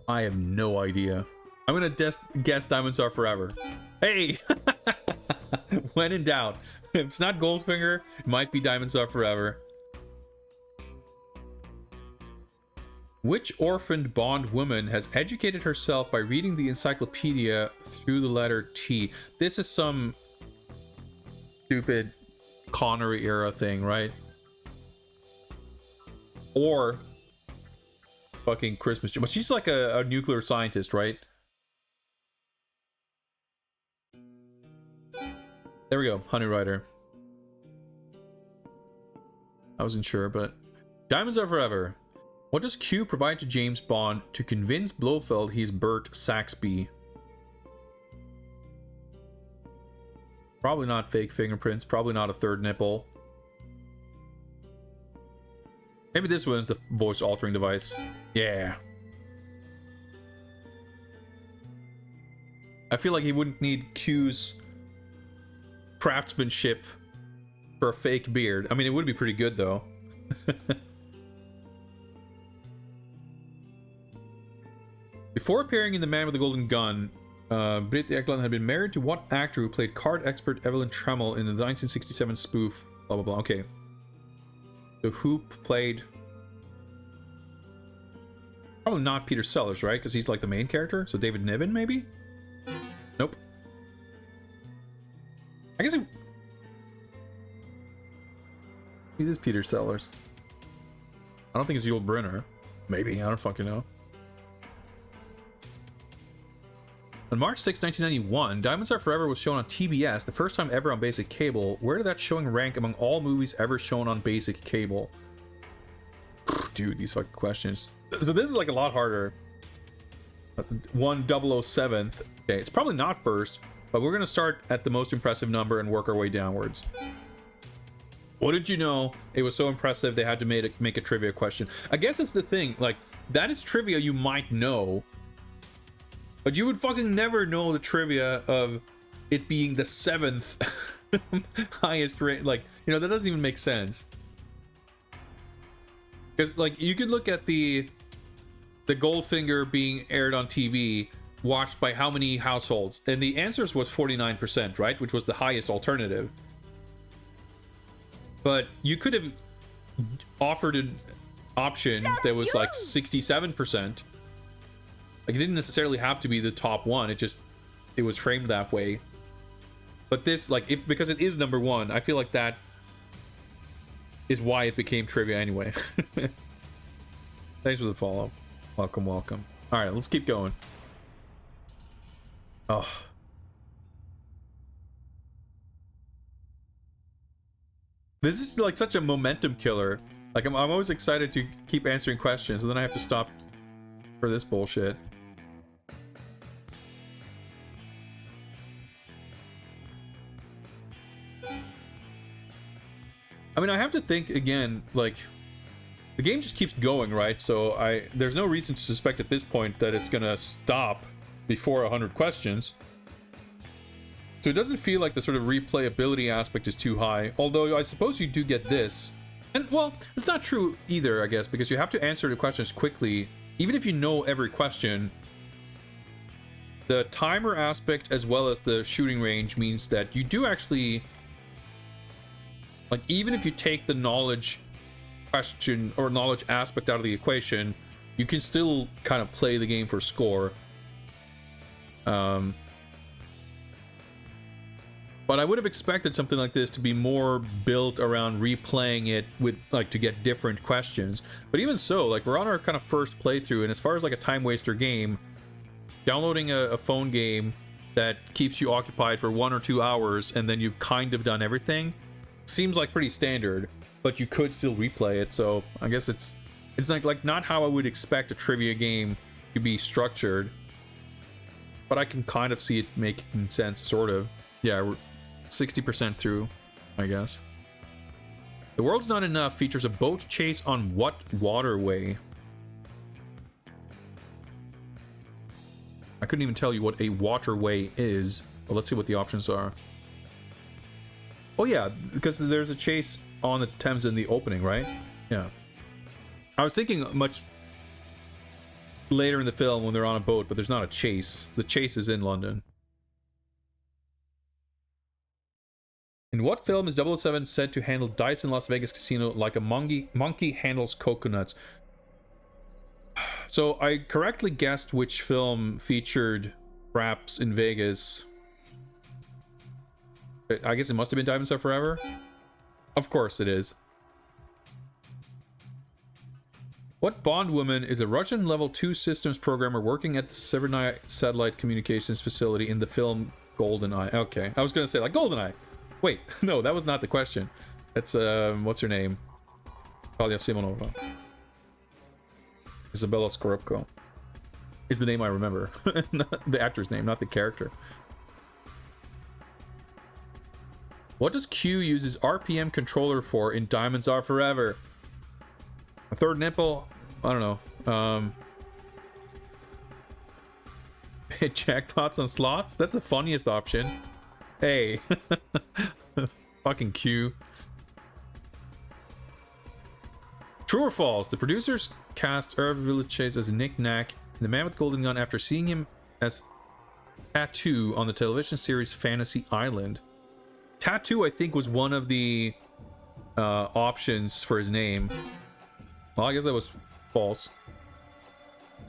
I have no idea. I'm gonna guess Diamonds Are Forever. Hey! When in doubt. If it's not Goldfinger, it might be Diamonds Are Forever. Which orphaned Bond woman has educated herself by reading the encyclopedia through the letter T? This is some stupid Connery era thing, right? Or fucking Christmas. But she's like a nuclear scientist, right? There we go, Honey Rider. I wasn't sure, but Diamonds Are Forever. What does Q provide to James Bond to convince Blofeld he's Bert Saxby? Probably not fake fingerprints, probably not a third nipple. Maybe this one's the voice altering device. Yeah. I feel like he wouldn't need Q's craftsmanship for a fake beard. I mean, it would be pretty good though. Before appearing in The Man with the Golden Gun, Britt Ekland had been married to what actor who played card expert Evelyn Tremmel in the 1967 spoof, blah blah blah. Okay. So who played... Probably not Peter Sellers, right? Because he's like the main character. So David Niven, maybe? Nope. I guess it is Peter Sellers. I don't think it's Yul Brynner. Maybe, I don't fucking know. On March 6, 1991, Diamonds Are Forever was shown on TBS, the first time ever on basic cable. Where did that showing rank among all movies ever shown on basic cable? Dude, these fucking questions. So this is like a lot harder. 1007th. Okay, it's probably not first, but we're gonna start at the most impressive number and work our way downwards. What did you know? It was so impressive they had to make a trivia question. I guess it's the thing, like, that is trivia you might know, but you would fucking never know the trivia of it being the 7th highest rate. Like, you know, that doesn't even make sense. Because, like, you could look at the Goldfinger being aired on TV, watched by how many households? And the answers was 49%, right? Which was the highest alternative. But you could have offered an option that was like 67%. Like, it didn't necessarily have to be the top one. It was framed that way. But this, like, because it is number one, I feel like that is why it became trivia anyway. Thanks for the follow. Welcome, welcome. All right, let's keep going. Oh. This is like such a momentum killer. Like, I'm always excited to keep answering questions, and then I have to stop for this bullshit. I mean, I have to think again, like, the game just keeps going, right? So there's no reason to suspect at this point that it's gonna stop before 100 questions. So it doesn't feel like the sort of replayability aspect is too high. Although I suppose you do get this. And, well, it's not true either, I guess, because you have to answer the questions quickly even if you know every question, the timer aspect as well as the shooting range means that you do actually, like, even if you take the knowledge question or knowledge aspect out of the equation, you can still kind of play the game for score. But I would have expected something like this to be more built around replaying it with, like, to get different questions. But even so, like, we're on our kind of first playthrough, and as far as like a time waster game, downloading a phone game that keeps you occupied for 1 or 2 hours and then you've kind of done everything seems like pretty standard, but you could still replay it. So I guess it's like not how I would expect a trivia game to be structured, but I can kind of see it making sense, sort of. Yeah, we're 60% through, I guess. The World's Not Enough features a boat chase on what waterway? I couldn't even tell you what a waterway is, but let's see what the options are. Oh yeah, because there's a chase on the Thames in the opening, right? Yeah. I was thinking much later in the film when they're on a boat, but there's not a chase. The chase is in London. In what film is 007 said to handle dice in Las Vegas casino like a monkey handles coconuts? So I correctly guessed which film featured craps in Vegas. I guess it must have been Diamonds Are Forever. Of course it is. What bondwoman is a Russian level 2 systems programmer working at the Severnaya satellite communications facility in the film GoldenEye? Okay, I was gonna say like GoldenEye. Wait, no, that was not the question. That's what's her name? Talia Simonova. Isabella Scorupco is the name I remember. The actor's name, not the character. What does Q use his RPM controller for in Diamonds Are Forever? A third nipple? I don't know. Hit jackpots on slots? That's the funniest option. Hey. Fucking Q. True or false? The producers cast Irv Villachese as Nick Nack in The Man with Golden Gun after seeing him as Tattoo on the television series Fantasy Island. Tattoo, I think, was one of the options for his name. Well, I guess that was false.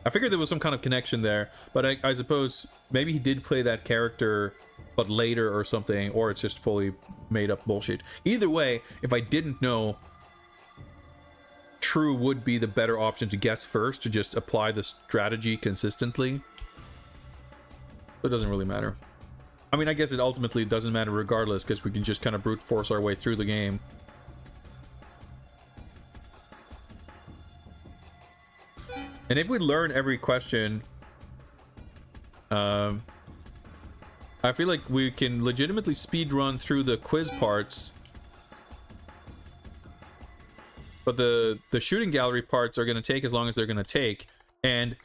I figured there was some kind of connection there, but I suppose maybe he did play that character, but later or something, or it's just fully made up bullshit. Either way, if I didn't know, True would be the better option to guess first, to just apply the strategy consistently. It doesn't really matter. I mean, I guess it ultimately doesn't matter regardless, because we can just kind of brute force our way through the game. And if we learn every question, I feel like we can legitimately speed run through the quiz parts, but the shooting gallery parts are going to take as long as they're going to take. And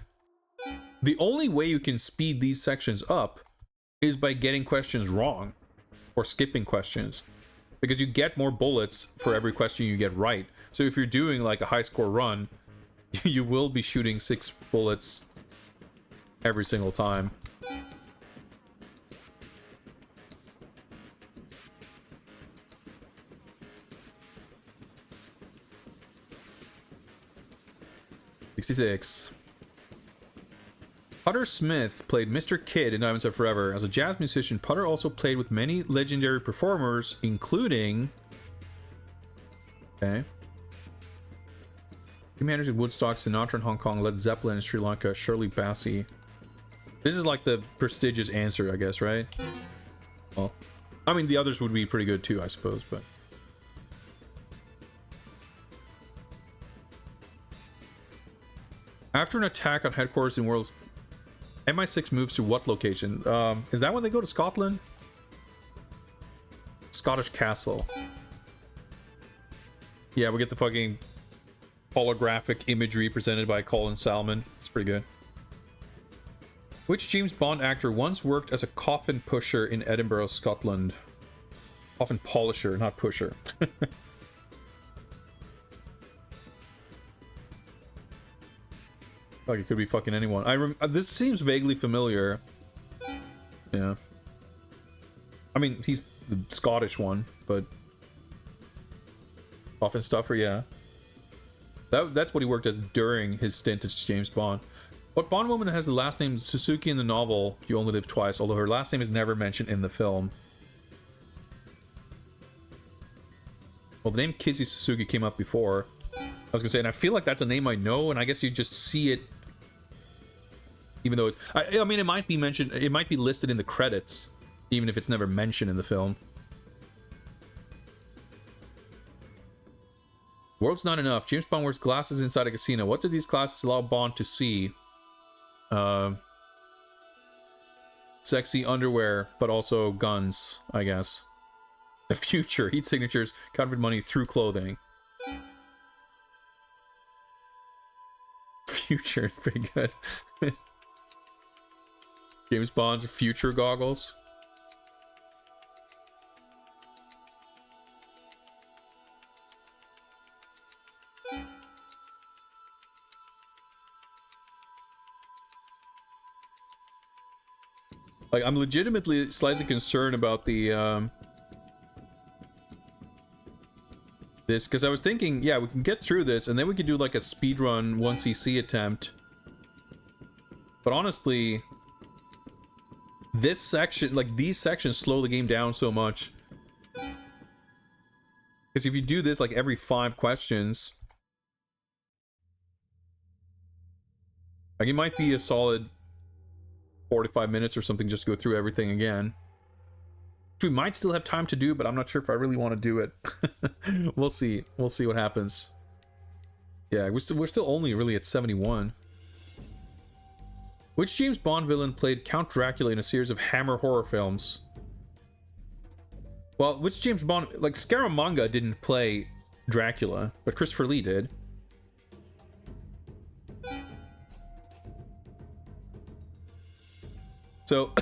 the only way you can speed these sections up is by getting questions wrong or skipping questions, because you get more bullets for every question you get right. So if you're doing like a high score run, you will be shooting 6 bullets every single time. '66. Putter Smith played Mr. Kidd in Diamonds Are Forever. As a jazz musician, Putter also played with many legendary performers, including... Okay. Jimi Hendrix in Woodstock, Sinatra in Hong Kong, Led Zeppelin in Sri Lanka, Shirley Bassey. This is like the prestigious answer, I guess, right? Well, I mean, the others would be pretty good too, I suppose, but... After an attack on headquarters in World's... MI6 moves to what location? Is that when they go to Scotland? Scottish Castle. Yeah, we get the fucking holographic imagery presented by Colin Salmon. It's pretty good. Which James Bond actor once worked as a coffin pusher in Edinburgh, Scotland? Coffin polisher, not pusher. Like it could be fucking anyone. This seems vaguely familiar. Yeah. I mean, he's the Scottish one, but Coffin Stuffer, yeah. That's what he worked as during his stint as James Bond. What Bond woman has the last name Suzuki in the novel You Only Live Twice, although her last name is never mentioned in the film? Well, the name Kizzy Suzuki came up before. I was gonna say, and I feel like that's a name I know, and I guess you just see it, even though I mean, it might be mentioned, it might be listed in the credits, even if it's never mentioned in the film. World's not enough. James Bond wears glasses inside a casino. What do these glasses allow Bond to see? Sexy underwear, but also guns, I guess. The future. Heat signatures, counterfeit money through clothing. Future. Pretty good. James Bond's future goggles. Like, I'm legitimately slightly concerned about the this, because I was thinking, yeah, we can get through this and then we could do like a speedrun 1cc attempt. But honestly, this section, like these sections, slow the game down so much. Because if you do this like every 5 questions, like it might be a solid 45 minutes or something just to go through everything again. Which we might still have time to do, but I'm not sure if I really want to do it. We'll see. We'll see what happens. Yeah, we're still only really at 71. Which James Bond villain played Count Dracula in a series of Hammer horror films? Well, which James Bond... Like, Scaramanga didn't play Dracula, but Christopher Lee did. So,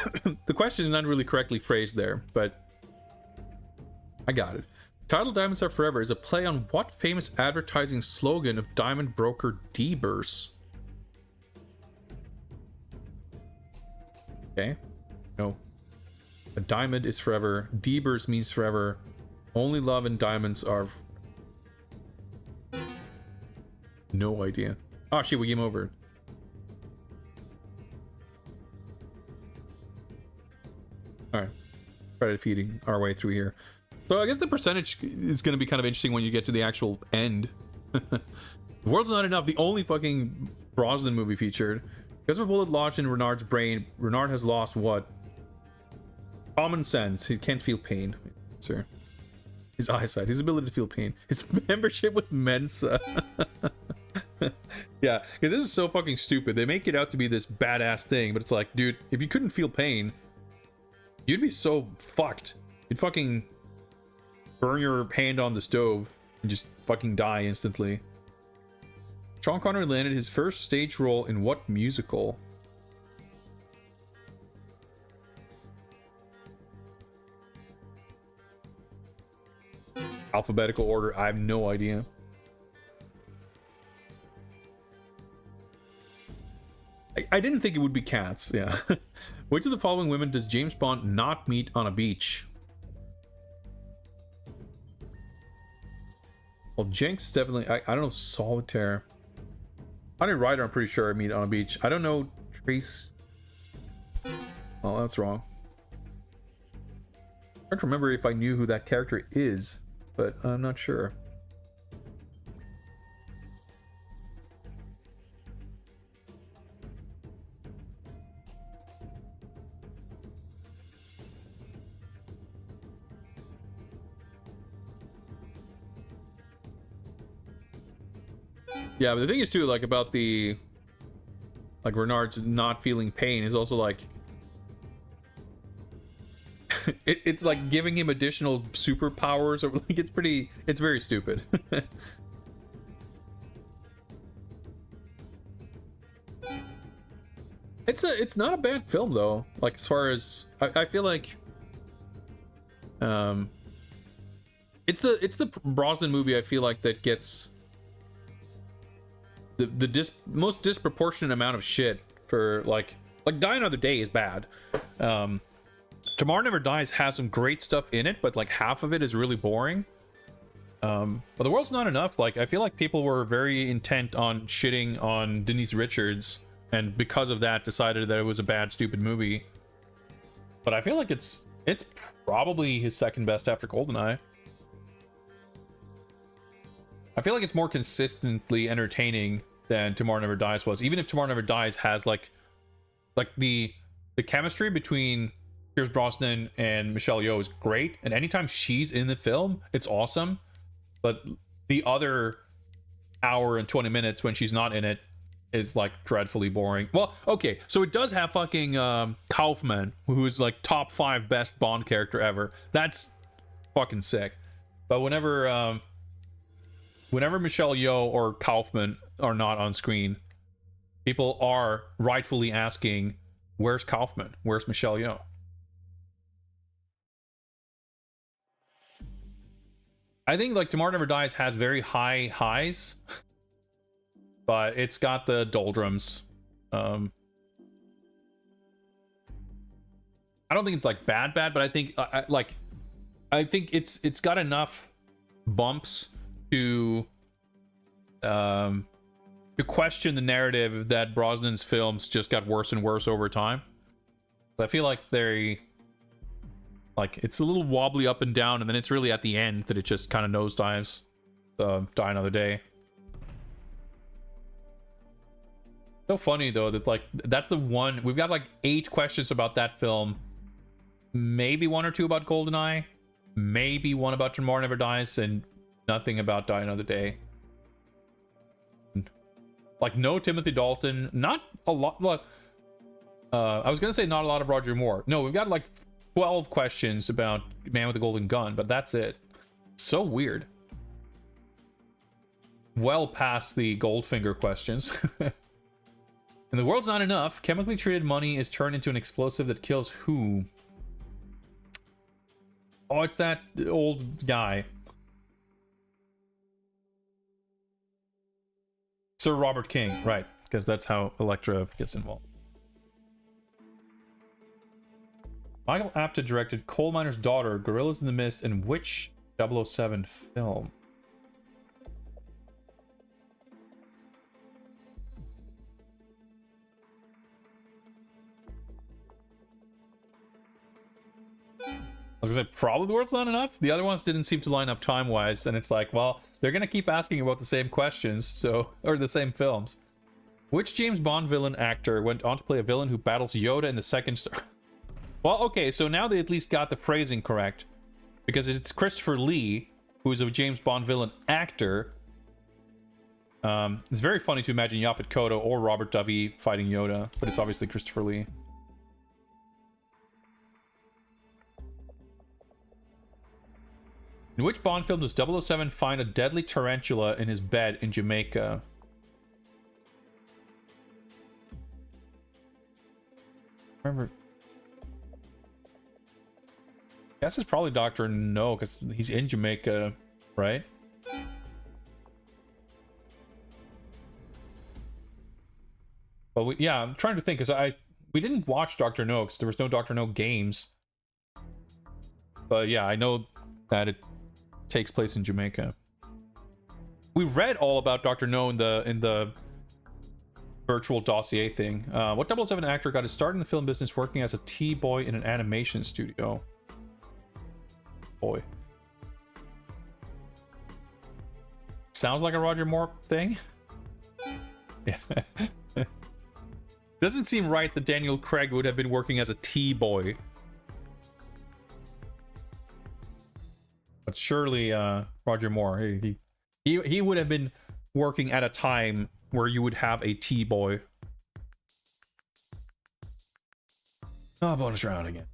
the question is not really correctly phrased there, but I got it. Title Diamonds Are Forever is a play on what famous advertising slogan of diamond broker Deebers? Okay. No. A diamond is forever. Deebers means forever. Only love and diamonds are... No idea. Oh shit, we game over. Alright. Try defeating our way through here. So I guess the percentage is going to be kind of interesting when you get to the actual end. The World's Not Enough, the only fucking Brosnan movie featured. Because of a bullet lodged in Renard's brain, Renard has lost what? Common sense. He can't feel pain. Sir. His eyesight, his ability to feel pain, his membership with Mensa. Yeah, because this is so fucking stupid. They make it out to be this badass thing, but it's like, dude, if you couldn't feel pain, you'd be so fucked. You'd fucking burn your hand on the stove and just fucking die instantly. Sean Connery landed his first stage role in what musical? Alphabetical order, I have no idea. I didn't think it would be Cats, yeah. Which of the following women does James Bond not meet on a beach? Well, Jenks is definitely... I don't know, Solitaire. Honey Ryder, I'm pretty sure I meet on a beach. I don't know Trace... Oh, that's wrong. I don't remember if I knew who that character is, but I'm not sure. Yeah, but the thing is too, like, about the... Like, Renard's not feeling pain is also, like... it's like giving him additional superpowers, or like, it's pretty... It's very stupid. It's not a bad film, though. Like, as far as... I feel like... It's the Brosnan movie, I feel like, that gets... most disproportionate amount of shit for like Die Another Day is bad. Tomorrow Never Dies has some great stuff in it, but like half of it is really boring. But The World's Not Enough, like I feel like people were very intent on shitting on Denise Richards, and because of that decided that it was a bad, stupid movie. But I feel like it's probably his second best after GoldenEye. I feel like it's more consistently entertaining than Tomorrow Never Dies was. Even if Tomorrow Never Dies has like the chemistry between Pierce Brosnan and Michelle Yeoh is great, and anytime she's in the film, it's awesome. But the other hour and 20 minutes when she's not in it is like dreadfully boring. Well, okay, so it does have fucking Kaufman, who's like top 5 best Bond character ever. That's fucking sick. But whenever Michelle Yeoh or Kaufman are not on screen, people are rightfully asking, where's Kaufman? Where's Michelle Yeoh? I think like Tomorrow Never Dies has very high highs, but it's got the doldrums. I don't think it's like bad, but I think I think it's got enough bumps to question the narrative that Brosnan's films just got worse and worse over time. I feel like it's a little wobbly up and down, and then it's really at the end that it just kind of nosedives. Die Another Day. So funny though that like that's the one we've got like 8 questions about that film, maybe 1 or 2 about GoldenEye, maybe 1 about Tomorrow Never Dies, and nothing about Die Another Day. Like no Timothy Dalton, not a lot. Well, I was gonna say not a lot of Roger Moore. No, we've got like 12 questions about Man with the Golden Gun, but that's it. So weird. Well past the Goldfinger questions. And The World's Not Enough. Chemically treated money is turned into an explosive that kills who? Oh, it's that old guy. Sir Robert King, right, because that's how Elektra gets involved. Michael Apted directed Coal Miner's Daughter, Gorillas in the Mist, and which 007 film? I was gonna say, probably The World's Not Enough. The other ones didn't seem to line up time-wise, and it's like, well, they're gonna keep asking about the same questions, so, or the same films. Which James Bond villain actor went on to play a villain who battles Yoda in the second star? Well, okay, so now they at least got the phrasing correct, because it's Christopher Lee, who is a James Bond villain actor. It's very funny to imagine Yaphet Kotto or Robert Davi fighting Yoda, but it's obviously Christopher Lee. In which Bond film does 007 find a deadly tarantula in his bed in Jamaica? Remember, I guess it's probably Dr. No, because he's in Jamaica, right? But yeah, I'm trying to think, because we didn't watch Dr. No, because there was no Dr. No games. But yeah, I know that it takes place in Jamaica. We read all about Dr. No in the virtual dossier thing. What 007 actor got his start in the film business working as a T-boy in an animation studio? Boy. Sounds like a Roger Moore thing. Yeah. Doesn't seem right that Daniel Craig would have been working as a T-boy. But surely Roger Moore, he would have been working at a time where you would have a T-boy. Oh, bonus round again.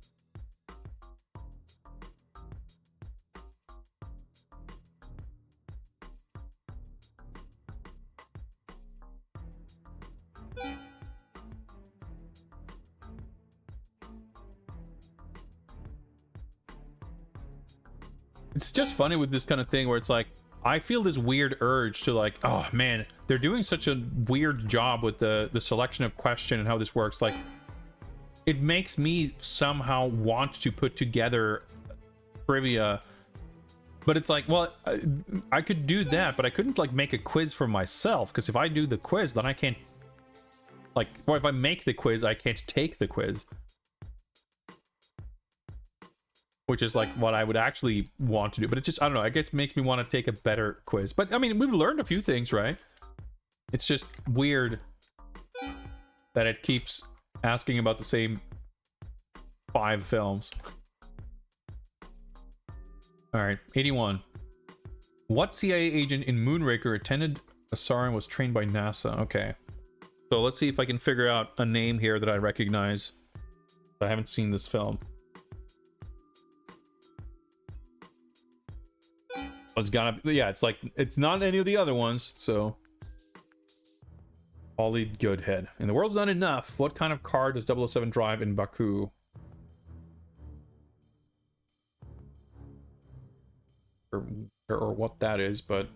It's just funny with this kind of thing where it's like, I feel this weird urge to like, oh man, they're doing such a weird job with the selection of question and how this works. Like, it makes me somehow want to put together trivia, but it's like, well, I could do that, but I couldn't like make a quiz for myself, because if I do the quiz, then I can't, like, or if I make the quiz, I can't take the quiz. Which is like what I would actually want to do. But it's just, I don't know, I guess it makes me want to take a better quiz. But I mean, we've learned a few things, right? It's just weird that it keeps asking about the same 5 films. Alright, 81. What CIA agent in Moonraker attended Asara and was trained by NASA? Okay. So let's see if I can figure out a name here that I recognize. I haven't seen this film. It's gotta be, yeah, it's like, it's not any of the other ones, so. Ollie Goodhead. And the world's not enough. What kind of car does 007 drive in Baku? Or what that is, but.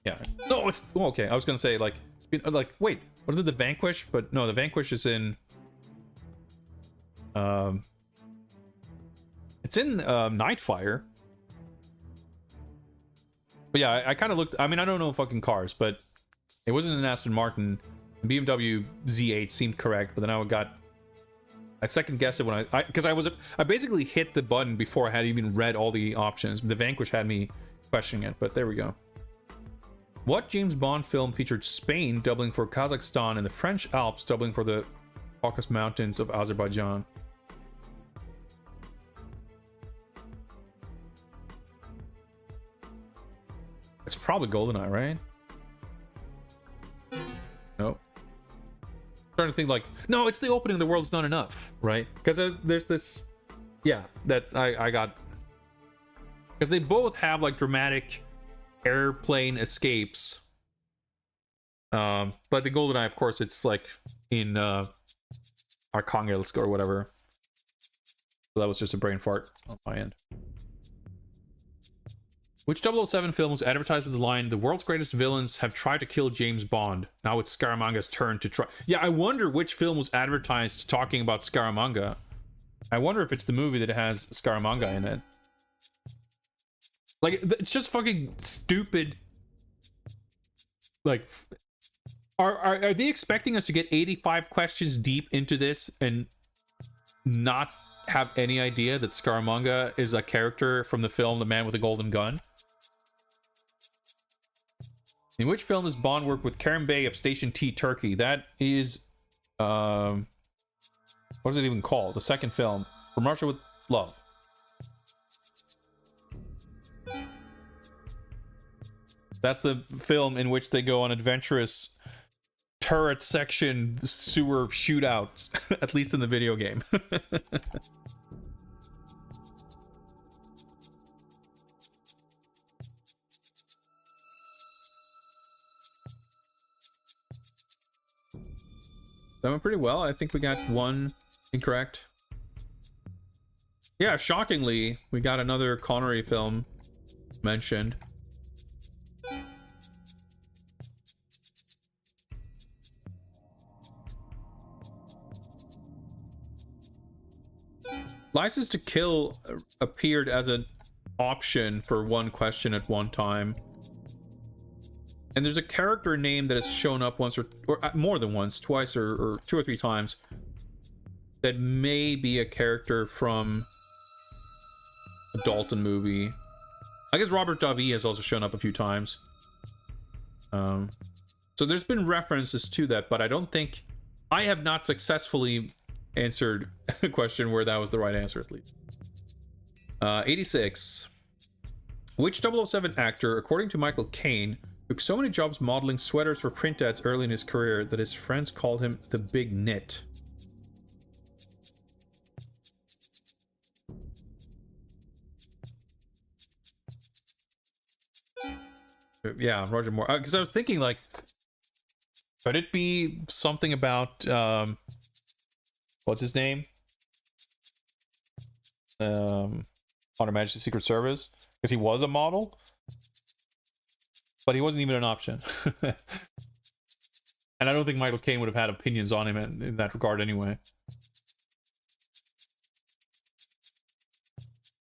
Yeah. No, it's, oh, okay, I was gonna say, like, it's been, like, wait, what is it, the Vanquish? But no, the Vanquish is in. It's in Nightfire. But yeah, I kind of looked, I mean, I don't know fucking cars, but it wasn't an Aston Martin. The BMW Z8 seemed correct, but then I second guessed it when because I basically hit the button before I had even read all the options. The Vanquish had me questioning it, but there we go. What James Bond film featured Spain doubling for Kazakhstan and the French Alps doubling for the Caucasus Mountains of Azerbaijan? It's probably GoldenEye, right? Nope. Trying to think like, no, it's the opening. The world's not enough, right? Because there's this, yeah, that's I got, because they both have like dramatic airplane escapes. But the GoldenEye, of course, it's like in Arkhangelsk or whatever. So that was just a brain fart on my end. Which 007 film was advertised with the line, "The world's greatest villains have tried to kill James Bond. Now it's Scaramanga's turn to try." Yeah, I wonder which film was advertised talking about Scaramanga. I wonder if it's the movie that has Scaramanga in it. Like, it's just fucking stupid. Like, are they expecting us to get 85 questions deep into this and not have any idea that Scaramanga is a character from the film The Man with the Golden Gun? In which film does Bond work with Karen Bey of Station T, Turkey? That is, what is it even called? The second film, From Russia with Love. That's the film in which they go on adventurous turret section sewer shootouts, at least in the video game. That went pretty well. I think we got one incorrect. Yeah, shockingly, we got another Connery film mentioned. License to Kill appeared as an option for one question at one time. And there's a character name that has shown up once or more than once, twice or 2 or 3 times, that may be a character from a Dalton movie. I guess Robert Davi has also shown up a few times. So there's been references to that, but I don't think, I have not successfully answered a question where that was the right answer, at least. 86. Which 007 actor, according to Michael Caine, took so many jobs modeling sweaters for print ads early in his career that his friends called him the Big Knit? Yeah, Roger Moore. Because I was thinking, like, could it be something about what's his name? on Her Majesty's Secret Service because he was a model, but he wasn't even an option. And I don't think Michael Caine would have had opinions on him in that regard anyway.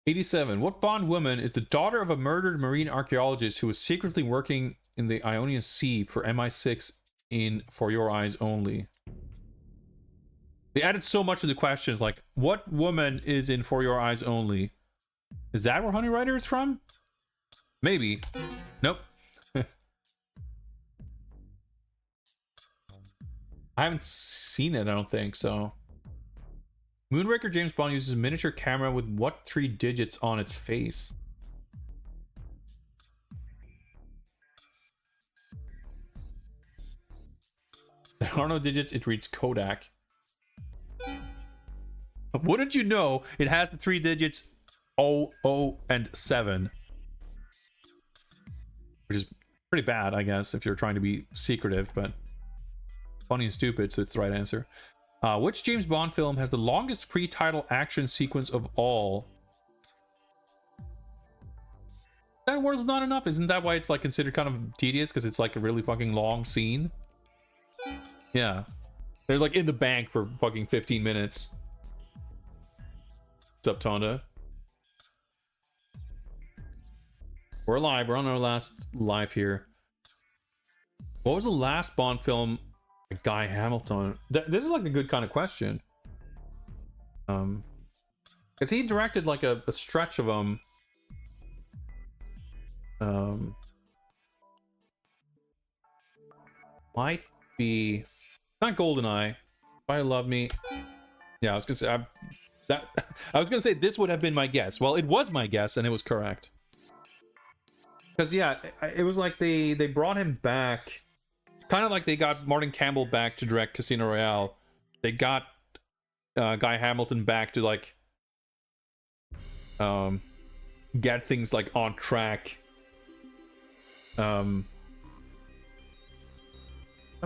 87. What Bond woman is the daughter of a murdered marine archaeologist who was secretly working in the Ionian Sea for MI6 in For Your Eyes Only? They added so much to the questions, like, what woman is in For Your Eyes Only? Is that where Honey Rider is from? Maybe. Nope. I haven't seen it, I don't think, so. Moonraker James Bond uses a miniature camera with what 3 digits on its face? There are no digits, it reads Kodak. Wouldn't you know, it has the 3 digits 0, 0, and 7. Which is pretty bad, I guess, if you're trying to be secretive, but funny and stupid, so it's the right answer. Which James Bond film has the longest pre-title action sequence of all? That word's not enough. Isn't that why it's like considered kind of tedious? Because it's like a really fucking long scene? Yeah. They're like in the bank for fucking 15 minutes. What's up, Tonda? We're live. We're on our last live here. What was the last Bond film Guy Hamilton? This is like a good kind of question. Because he directed like a stretch of them. Might be not GoldenEye. Why Love Me. Yeah, I was gonna say I was gonna say this would have been my guess. Well, it was my guess, and it was correct. Because yeah, it was like they brought him back. Kind of like they got Martin Campbell back to direct Casino Royale. They got Guy Hamilton back to like get things like on track. I'm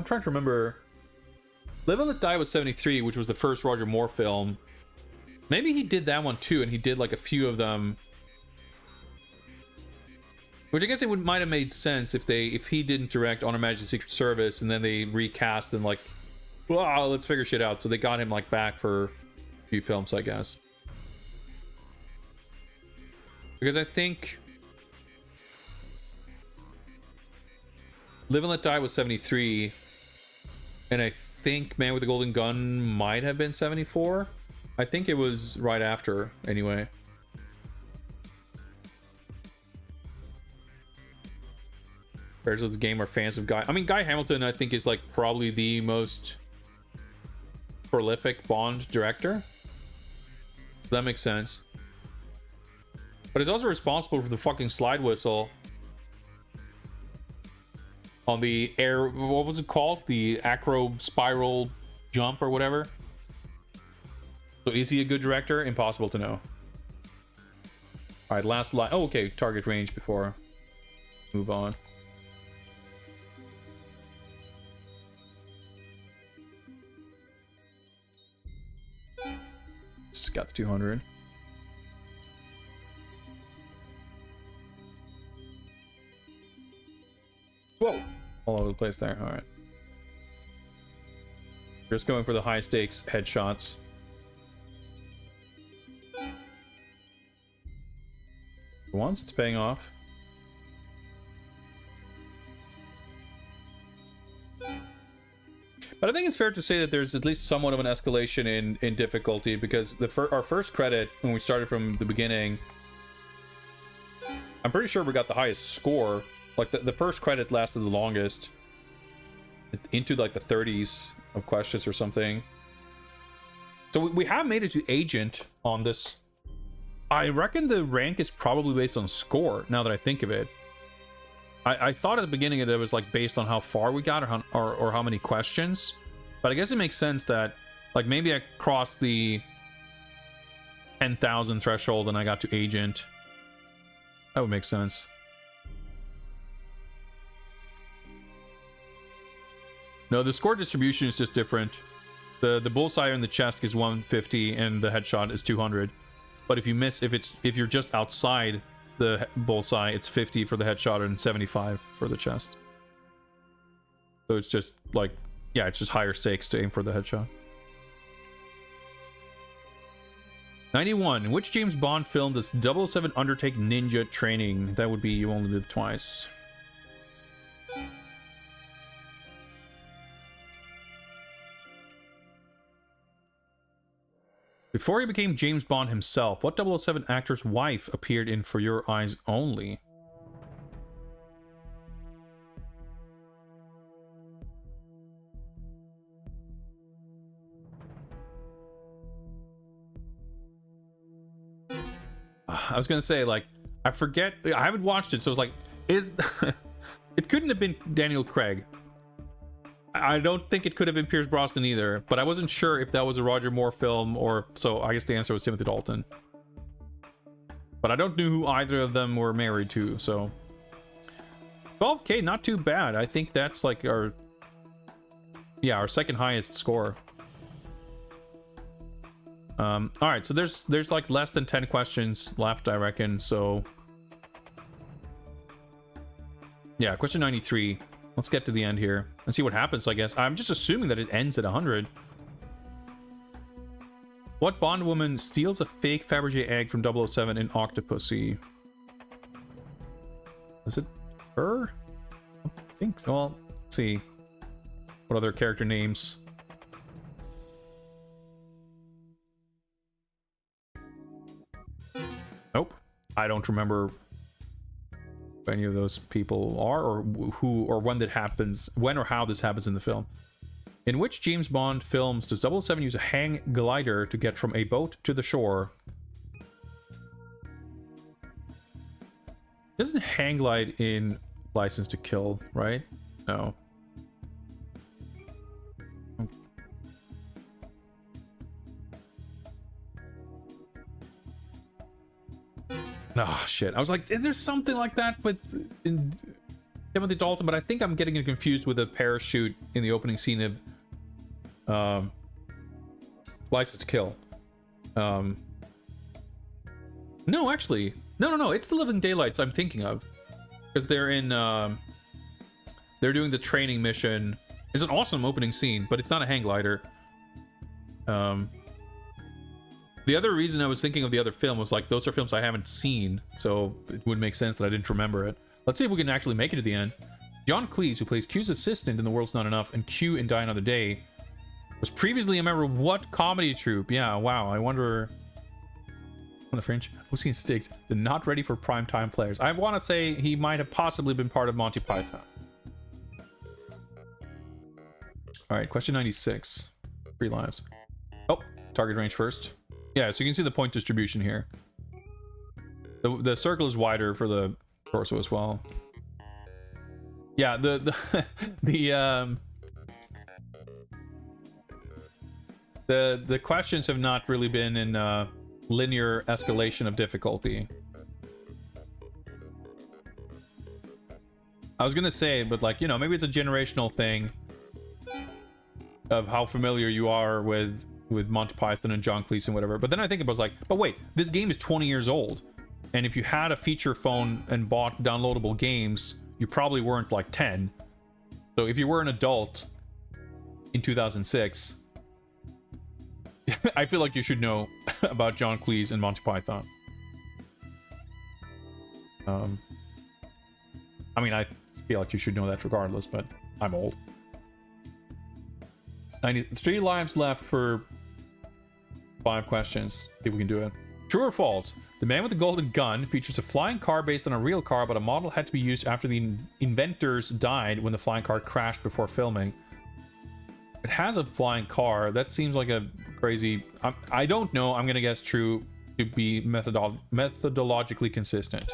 trying to remember. Live and Let Die was 73, which was the first Roger Moore film. Maybe he did that one too, and he did like a few of them. Which I guess it might have made sense if he didn't direct On Her Majesty's Secret Service and then they recast and like, well, let's figure shit out. So they got him like back for a few films, I guess. Because I think Live and Let Die was 73, and I think Man with the Golden Gun might have been 74. I think it was right after, anyway. Versus game are fans of Guy. I mean, Guy Hamilton, I think, is like probably the most prolific Bond director. So that makes sense. But he's also responsible for the fucking slide whistle on the air. What was it called? The acro spiral jump or whatever. So is he a good director? Impossible to know. All right, last line. Oh, okay. Target range before move on. Got the 200. Whoa! All over the place there. All right. Just going for the high stakes headshots. For once, it's paying off. But I think it's fair to say that there's at least somewhat of an escalation in difficulty, because our first credit, when we started from the beginning, I'm pretty sure we got the highest score. Like the first credit lasted the longest, into like the 30s of questions or something. So we have made it to Agent on this. I reckon the rank is probably based on score, now that I think of it. I thought at the beginning that it was like based on how far we got or how many questions, but I guess it makes sense that like maybe I crossed the 10,000 threshold and I got to Agent. That would make sense. No, the score distribution is just different. The bullseye in the chest is 150 and the headshot is 200. But if you miss, if you're just outside the bullseye, it's 50 for the headshot and 75 for the chest. So it's just like, yeah, it's just higher stakes to aim for the headshot. 91. In which James Bond film does 007 undertake ninja training? That would be You Only Live Twice. Before he became James Bond himself, what 007 actor's wife appeared in For Your Eyes Only? I was gonna say, like, I forget, I haven't watched it, so it's like, is it couldn't have been Daniel Craig. I don't think it could have been Pierce Brosnan either, but I wasn't sure if that was a Roger Moore film, or so I guess the answer was Timothy Dalton. But I don't know who either of them were married to, so 12K, not too bad. I think that's like our second highest score. All right, so there's like less than 10 questions left, I reckon. So yeah, question 93. Let's get to the end here and see what happens, I guess. I'm just assuming that it ends at 100. What Bond woman steals a fake Fabergé egg from 007 in Octopussy? Is it her? I don't think so. Well, let's see. What other character names? Nope. I don't remember who any of those people are, or who or when that happens, when or how this happens in the film. In which James Bond films does 007 use a hang glider to get from a boat to the shore? Doesn't hang glide in License to Kill, right? No. Oh shit, I was like, is there something like that with Timothy Dalton? But I think I'm getting it confused with a parachute in the opening scene of License to Kill. No, actually, no, it's the Living Daylights I'm thinking of, because they're in they're doing the training mission. It's an awesome opening scene, but it's not a hang glider. The other reason I was thinking of the other film was like, those are films I haven't seen, so it would make sense that I didn't remember it. Let's see if we can actually make it to the end. John Cleese, who plays Q's assistant in The World's Not Enough and Q in Die Another Day, was previously a member of what comedy troupe? Yeah, wow, I wonder... On the fringe, Lucy and Stiggs, the not ready for prime time players. I want to say he might have possibly been part of Monty Python. Alright, question 96. 3 lives. Oh, target range first. Yeah, so you can see the point distribution here. The circle is wider for the torso as well. Yeah, the questions have not really been in linear escalation of difficulty. I was gonna say, but like, you know, maybe it's a generational thing of how familiar you are with Monty Python and John Cleese and whatever. But then I think it was like, but wait, this game is 20 years old. And if you had a feature phone and bought downloadable games, you probably weren't like 10. So if you were an adult in 2006, I feel like you should know about John Cleese and Monty Python. I mean, I feel like you should know that regardless, but I'm old. 93 lives left for 5 questions. See if we can do it. True or false? The Man with the Golden Gun features a flying car based on a real car, but a model had to be used after the inventors died when the flying car crashed before filming. It has a flying car. That seems like a crazy... I don't know. I'm gonna guess true to be methodologically consistent.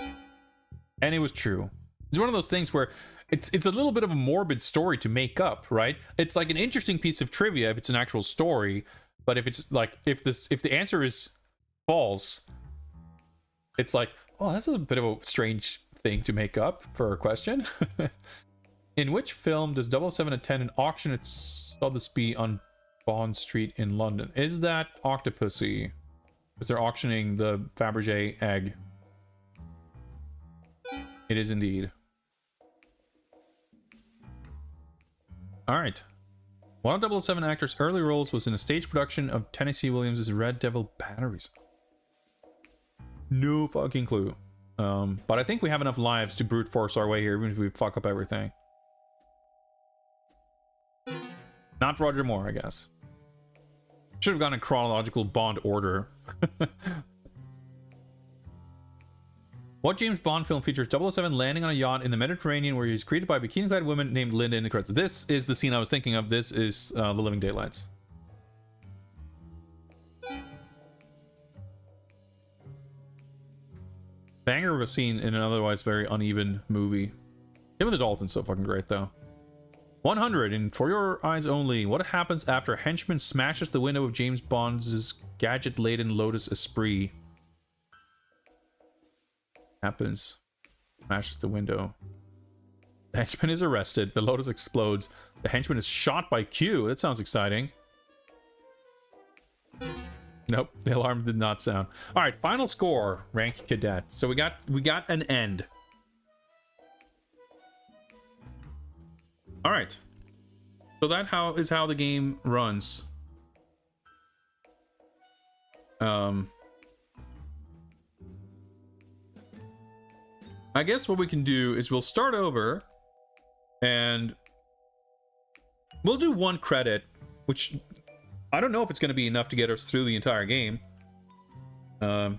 And it was true. It's one of those things where it's a little bit of a morbid story to make up, right? It's like an interesting piece of trivia if it's an actual story, but if it's like if the answer is false, it's like, oh, that's a bit of a strange thing to make up for a question. In which film does 007 attend an auction at Sotheby's on Bond Street in London? Is that Octopussy? Because they're auctioning the Fabergé egg. It is indeed. Alright. One of 007 actor's early roles was in a stage production of Tennessee Williams' Red Devil Batteries. No fucking clue. But I think we have enough lives to brute force our way here, even if we fuck up everything. Not Roger Moore, I guess. Should have gone in chronological Bond order. What James Bond film features 007 landing on a yacht in the Mediterranean where he's greeted by a bikini-clad woman named Linda in the credits? This is the scene I was thinking of. This is The Living Daylights. Banger of a scene in an otherwise very uneven movie. Timothy Dalton's so fucking great, though. 100, and for your eyes only, what happens after a henchman smashes the window of James Bond's gadget-laden Lotus Esprit? Happens. Smashes the window. The henchman is arrested. The Lotus explodes. The henchman is shot by Q. That sounds exciting. Nope, the alarm did not sound. All right, final score, rank cadet. So we got an end. All right. So that is how the game runs. I guess what we can do is we'll start over and we'll do 1 credit, which I don't know if it's going to be enough to get us through the entire game. I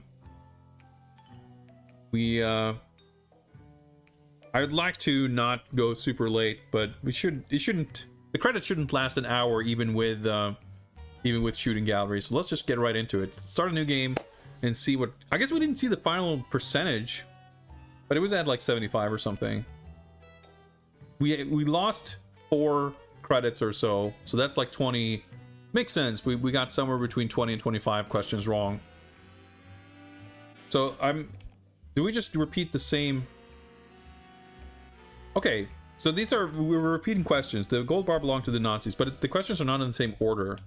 would like to not go super late, but the credits shouldn't last an hour even with shooting galleries. So let's just get right into it. Start a new game and see what. I guess we didn't see the final percentage, but it was at like 75 or something. We lost 4 credits or so, so that's like 20. Makes sense. We got somewhere between 20 and 25 questions wrong. So do we just repeat the same? Okay, so we're repeating questions. The gold bar belonged to the Nazis, but the questions are not in the same order.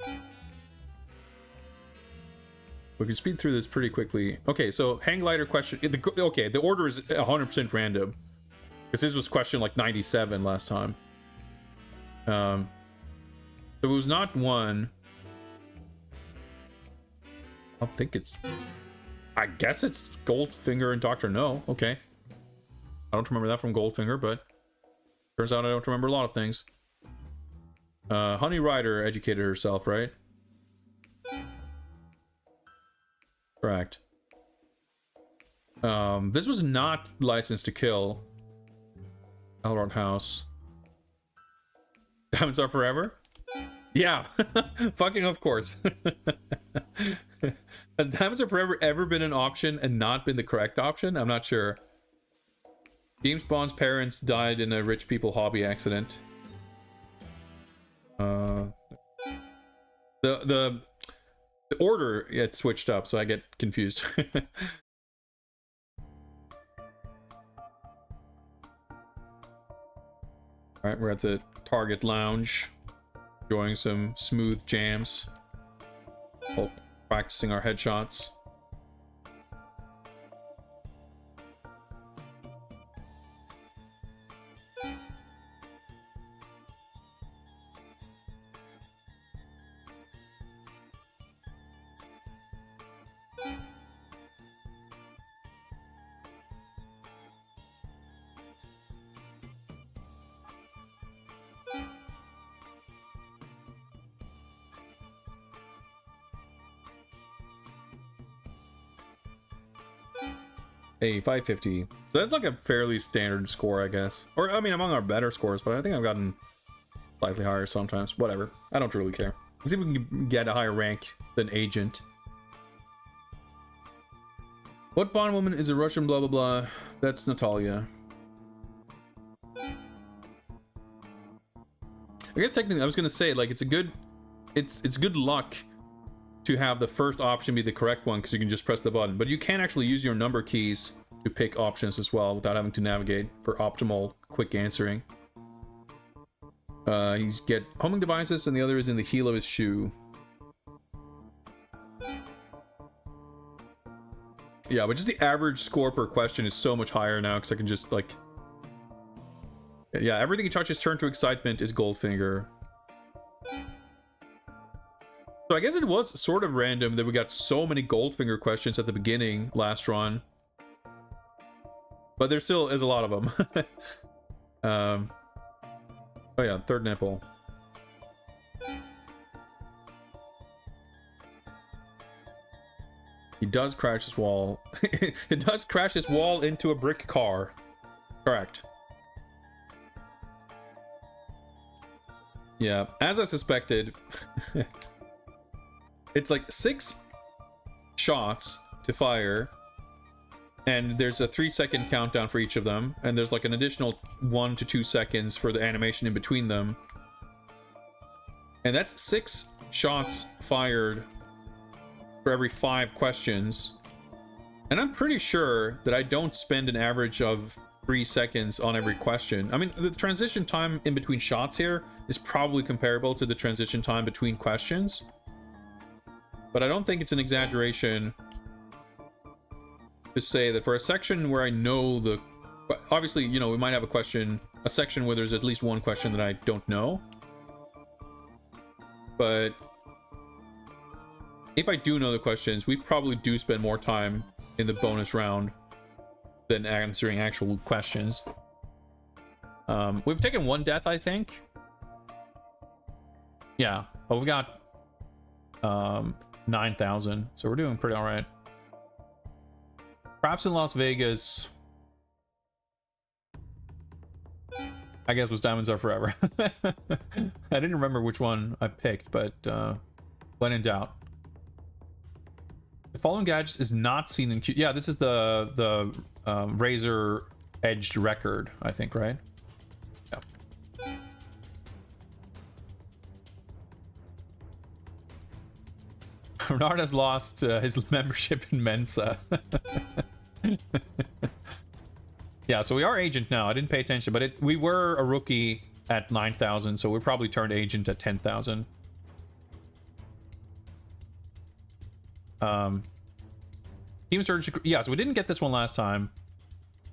We can speed through this pretty quickly. Okay, so hang glider question. Okay, the order is 100% random, because this was question like 97 last time. So it was not 1. I guess it's Goldfinger and Dr. No. Okay. I don't remember that from Goldfinger, but turns out I don't remember a lot of things. Honey Rider educated herself, right? Correct. This was not License to Kill. Elrond House. Diamonds Are Forever? Yeah, fucking of course. Has Diamonds Are Forever ever been an option and not been the correct option? I'm not sure. James Bond's parents died in a rich people hobby accident. The order gets switched up, so I get confused. All right, we're at the Target Lounge, enjoying some smooth jams, while practicing our headshots. Hey, 550. So that's like a fairly standard score, I guess. Or, I mean, among our better scores, but I think I've gotten slightly higher sometimes. Whatever. I don't really care. Let's see if we can get a higher rank than Agent. What Bond woman is a Russian blah blah blah? That's Natalia. I guess technically I was gonna say, like, it's good luck to have the first option be the correct one, because you can just press the button, but you can actually use your number keys to pick options as well without having to navigate for optimal quick answering. He's get homing devices, and the other is in the heel of his shoe. Yeah, but just the average score per question is so much higher now because I can just like, yeah, everything he touches turn to excitement is Goldfinger. So I guess it was sort of random that we got so many Goldfinger questions at the beginning last run, but there still is a lot of them. Oh yeah, third nipple. He does crash his wall. It does crash his wall into a brick car. Correct. Yeah, as I suspected, it's like 6 shots to fire, and there's a 3-second countdown for each of them, and there's like an additional 1 to 2 seconds for the animation in between them. And that's 6 shots fired for every 5 questions. And I'm pretty sure that I don't spend an average of 3 seconds on every question. I mean, the transition time in between shots here is probably comparable to the transition time between questions. But I don't think it's an exaggeration to say that for a section where I know the... Obviously, you know, we might have a section where there's at least one question that I don't know. But if I do know the questions, we probably do spend more time in the bonus round than answering actual questions. We've taken 1 death, I think. Yeah, but we got 9,000, so we're doing pretty all right. Perhaps in Las Vegas, I guess, was Diamonds Are Forever. I didn't remember which one I picked, but when in doubt. The following gadgets is not seen in Q. Yeah, this is the razor edged record, I think, right? Yeah. Bernard has lost his membership in Mensa. Yeah, so we are agent now. I didn't pay attention, but we were a rookie at 9,000, so we probably turned agent at 10,000. Team Surge, yeah, so we didn't get this one last time,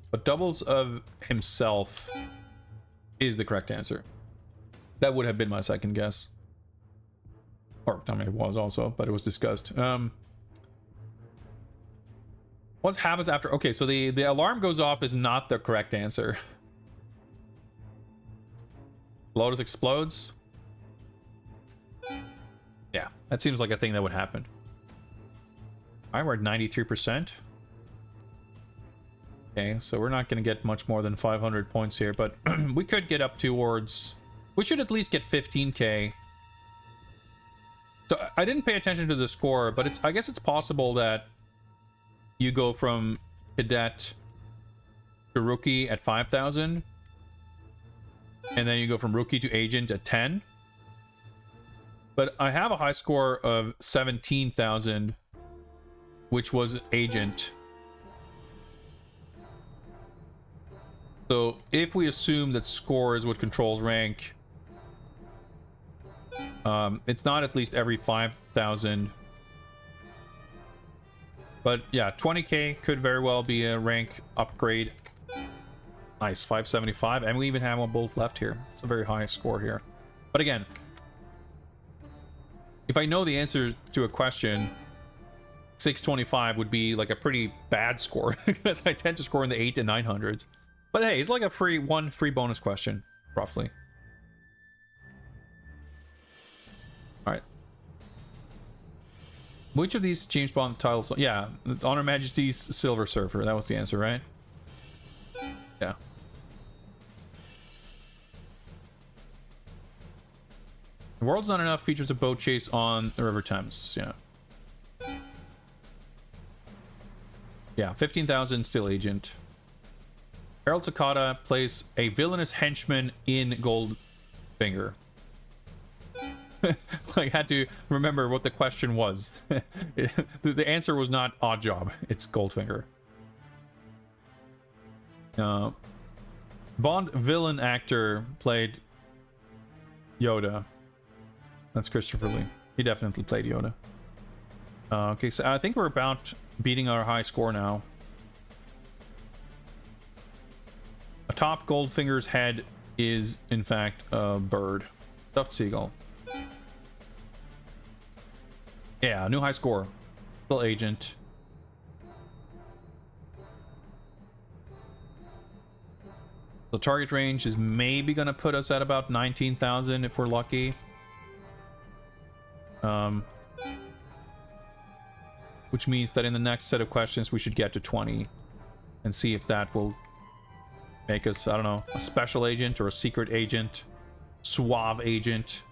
but doubles of himself is the correct answer. That would have been my second guess. Or, I mean, it was also, but it was discussed. What happens after? Okay, so the alarm goes off is not the correct answer. Lotus explodes? Yeah, that seems like a thing that would happen. Alright, we're at 93%. Okay, so we're not going to get much more than 500 points here, but we could get up towards... We should at least get 15k. So I didn't pay attention to the score, but I guess it's possible that you go from cadet to rookie at 5,000, and then you go from rookie to agent at 10. But I have a high score of 17,000, which was agent. So if we assume that score is what controls rank, it's not at least every 5,000. But yeah, 20k could very well be a rank upgrade. Nice, 575, and we even have one bolt left here. It's a very high score here. But again, if I know the answer to a question, 625 would be like a pretty bad score because I tend to score in the 8 to 900s. But hey, it's like a one free bonus question, roughly. All right. Which of these James Bond titles? Yeah, it's On Her Majesty's Silver Surfer. That was the answer, right? Yeah. The World's Not Enough features a boat chase on the River Thames. Yeah. Yeah, 15,000 still agent. Harold Sakata plays a villainous henchman in Goldfinger. I had to remember what the question was. The answer was not Odd Job. It's Goldfinger. Bond villain actor played Yoda. That's Christopher Lee. He definitely played Yoda. Okay, so I think we're about beating our high score now. Atop Goldfinger's head is, in fact, a bird. Stuffed seagull. Yeah, new high score. Still agent. The target range is maybe going to put us at about 19,000 if we're lucky. Which means that in the next set of questions we should get to 20 and see if that will make us, I don't know, a special agent or a secret agent, suave agent.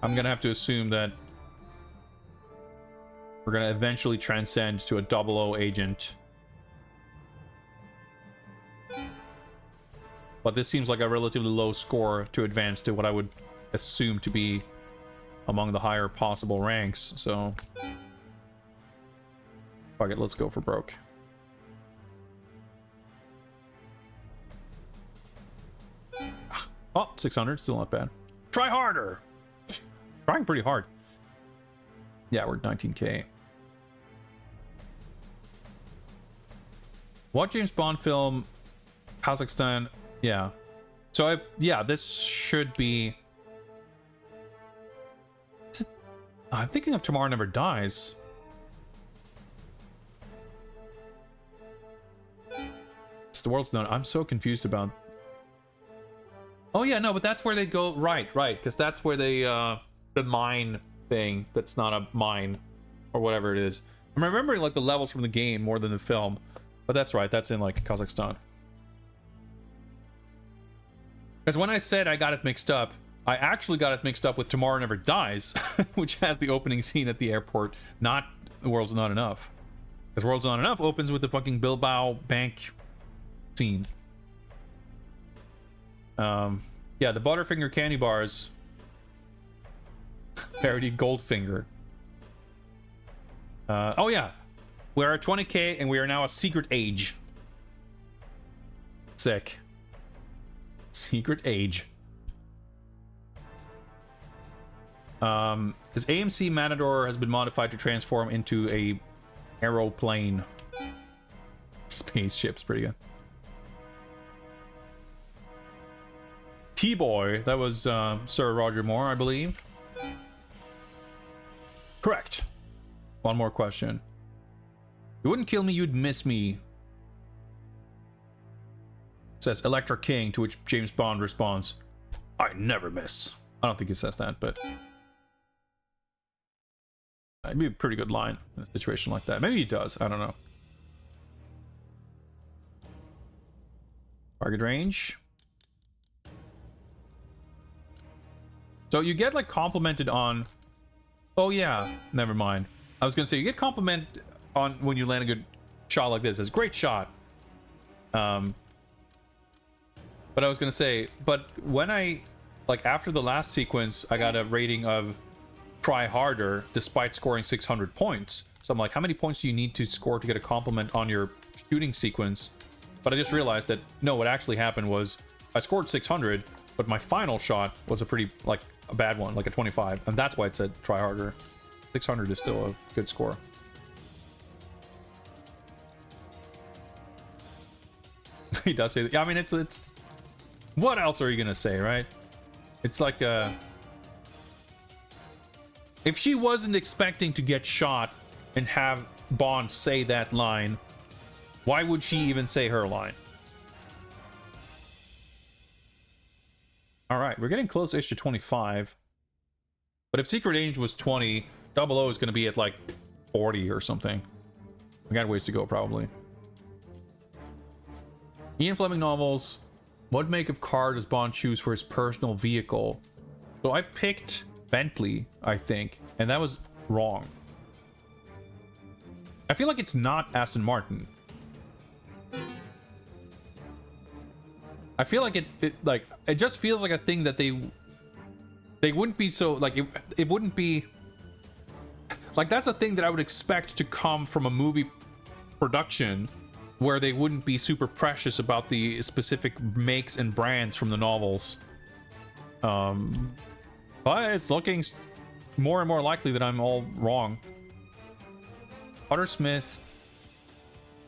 I'm gonna have to assume that we're gonna eventually transcend to a 00 agent. But this seems like a relatively low score to advance to what I would assume to be among the higher possible ranks, so fuck it, let's go for broke. Oh, 600, still not bad. Try harder! Trying pretty hard. Yeah, we're 19k. What James Bond film? Kazakhstan. Yeah. So yeah, this should be... I'm thinking of Tomorrow Never Dies. It's The World's Done. I'm so confused about... Oh yeah, no, but that's where they go... Right, because that's where they, the mine thing that's not a mine, or whatever it is. I'm remembering, like, the levels from the game more than the film. But that's right, that's in, like, Kazakhstan. Because when I said I got it mixed up, I actually got it mixed up with Tomorrow Never Dies, which has the opening scene at the airport, not The World's Not Enough. Because World's Not Enough opens with the fucking Bilbao bank scene. Yeah, the Butterfinger candy bars parodied Goldfinger. Oh yeah, we're at 20k and we are now a secret age. Sick. Secret age. His AMC Matador has been modified to transform into a aeroplane. Spaceship's pretty good. T-Boy, that was Sir Roger Moore, I believe. Correct. One more question. You wouldn't kill me, you'd miss me. Says Electra King, to which James Bond responds, I never miss. I don't think he says that, but it'd be a pretty good line in a situation like that. Maybe he does, I don't know. Target range. So you get, like, complimented on... Oh yeah, never mind. I was gonna say, you get complimented on when you land a good shot like this. It's a great shot. But I was gonna say, but when I... Like, after the last sequence, I got a rating of try harder, despite scoring 600 points. So I'm like, how many points do you need to score to get a compliment on your shooting sequence? But I just realized that, no, what actually happened was, I scored 600, but my final shot was a pretty, like, a bad one, like a 25. And that's why it said try harder. 600 is still a good score. He does say that. Yeah, I mean, it's... What else are you gonna say, right? It's like if she wasn't expecting to get shot and have Bond say that line, why would she even say her line? All right, we're getting close-ish to 25. But if Secret Agent was 20, 00 is going to be at like 40 or something. We got ways to go, probably. Ian Fleming novels. What make of car does Bond choose for his personal vehicle? So I picked Bentley, I think, and that was wrong. I feel like it's not Aston Martin. I feel like it just feels like a thing that they wouldn't be so, like, it wouldn't be like, that's a thing that I would expect to come from a movie production where they wouldn't be super precious about the specific makes and brands from the novels. But it's looking more and more likely that I'm all wrong. Potter Smith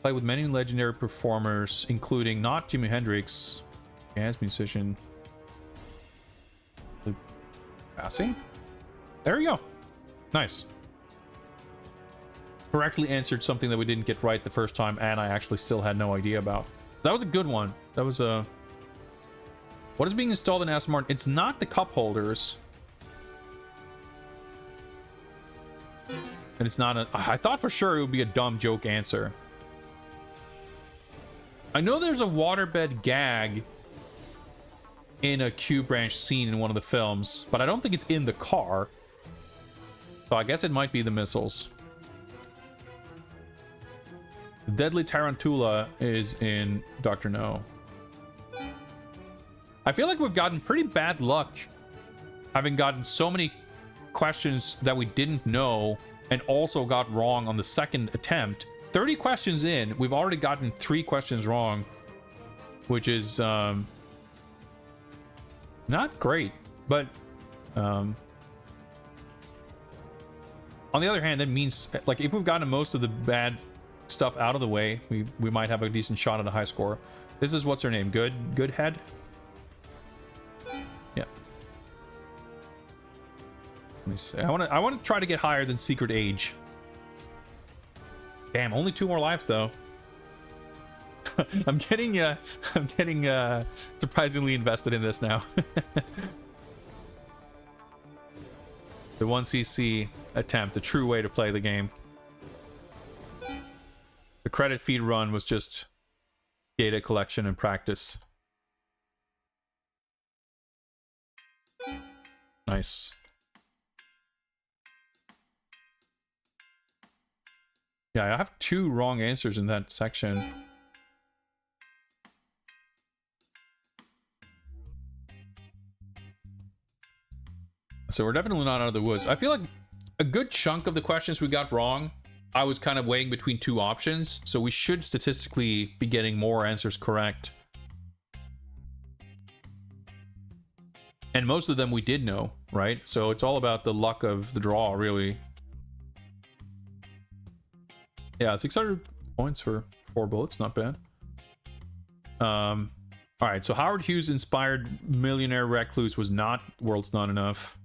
played with many legendary performers, including not Jimi Hendrix, jazz musician. Passing? There we go. Nice. Correctly answered something that we didn't get right the first time, and I actually still had no idea about. That was a good one. That was a... What is being installed in Aston Martin? It's not the cup holders. And it's not a... I thought for sure it would be a dumb joke answer. I know there's a waterbed gag in a Q branch scene in one of the films, but I don't think it's in the car. So I guess it might be the missiles. The deadly tarantula is in Dr. No. I feel like we've gotten pretty bad luck having gotten so many questions that we didn't know and also got wrong on the second attempt. 30 questions in, we've already gotten 3 questions wrong, which is not great, but on the other hand, that means, like, if we've gotten most of the bad stuff out of the way, we might have a decent shot at a high score. This is, what's her name? Good head? Yeah. Let me see. I want to try to get higher than Secret Age. Damn, only 2 more lives though. I'm getting surprisingly invested in this now. The 1cc attempt, the true way to play the game. The credit feed run was just data collection and practice. Nice. Yeah, I have 2 wrong answers in that section. So we're definitely not out of the woods. I feel like a good chunk of the questions we got wrong, I was kind of weighing between 2 options, so we should statistically be getting more answers correct. And most of them we did know, right? So it's all about the luck of the draw, really. Yeah, 600 points for 4 bullets, not bad. All right, so Howard Hughes inspired Millionaire Recluse was not World's Not Enough.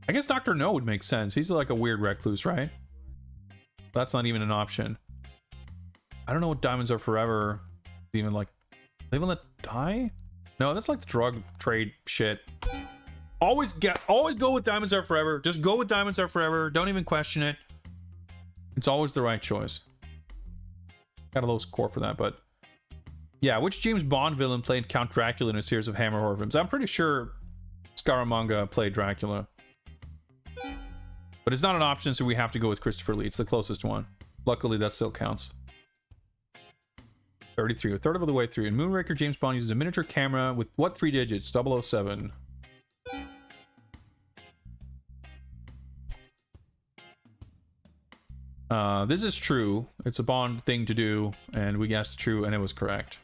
I guess Dr. No would make sense. He's like a weird recluse, right? That's not even an option. I don't know what Diamonds Are Forever even like. They even let die? No, that's like the drug trade shit. Always go with Diamonds Are Forever. Just go with Diamonds Are Forever. Don't even question it. It's always the right choice. Got a low score for that, but yeah, which James Bond villain played Count Dracula in a series of Hammer horror films? I'm pretty sure Scaramanga played Dracula. But it's not an option, so we have to go with Christopher Lee. It's the closest one. Luckily, that still counts. 33, a third of the way through. In Moonraker, James Bond uses a miniature camera with what 3 digits? 007. This is true. It's a Bond thing to do, and we guessed true, and it was correct.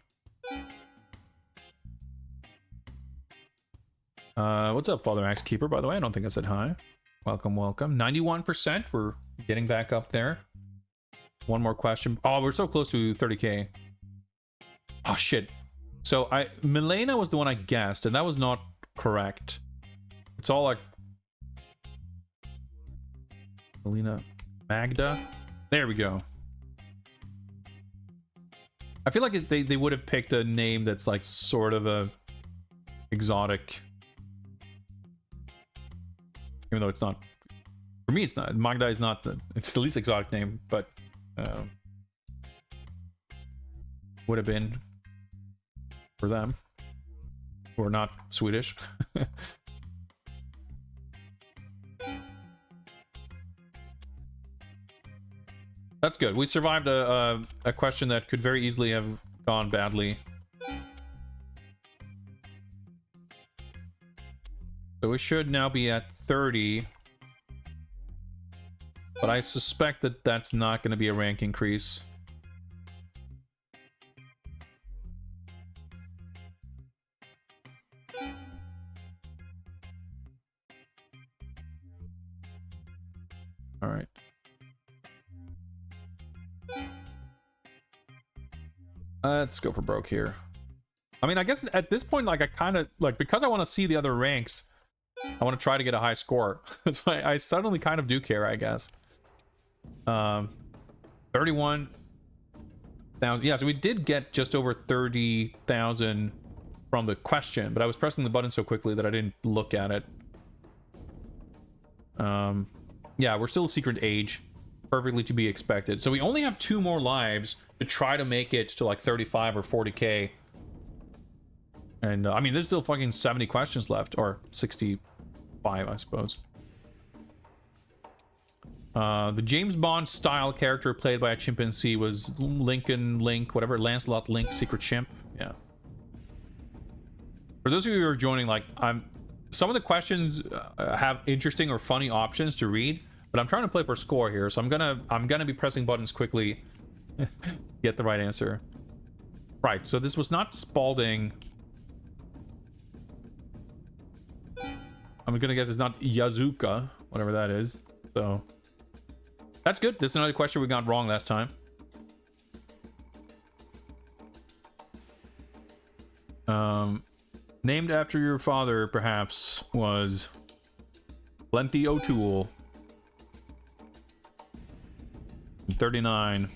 What's up, Father Axe Keeper, by the way? I don't think I said hi. Welcome, welcome. 91%. We're getting back up there. One more question. Oh, we're so close to 30k. Oh, shit. So, Milena was the one I guessed, and that was not correct. It's all like... Melina... Magda? There we go. I feel like they would have picked a name that's like sort of a exotic... Even though it's not, for me, it's not. Magda is not it's the least exotic name, but would have been for them who are not Swedish. That's good. We survived a question that could very easily have gone badly. So we should now be at 30. But I suspect that that's not going to be a rank increase. All right. Let's go for broke here. I mean, I guess at this point, like, I kind of, like, because I want to see the other ranks, I want to try to get a high score. So I suddenly kind of do care, I guess. 31,000. Yeah, so we did get just over 30,000 from the question, but I was pressing the button so quickly that I didn't look at it. Yeah, we're still a secret age. Perfectly to be expected. So we only have 2 more lives to try to make it to like 35 or 40k. And I mean, there's still fucking 70 questions left, or 65, I suppose. The James Bond style character played by a chimpanzee was Link, whatever, Lancelot Link, Secret Chimp. Yeah. For those of you who are joining, like, some of the questions have interesting or funny options to read, but I'm trying to play for score here, so I'm gonna be pressing buttons quickly. Get the right answer. Right, so this was not Spalding. I'm gonna guess it's not Yazuka, whatever that is. So that's good. This is another question we got wrong last time. Named after your father, perhaps, was Plenty O'Toole. 39.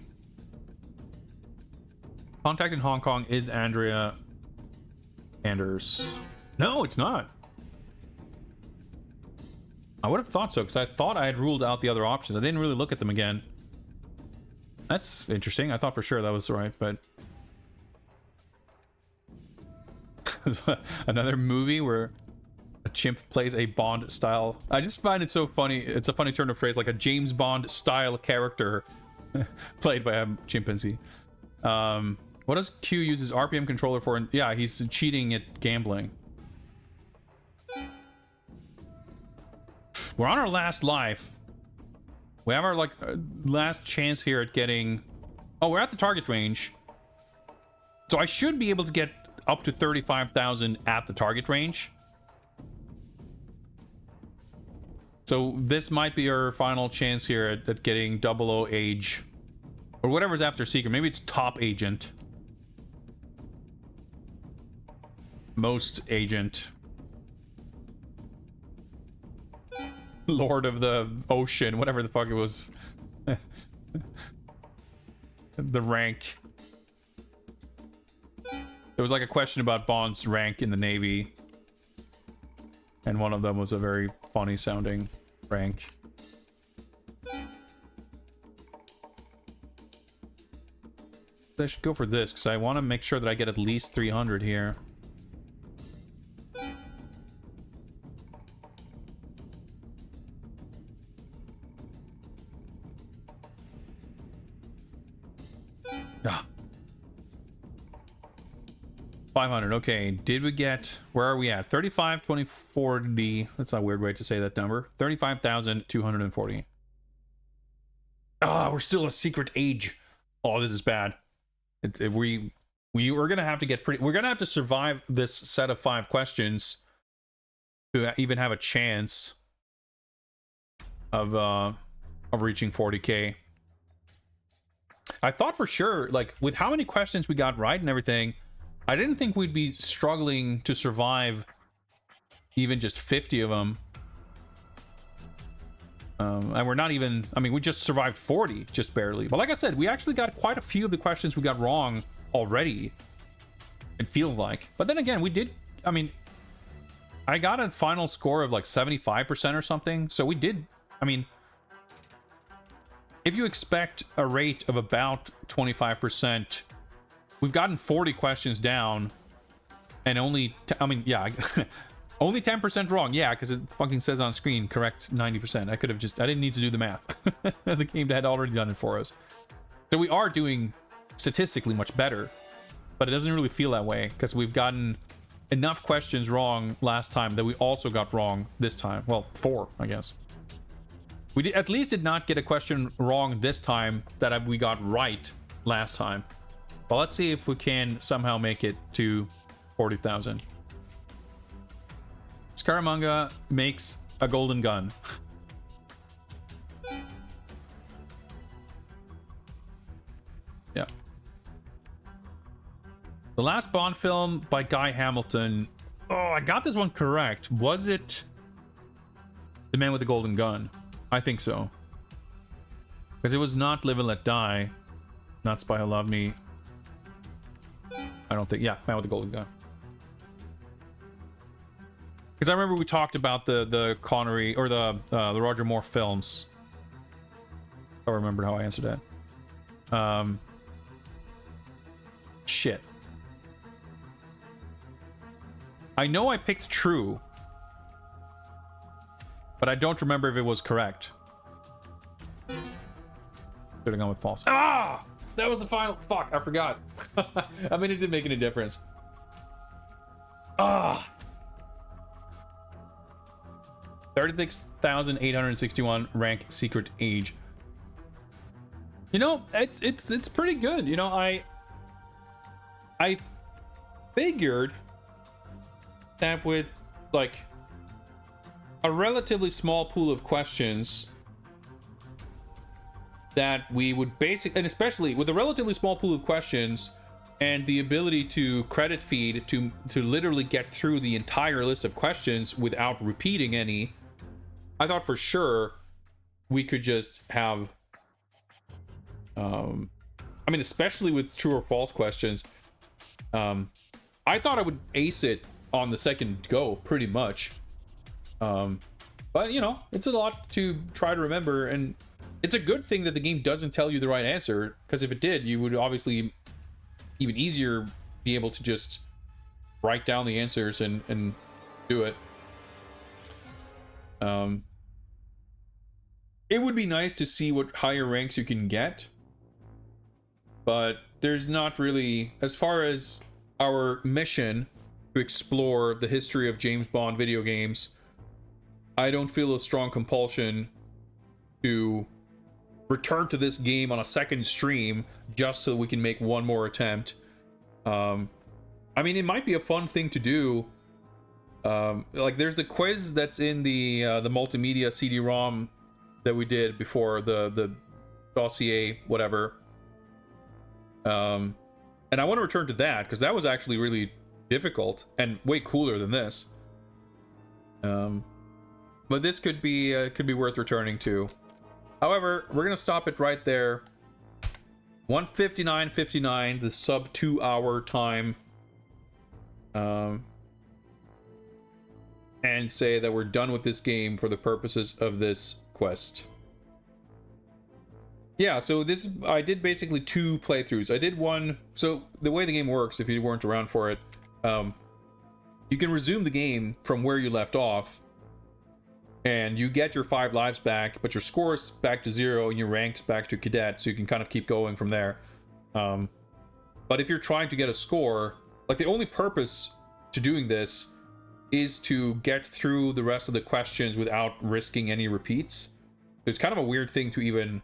Contact in Hong Kong is Andrea Anders. No, it's not. I would have thought so, because I thought I had ruled out the other options. I didn't really look at them again. That's interesting. I thought for sure that was right, but... Another movie where a chimp plays a Bond style. I just find it so funny. It's a funny turn of phrase, like a James Bond style character played by a chimpanzee. What does Q use his RPM controller for? Yeah, he's cheating at gambling. We're on our last life. We have our last chance here at getting... Oh, we're at the target range. So I should be able to get up to 35,000 at the target range. So this might be our final chance here at getting 00 age. Or whatever's after secret. Maybe it's top agent. Most agent. Lord of the Ocean, whatever the fuck it was. The rank. There was like a question about Bond's rank in the Navy. And one of them was a very funny sounding rank. I should go for this because I want to make sure that I get at least 300 here. Ah. 500. Okay, did we get... Where are we at? 35, 20, 40. That's a weird way to say that number. 35,240. Ah, we're still a secret age. Oh, this is bad. We are gonna have to get pretty... We're gonna have to survive this set of 5 questions to even have a chance of reaching 40k. I thought for sure, like, with how many questions we got right and everything, I didn't think we'd be struggling to survive even just 50 of them. And we're not even... I mean, we just survived 40, just barely. But like I said, we actually got quite a few of the questions we got wrong already. It feels like. But then again, we did... I mean, I got a final score of like 75% or something. So we did... I mean... If you expect a rate of about 25%, we've gotten 40 questions down, and only, I mean, yeah, only 10% wrong. Yeah, because it fucking says on screen, correct 90%. I could have just, I didn't need to do the math. The game had already done it for us. So we are doing statistically much better, but it doesn't really feel that way, because we've gotten enough questions wrong last time that we also got wrong this time. Well, 4, I guess. We at least did not get a question wrong this time that we got right last time. Well, let's see if we can somehow make it to 40,000. Scaramanga makes a golden gun. The last Bond film by Guy Hamilton. Oh, I got this one correct. Was it The Man with the Golden Gun? I think so. Because it was not Live and Let Die. Not Spy Who Loved Me. I don't think. Yeah, Man with the Golden Gun. Because I remember we talked about the Connery or the Roger Moore films. I remember how I answered that. Shit. I know I picked true, but I don't remember if it was correct. Should have gone with false. Ah! That was the final. Fuck, I forgot. I mean, it didn't make any difference. Ah! 36,861 rank secret age. You know, it's pretty good. You know, I figured that with like a relatively small pool of questions that we would basically, and especially with a relatively small pool of questions and the ability to credit feed to literally get through the entire list of questions without repeating any, I thought for sure we could just have I mean, especially with true or false questions, I thought I would ace it on the second go pretty much. But you know, it's a lot to try to remember, and it's a good thing that the game doesn't tell you the right answer, because if it did, you would obviously even easier be able to just write down the answers and do it. It would be nice to see what higher ranks you can get, but there's not really, as far as our mission to explore the history of James Bond video games, I don't feel a strong compulsion to return to this game on a second stream just so we can make one more attempt. I mean, it might be a fun thing to do. Like, there's the quiz that's in the multimedia CD-ROM that we did before the dossier, whatever. And I want to return to that because that was actually really difficult and way cooler than this. But this could be worth returning to. However, we're gonna stop it right there. 1:59:59, the sub 2 hour time. And say that we're done with this game for the purposes of this quest. Yeah, so this, I did basically 2 playthroughs. I did one, so the way the game works, if you weren't around for it, you can resume the game from where you left off, and you get your 5 lives back, but your score's back to 0 and your rank's back to cadet, so you can kind of keep going from there. But if you're trying to get a score, like, the only purpose to doing this is to get through the rest of the questions without risking any repeats. It's kind of a weird thing to even,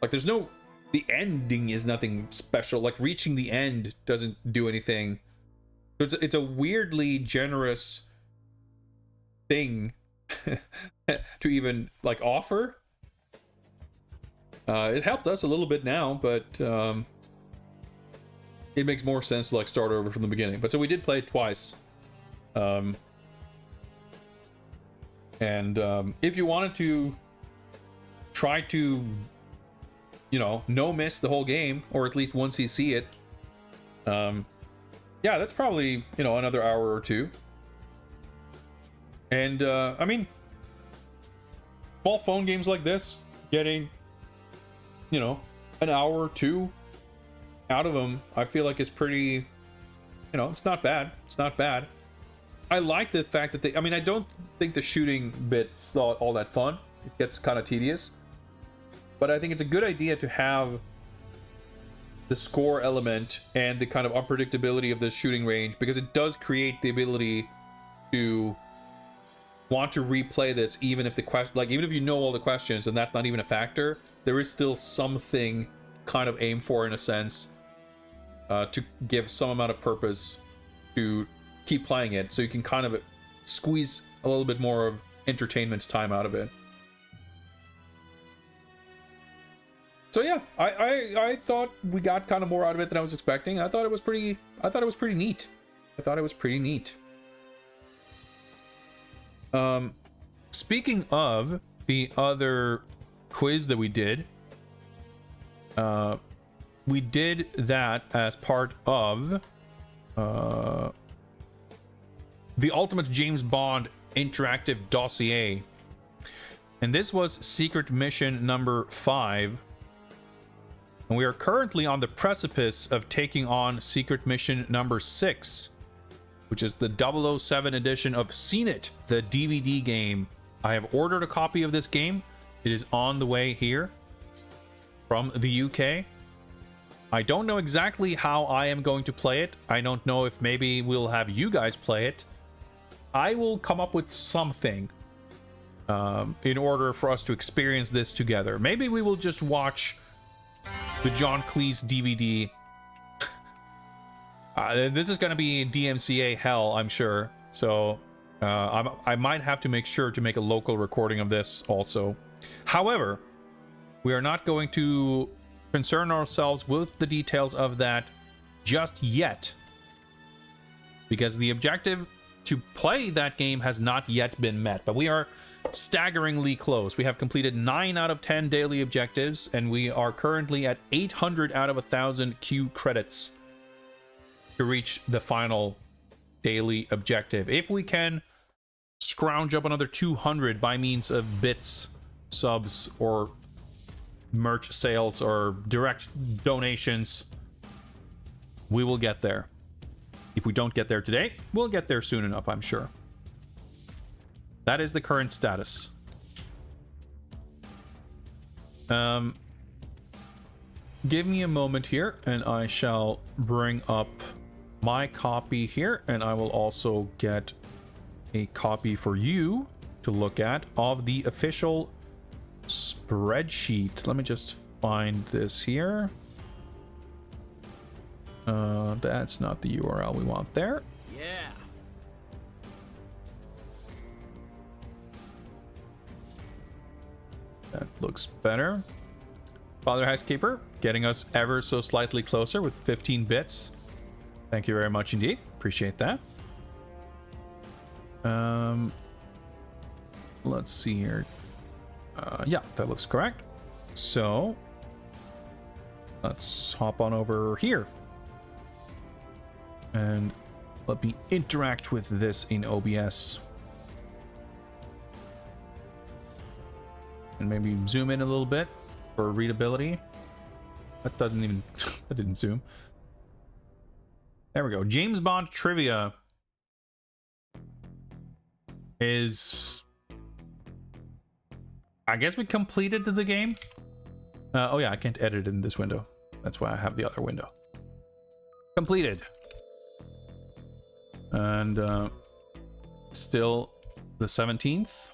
like, there's no, the ending is nothing special. Like, reaching the end doesn't do anything. So it's a weirdly generous thing to even, like, offer. It helped us a little bit now, but it makes more sense to, like, start over from the beginning. But so we did play it twice. If you wanted to try to, you know, no miss the whole game, or at least once you see it, yeah, that's probably, you know, another hour or 2. And I mean, small phone games like this, getting, you know, an hour or 2 out of them, I feel like is pretty, you know, it's not bad. It's not bad. I like the fact that they, I mean, I don't think the shooting bit's all that fun. It gets kind of tedious. But I think it's a good idea to have the score element and the kind of unpredictability of the shooting range, because it does create the ability to want to replay this, even if the question, like, even if you know all the questions and that's not even a factor, there is still something kind of aim for, in a sense, to give some amount of purpose to keep playing it, so you can kind of squeeze a little bit more of entertainment time out of it. So yeah, I thought we got kind of more out of it than I was expecting. I thought it was pretty neat. Speaking of the other quiz that we did that as part of the Ultimate James Bond Interactive Dossier. And this was secret mission number 5. And we are currently on the precipice of taking on secret mission number 6, which is the 007 edition of Seen It, the DVD game. I have ordered a copy of this game. It is on the way here from the UK. I don't know exactly how I am going to play it. I don't know if maybe we'll have you guys play it. I will come up with something in order for us to experience this together. Maybe we will just watch the John Cleese DVD. This is going to be DMCA hell, I'm sure. So I might have to make sure to make a local recording of this also. However, we are not going to concern ourselves with the details of that just yet, because the objective to play that game has not yet been met, but we are staggeringly close. We have completed 9 out of 10 daily objectives, and we are currently at 800 out of 1,000 Q credits to reach the final daily objective. If we can scrounge up another 200 by means of bits, subs, or merch sales, or direct donations, we will get there. If we don't get there today, we'll get there soon enough, I'm sure. That is the current status. Give me a moment here, and I shall bring up my copy here, and I will also get a copy for you to look at of the official spreadsheet. Let me just find this here. That's not the URL we want there. Yeah. That looks better. Father Housekeeper getting us ever so slightly closer with 15 bits. Thank you very much indeed. Appreciate that. Let's see here. Yeah, that looks correct. So let's hop on over here. And let me interact with this in OBS. And maybe zoom in a little bit for readability. That doesn't even... that didn't zoom. There we go. James Bond trivia is... I guess we completed the game. Oh yeah, I can't edit in this window. That's why I have the other window. Completed. And still the 17th.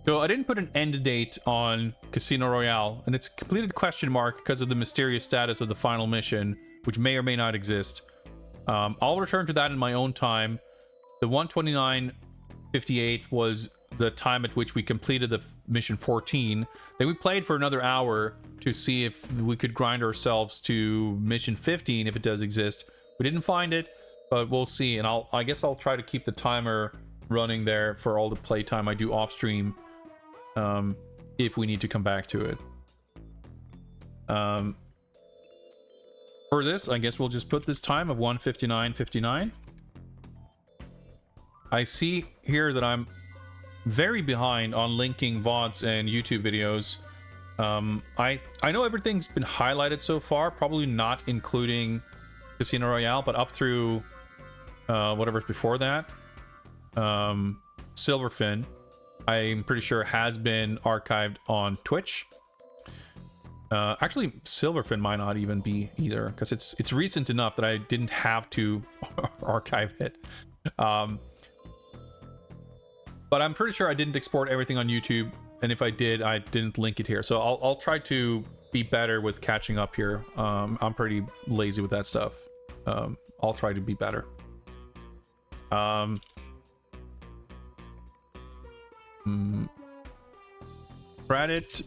So I didn't put an end date on Casino Royale, and it's completed question mark because of the mysterious status of the final mission, which may or may not exist. I'll return to that in my own time. The 129.58 was the time at which we completed the mission 14. Then we played for another hour to see if we could grind ourselves to mission 15 if it does exist. We didn't find it, but we'll see. And I guess I'll try to keep the timer running there for all the playtime I do off stream, if we need to come back to it. For this, I guess we'll just put this time of 1:59:59. I see here that I'm very behind on linking VODs and YouTube videos. I know everything's been highlighted so far, probably not including Casino Royale, but up through whatever's before that. Silverfin, I'm pretty sure has been archived on Twitch. Actually, Silverfin might not even be either, because it's recent enough that I didn't have to archive it. But I'm pretty sure I didn't export everything on YouTube, and if I did, I didn't link it here. So I'll try to be better with catching up here. I'm pretty lazy with that stuff. I'll try to be better. Credit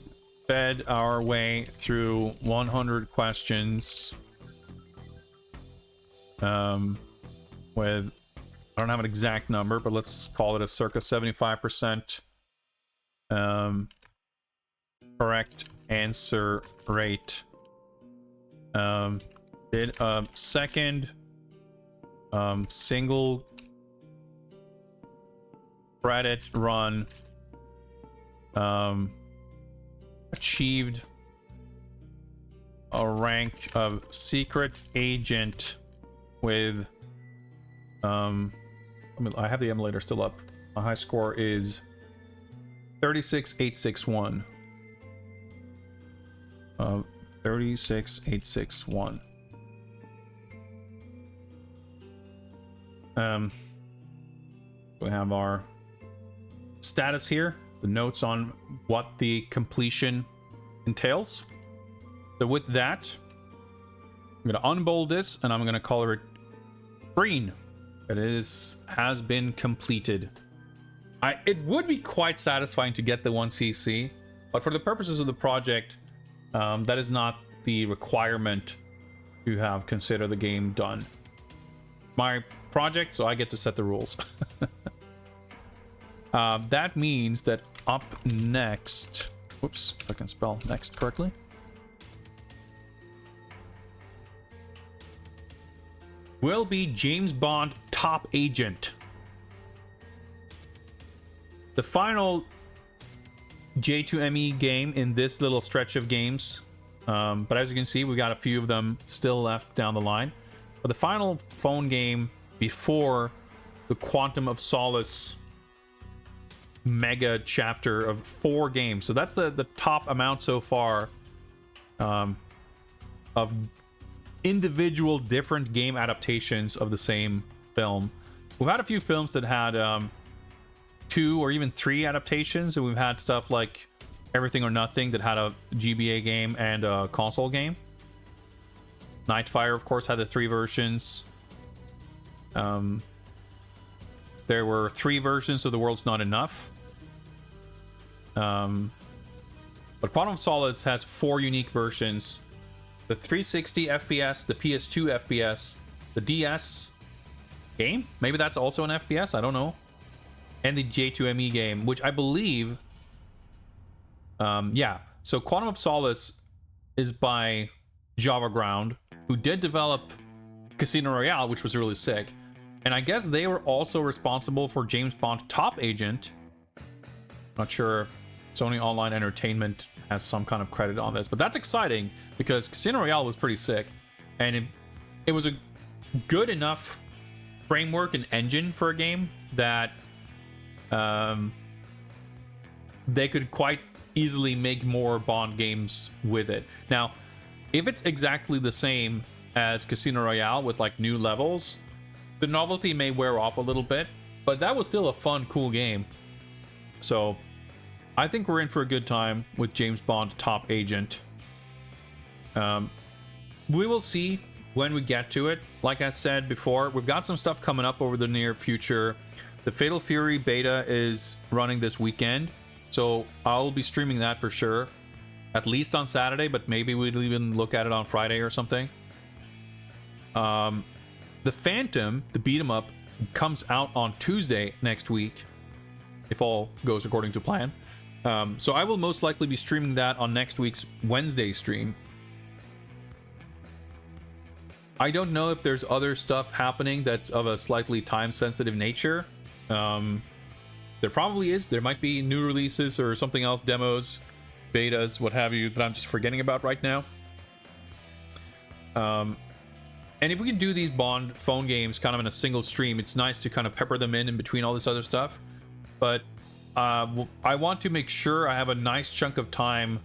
sped our way through 100 questions. With, I don't have an exact number, but let's call it a circa 75% correct answer rate. Did a second single credit run, achieved a rank of secret agent with I have the emulator still up. My high score is 36861. 36861. We have our status here, the notes on what the completion entails. So with that, I'm going to unbold this and I'm going to color it green. It has been completed. It would be quite satisfying to get the 1cc, but for the purposes of the project, that is not the requirement to have consider the game done. My project, so I get to set the rules. That means that up next, whoops, if I can spell next correctly, will be James Bond Top Agent. The final J2ME game in this little stretch of games. But as you can see, we got a few of them still left down the line. But the final phone game before the Quantum of Solace mega chapter of 4 games. So that's the top amount so far of individual different game adaptations of the same film. We've had a few films that had 2 or even 3 adaptations, and we've had stuff like Everything or Nothing that had a GBA game and a console game. Nightfire, of course, had the 3 versions. There were 3 versions of The World's Not Enough. But Quantum of Solace has 4 unique versions. The 360 FPS, the PS2 FPS, the DS game? Maybe that's also an FPS? I don't know. And the J2ME game, which I believe... yeah, so Quantum of Solace is by Java Ground, who did develop Casino Royale, which was really sick. And I guess they were also responsible for James Bond Top Agent. Not sure Sony Online Entertainment has some kind of credit on this, but that's exciting because Casino Royale was pretty sick, and it was a good enough framework and engine for a game that they could quite easily make more Bond games with it. Now, if it's exactly the same as Casino Royale with like new levels, the novelty may wear off a little bit, but that was still a fun, cool game. So I think we're in for a good time with James Bond Top Agent. We will see when we get to it. Like I said before, we've got some stuff coming up over the near future. The Fatal Fury beta is running this weekend, so I'll be streaming that for sure. At least on Saturday, but maybe we'll even look at it on Friday or something. The Phantom, the beat 'em up, comes out on Tuesday next week, if all goes according to plan. So I will most likely be streaming that on next week's Wednesday stream. I don't know if there's other stuff happening that's of a slightly time-sensitive nature. There probably is. There might be new releases or something else, demos, betas, what have you, that I'm just forgetting about right now. And if we can do these Bond phone games kind of in a single stream, it's nice to kind of pepper them in between all this other stuff. But I want to make sure I have a nice chunk of time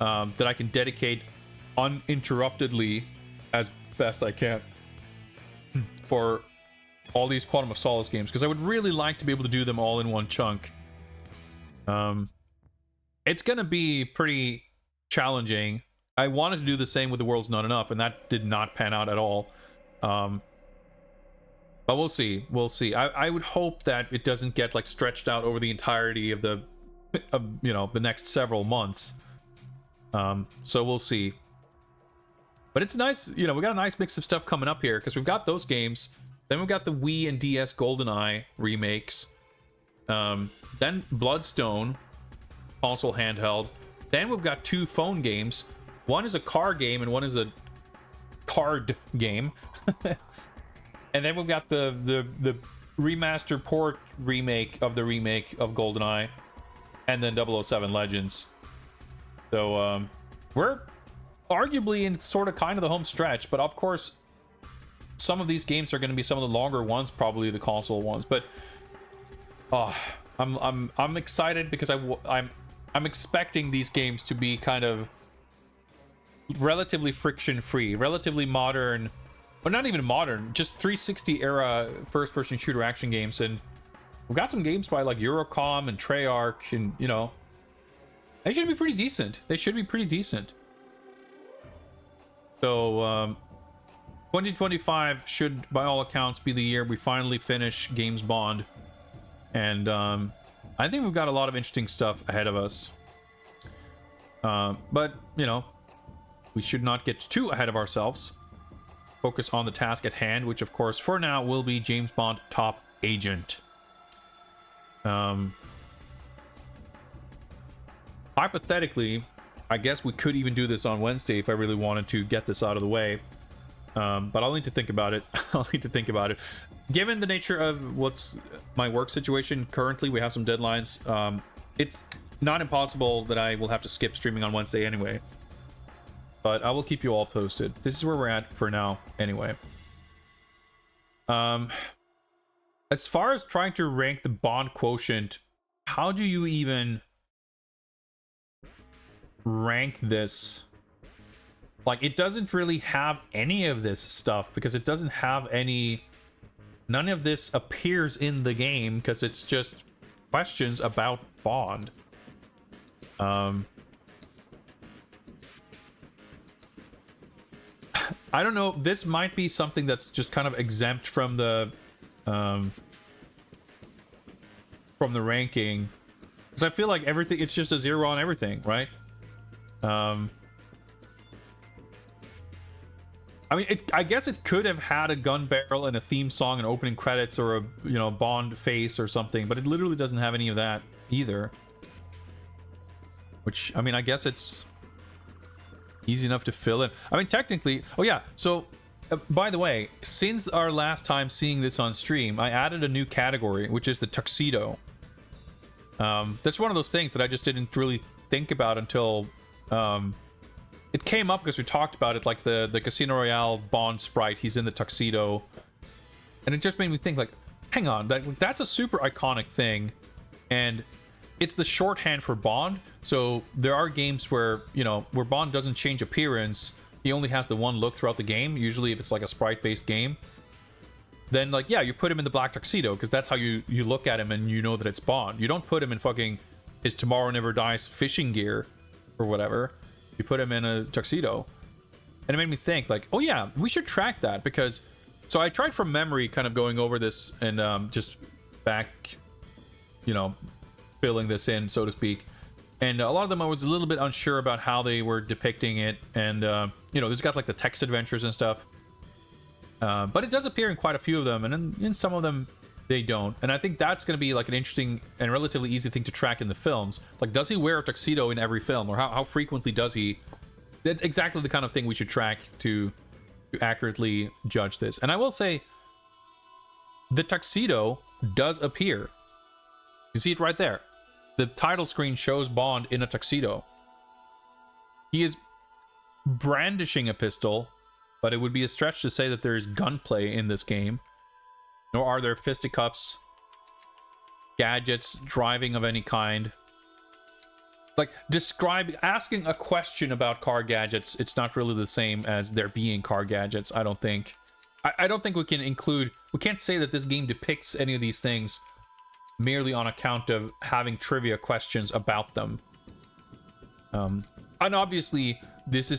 that I can dedicate uninterruptedly as best I can for all these Quantum of Solace games, because I would really like to be able to do them all in one chunk. It's gonna be pretty challenging. I wanted to do the same with The World's Not Enough, and that did not pan out at all. But we'll see. We'll see. I would hope that it doesn't get like stretched out over the entirety of the next several months. So we'll see. But it's nice, you know, we got a nice mix of stuff coming up here because we've got those games. Then we've got the Wii and DS GoldenEye remakes. Then Bloodstone, console handheld. Then we've got 2 phone games. One is a car game and one is a card game. And then we've got the remaster port remake of GoldenEye, and then 007 Legends. So we're arguably in sort of kind of the home stretch, but of course some of these games are going to be some of the longer ones, probably the console ones. But I'm excited because I'm expecting these games to be kind of relatively friction free, relatively modern. But not even modern, just 360 era first-person shooter action games. And we've got some games by like Eurocom and Treyarch, and you know, they should be pretty decent. So 2025 should, by all accounts, be the year we finally finish James Bond. And I think we've got a lot of interesting stuff ahead of us. But you know, we should not get too ahead of ourselves. Focus on the task at hand, which of course for now will be James Bond Top Agent. Hypothetically, I guess we could even do this on Wednesday if I really wanted to get this out of the way. But I'll need to think about it. Given the nature of what's my work situation currently, we have some deadlines. It's not impossible that I will have to skip streaming on Wednesday anyway. But I will keep you all posted. This is where we're at for now, anyway. As far as trying to rank the Bond quotient, how do you even rank this? Like, it doesn't really have any of this stuff because it doesn't have any... None of this appears in the game because it's just questions about Bond. I don't know. This might be something that's just kind of exempt from the ranking, because I feel like everything, it's just a 0 on everything, right? I mean, I guess it could have had a gun barrel and a theme song and opening credits or a, you know, Bond face or something, but it literally doesn't have any of that either. Which, I mean, I guess it's easy enough to fill in. I mean, technically... Oh, yeah. So, by the way, since our last time seeing this on stream, I added a new category, which is the tuxedo. That's one of those things that I just didn't really think about until... it came up because we talked about it, like the Casino Royale Bond sprite. He's in the tuxedo. And it just made me think, like, hang on, that's a super iconic thing. And... it's the shorthand for Bond, so there are games where, you know, where Bond doesn't change appearance, he only has the one look throughout the game, usually if it's like a sprite-based game. Then, like, yeah, you put him in the black tuxedo, because that's how you look at him and you know that it's Bond. You don't put him in fucking his Tomorrow Never Dies fishing gear, or whatever. You put him in a tuxedo. And it made me think, like, oh yeah, we should track that, because... So I tried from memory kind of going over this and just back, you know... filling this in, so to speak, and a lot of them I was a little bit unsure about how they were depicting it, and you know, this got like the text adventures and stuff, but it does appear in quite a few of them, and in some of them they don't, and I think that's going to be like an interesting and relatively easy thing to track in the films. Like, does he wear a tuxedo in every film, or how frequently does he? That's exactly the kind of thing we should track to accurately judge this. And I will say, the tuxedo does appear. You see it right there. The title screen shows Bond in a tuxedo. He is brandishing a pistol, but it would be a stretch to say that there is gunplay in this game. Nor are there fisticuffs, gadgets, driving of any kind. Like, asking a question about car gadgets, it's not really the same as there being car gadgets, I don't think. I don't think we can't say that this game depicts any of these things merely on account of having trivia questions about them. And obviously, this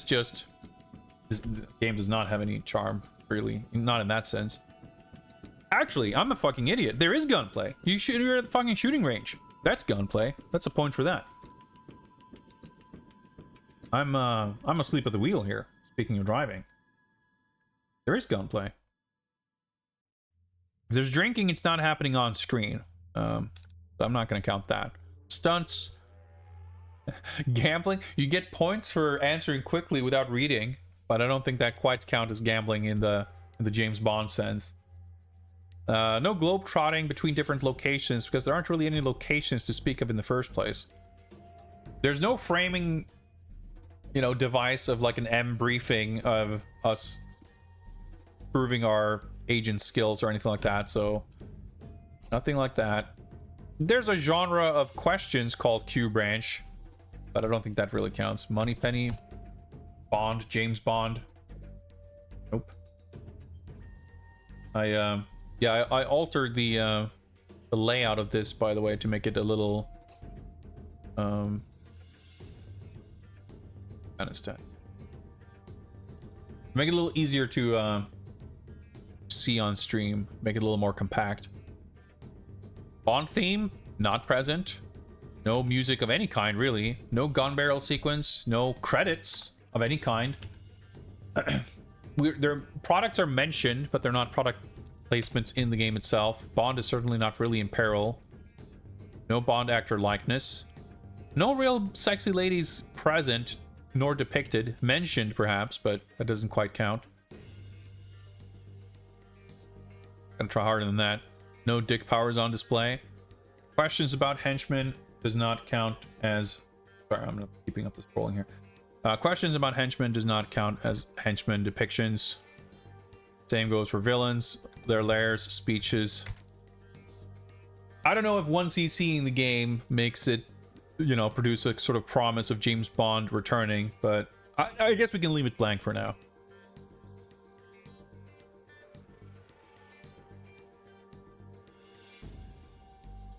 game does not have any charm, really. Not in that sense. Actually, I'm a fucking idiot. There is gunplay. You're at the fucking shooting range. That's gunplay. That's a point for that. I'm asleep at the wheel here. Speaking of driving, there is gunplay. If there's drinking, it's not happening on screen. So I'm not going to count that. Stunts, gambling. You get points for answering quickly without reading, but I don't think that quite counts as gambling in the James Bond sense. No globe trotting between different locations because there aren't really any locations to speak of in the first place. There's no framing, device of like an M briefing of us proving our agent skills or anything like that. So nothing like that. There's a genre of questions called Q branch, but I don't think that really counts. Moneypenny, Bond, James Bond. Nope. I altered the layout of this, by the way, to make it a little kind of stuff. Make it a little easier to see on stream. Make it a little more compact. Bond theme not present. No music of any kind, really. No gun barrel sequence. No credits of any kind. Their products are mentioned, but they're not product placements in the game itself. Bond is certainly not really in peril. No Bond actor likeness. No real sexy ladies present, nor depicted. Mentioned, perhaps, but that doesn't quite count. Gonna try harder than that. No dick powers on display. Questions about henchmen does not count as... Sorry, I'm keeping up the scrolling here. Questions about henchmen does not count as henchman depictions. Same goes for villains, their lairs, speeches. I don't know if 1cc in the game makes it, produce a sort of promise of James Bond returning, but I guess we can leave it blank for now.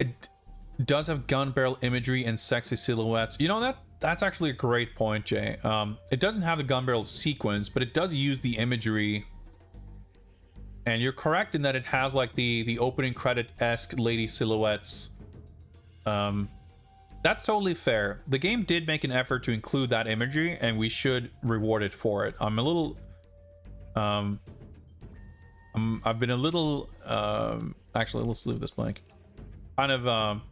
It does have gun barrel imagery and sexy silhouettes. That's actually a great point, Jay. It doesn't have the gun barrel sequence, but it does use the imagery. And you're correct in that it has like the opening credit-esque lady silhouettes. That's totally fair. The game did make an effort to include that imagery, and we should reward it for it. I'm a little... I've been a little... actually, let's leave this blank. Kind of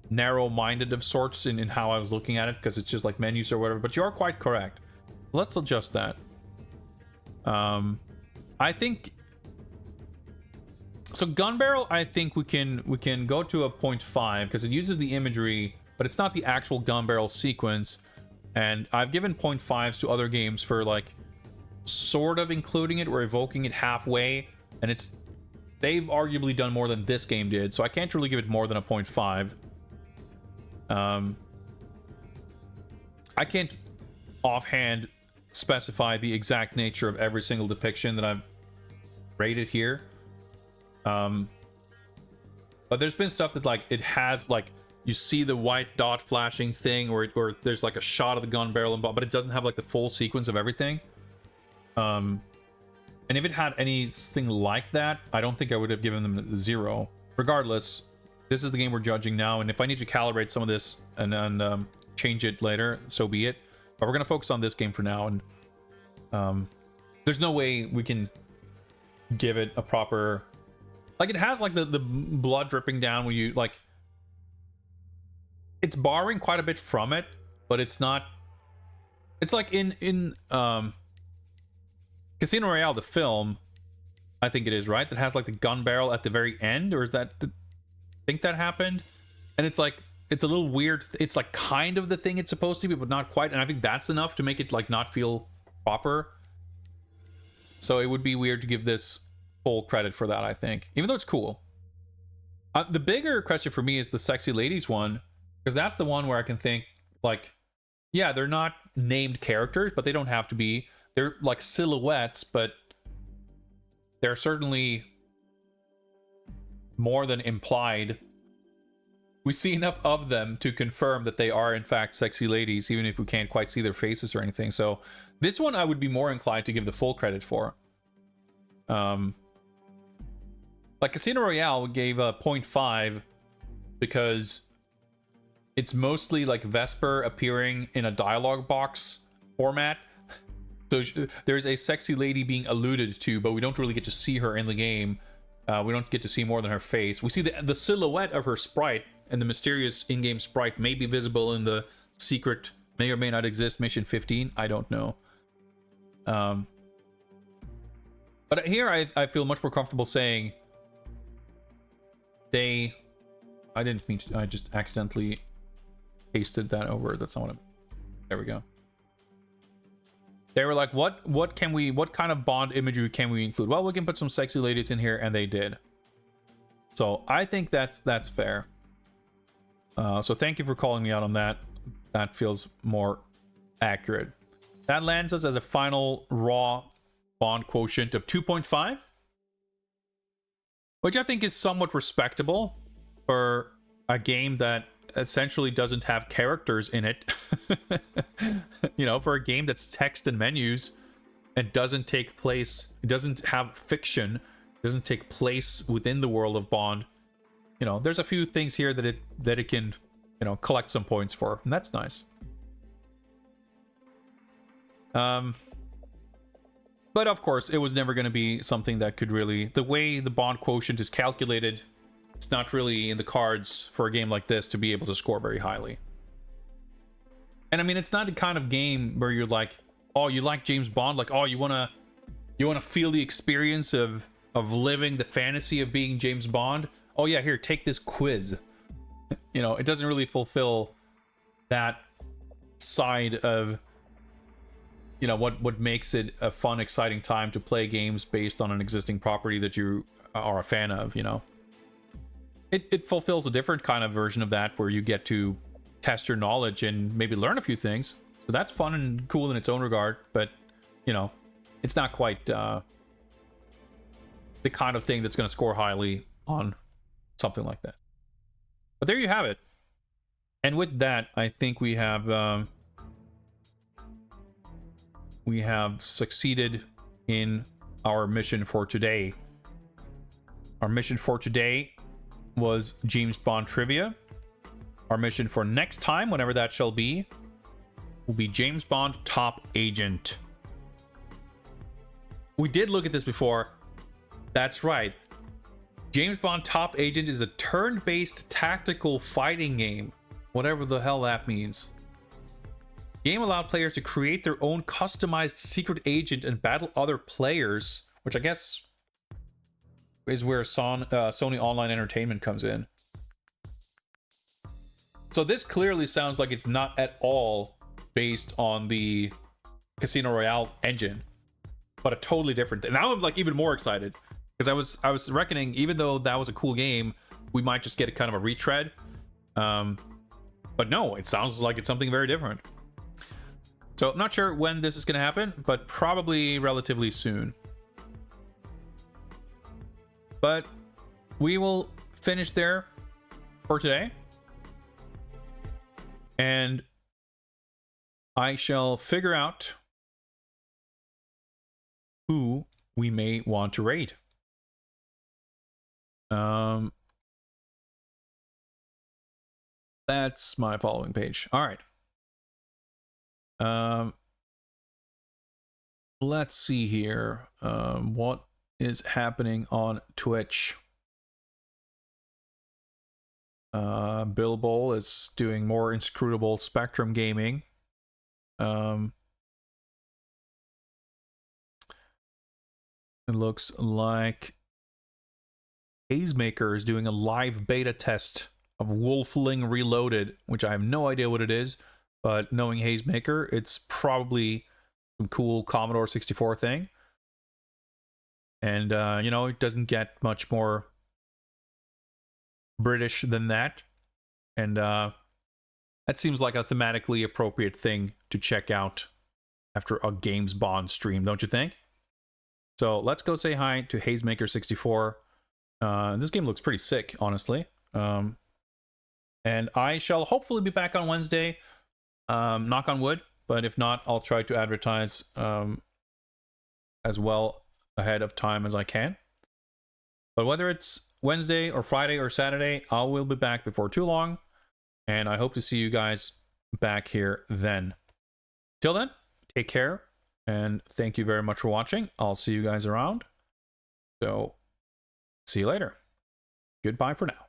narrow-minded of sorts in how I was looking at it, because it's just like menus or whatever. But you are quite correct. Let's adjust that. I think so. Gun barrel, I think we can go to a 0.5 because it uses the imagery, but it's not the actual gun barrel sequence. And I've given 0.5s to other games for like sort of including it or evoking it halfway, and they've arguably done more than this game did, so I can't really give it more than a 0.5. I can't offhand specify the exact nature of every single depiction that I've rated here, but there's been stuff that like it has like you see the white dot flashing thing, or there's like a shot of the gun barrel, but it doesn't have like the full sequence of everything. And if it had anything like that, I don't think I would have given them 0. Regardless, this is the game we're judging now, and if I need to calibrate some of this and change it later, so be it. But we're gonna focus on this game for now, and there's no way we can give it a proper, like, it has like the blood dripping down when you like, it's borrowing quite a bit from it, but it's not, it's like in Casino Royale, the film, I think it is, right, that has like the gun barrel at the very end, or is that I think that happened, and it's like, it's a little weird. It's like kind of the thing it's supposed to be, but not quite. And I think that's enough to make it like not feel proper. So it would be weird to give this full credit for that, I think, even though it's cool. The bigger question for me is the sexy ladies one, because that's the one where I can think like, yeah, they're not named characters, but they don't have to be. They're like silhouettes, but they're certainly more than implied. We see enough of them to confirm that they are in fact sexy ladies, even if we can't quite see their faces or anything. So this one I would be more inclined to give the full credit for. Like Casino Royale gave a 0.5 because it's mostly like Vesper appearing in a dialogue box format. So there's a sexy lady being alluded to, but we don't really get to see her in the game. We don't get to see more than her face. We see the silhouette of her sprite, and the mysterious in-game sprite may be visible in the secret, may or may not exist, mission 15. I don't know. But here I feel much more comfortable saying I didn't mean to, I just accidentally pasted that over. That's not what there we go. They were like, what kind of Bond imagery can we include? Well, we can put some sexy ladies in here, and they did. So I think that's fair. So thank you for calling me out on that. That feels more accurate. That lands us as a final raw Bond quotient of 2.5, which I think is somewhat respectable for a game that essentially doesn't have characters in it. You know, for a game that's text and menus and doesn't take place, it doesn't have fiction, it doesn't take place within the world of Bond. You know, there's a few things here that it can, you know, collect some points for, and that's nice. But of course, it was never going to be something that could really, the way the Bond quotient is calculated, it's not really in the cards for a game like this to be able to score very highly. And I mean, it's not the kind of game where you're like, oh, you like James Bond, like, oh, you wanna feel the experience of living the fantasy of being James Bond. Oh yeah, here, take this quiz. You know, it doesn't really fulfill that side of, you know, what makes it a fun, exciting time to play games based on an existing property that you are a fan of, you know. It fulfills a different kind of version of that where you get to test your knowledge and maybe learn a few things. So that's fun and cool in its own regard, but, you know, it's not quite the kind of thing that's going to score highly on something like that. But there you have it. And with that, I think we have succeeded in our mission for today. Our mission for today was James Bond trivia. Our mission for next time, whenever that shall be, will be James Bond Top Agent. We did look at this before. That's right. James Bond Top Agent is a turn-based tactical fighting game, whatever the hell that means. The game allowed players to create their own customized secret agent and battle other players, which I guess is where Sony Online Entertainment comes in. So this clearly sounds like it's not at all based on the Casino Royale engine, but a totally different thing. Now I'm like even more excited because I was reckoning, even though that was a cool game, we might just get a kind of a retread. But no, it sounds like it's something very different. So I'm not sure when this is going to happen, but probably relatively soon. But we will finish there for today. And I shall figure out who we may want to raid. That's my following page. All right. Let's see here. What is happening on Twitch? Bill Bowl is doing more inscrutable Spectrum gaming. It looks like Hazemaker is doing a live beta test of Wolfling Reloaded, which I have no idea what it is, but knowing Hazemaker, it's probably some cool Commodore 64 thing. And, you know, it doesn't get much more British than that. And that seems like a thematically appropriate thing to check out after a Games Bond stream, don't you think? So let's go say hi to Hazemaker 64. This game looks pretty sick, honestly. And I shall hopefully be back on Wednesday. Knock on wood. But if not, I'll try to advertise as well ahead of time as I can. But whether it's Wednesday or Friday or Saturday, I will be back before too long. And I hope to see you guys back here then. Till then, take care, and thank you very much for watching. I'll see you guys around. So, see you later. Goodbye for now.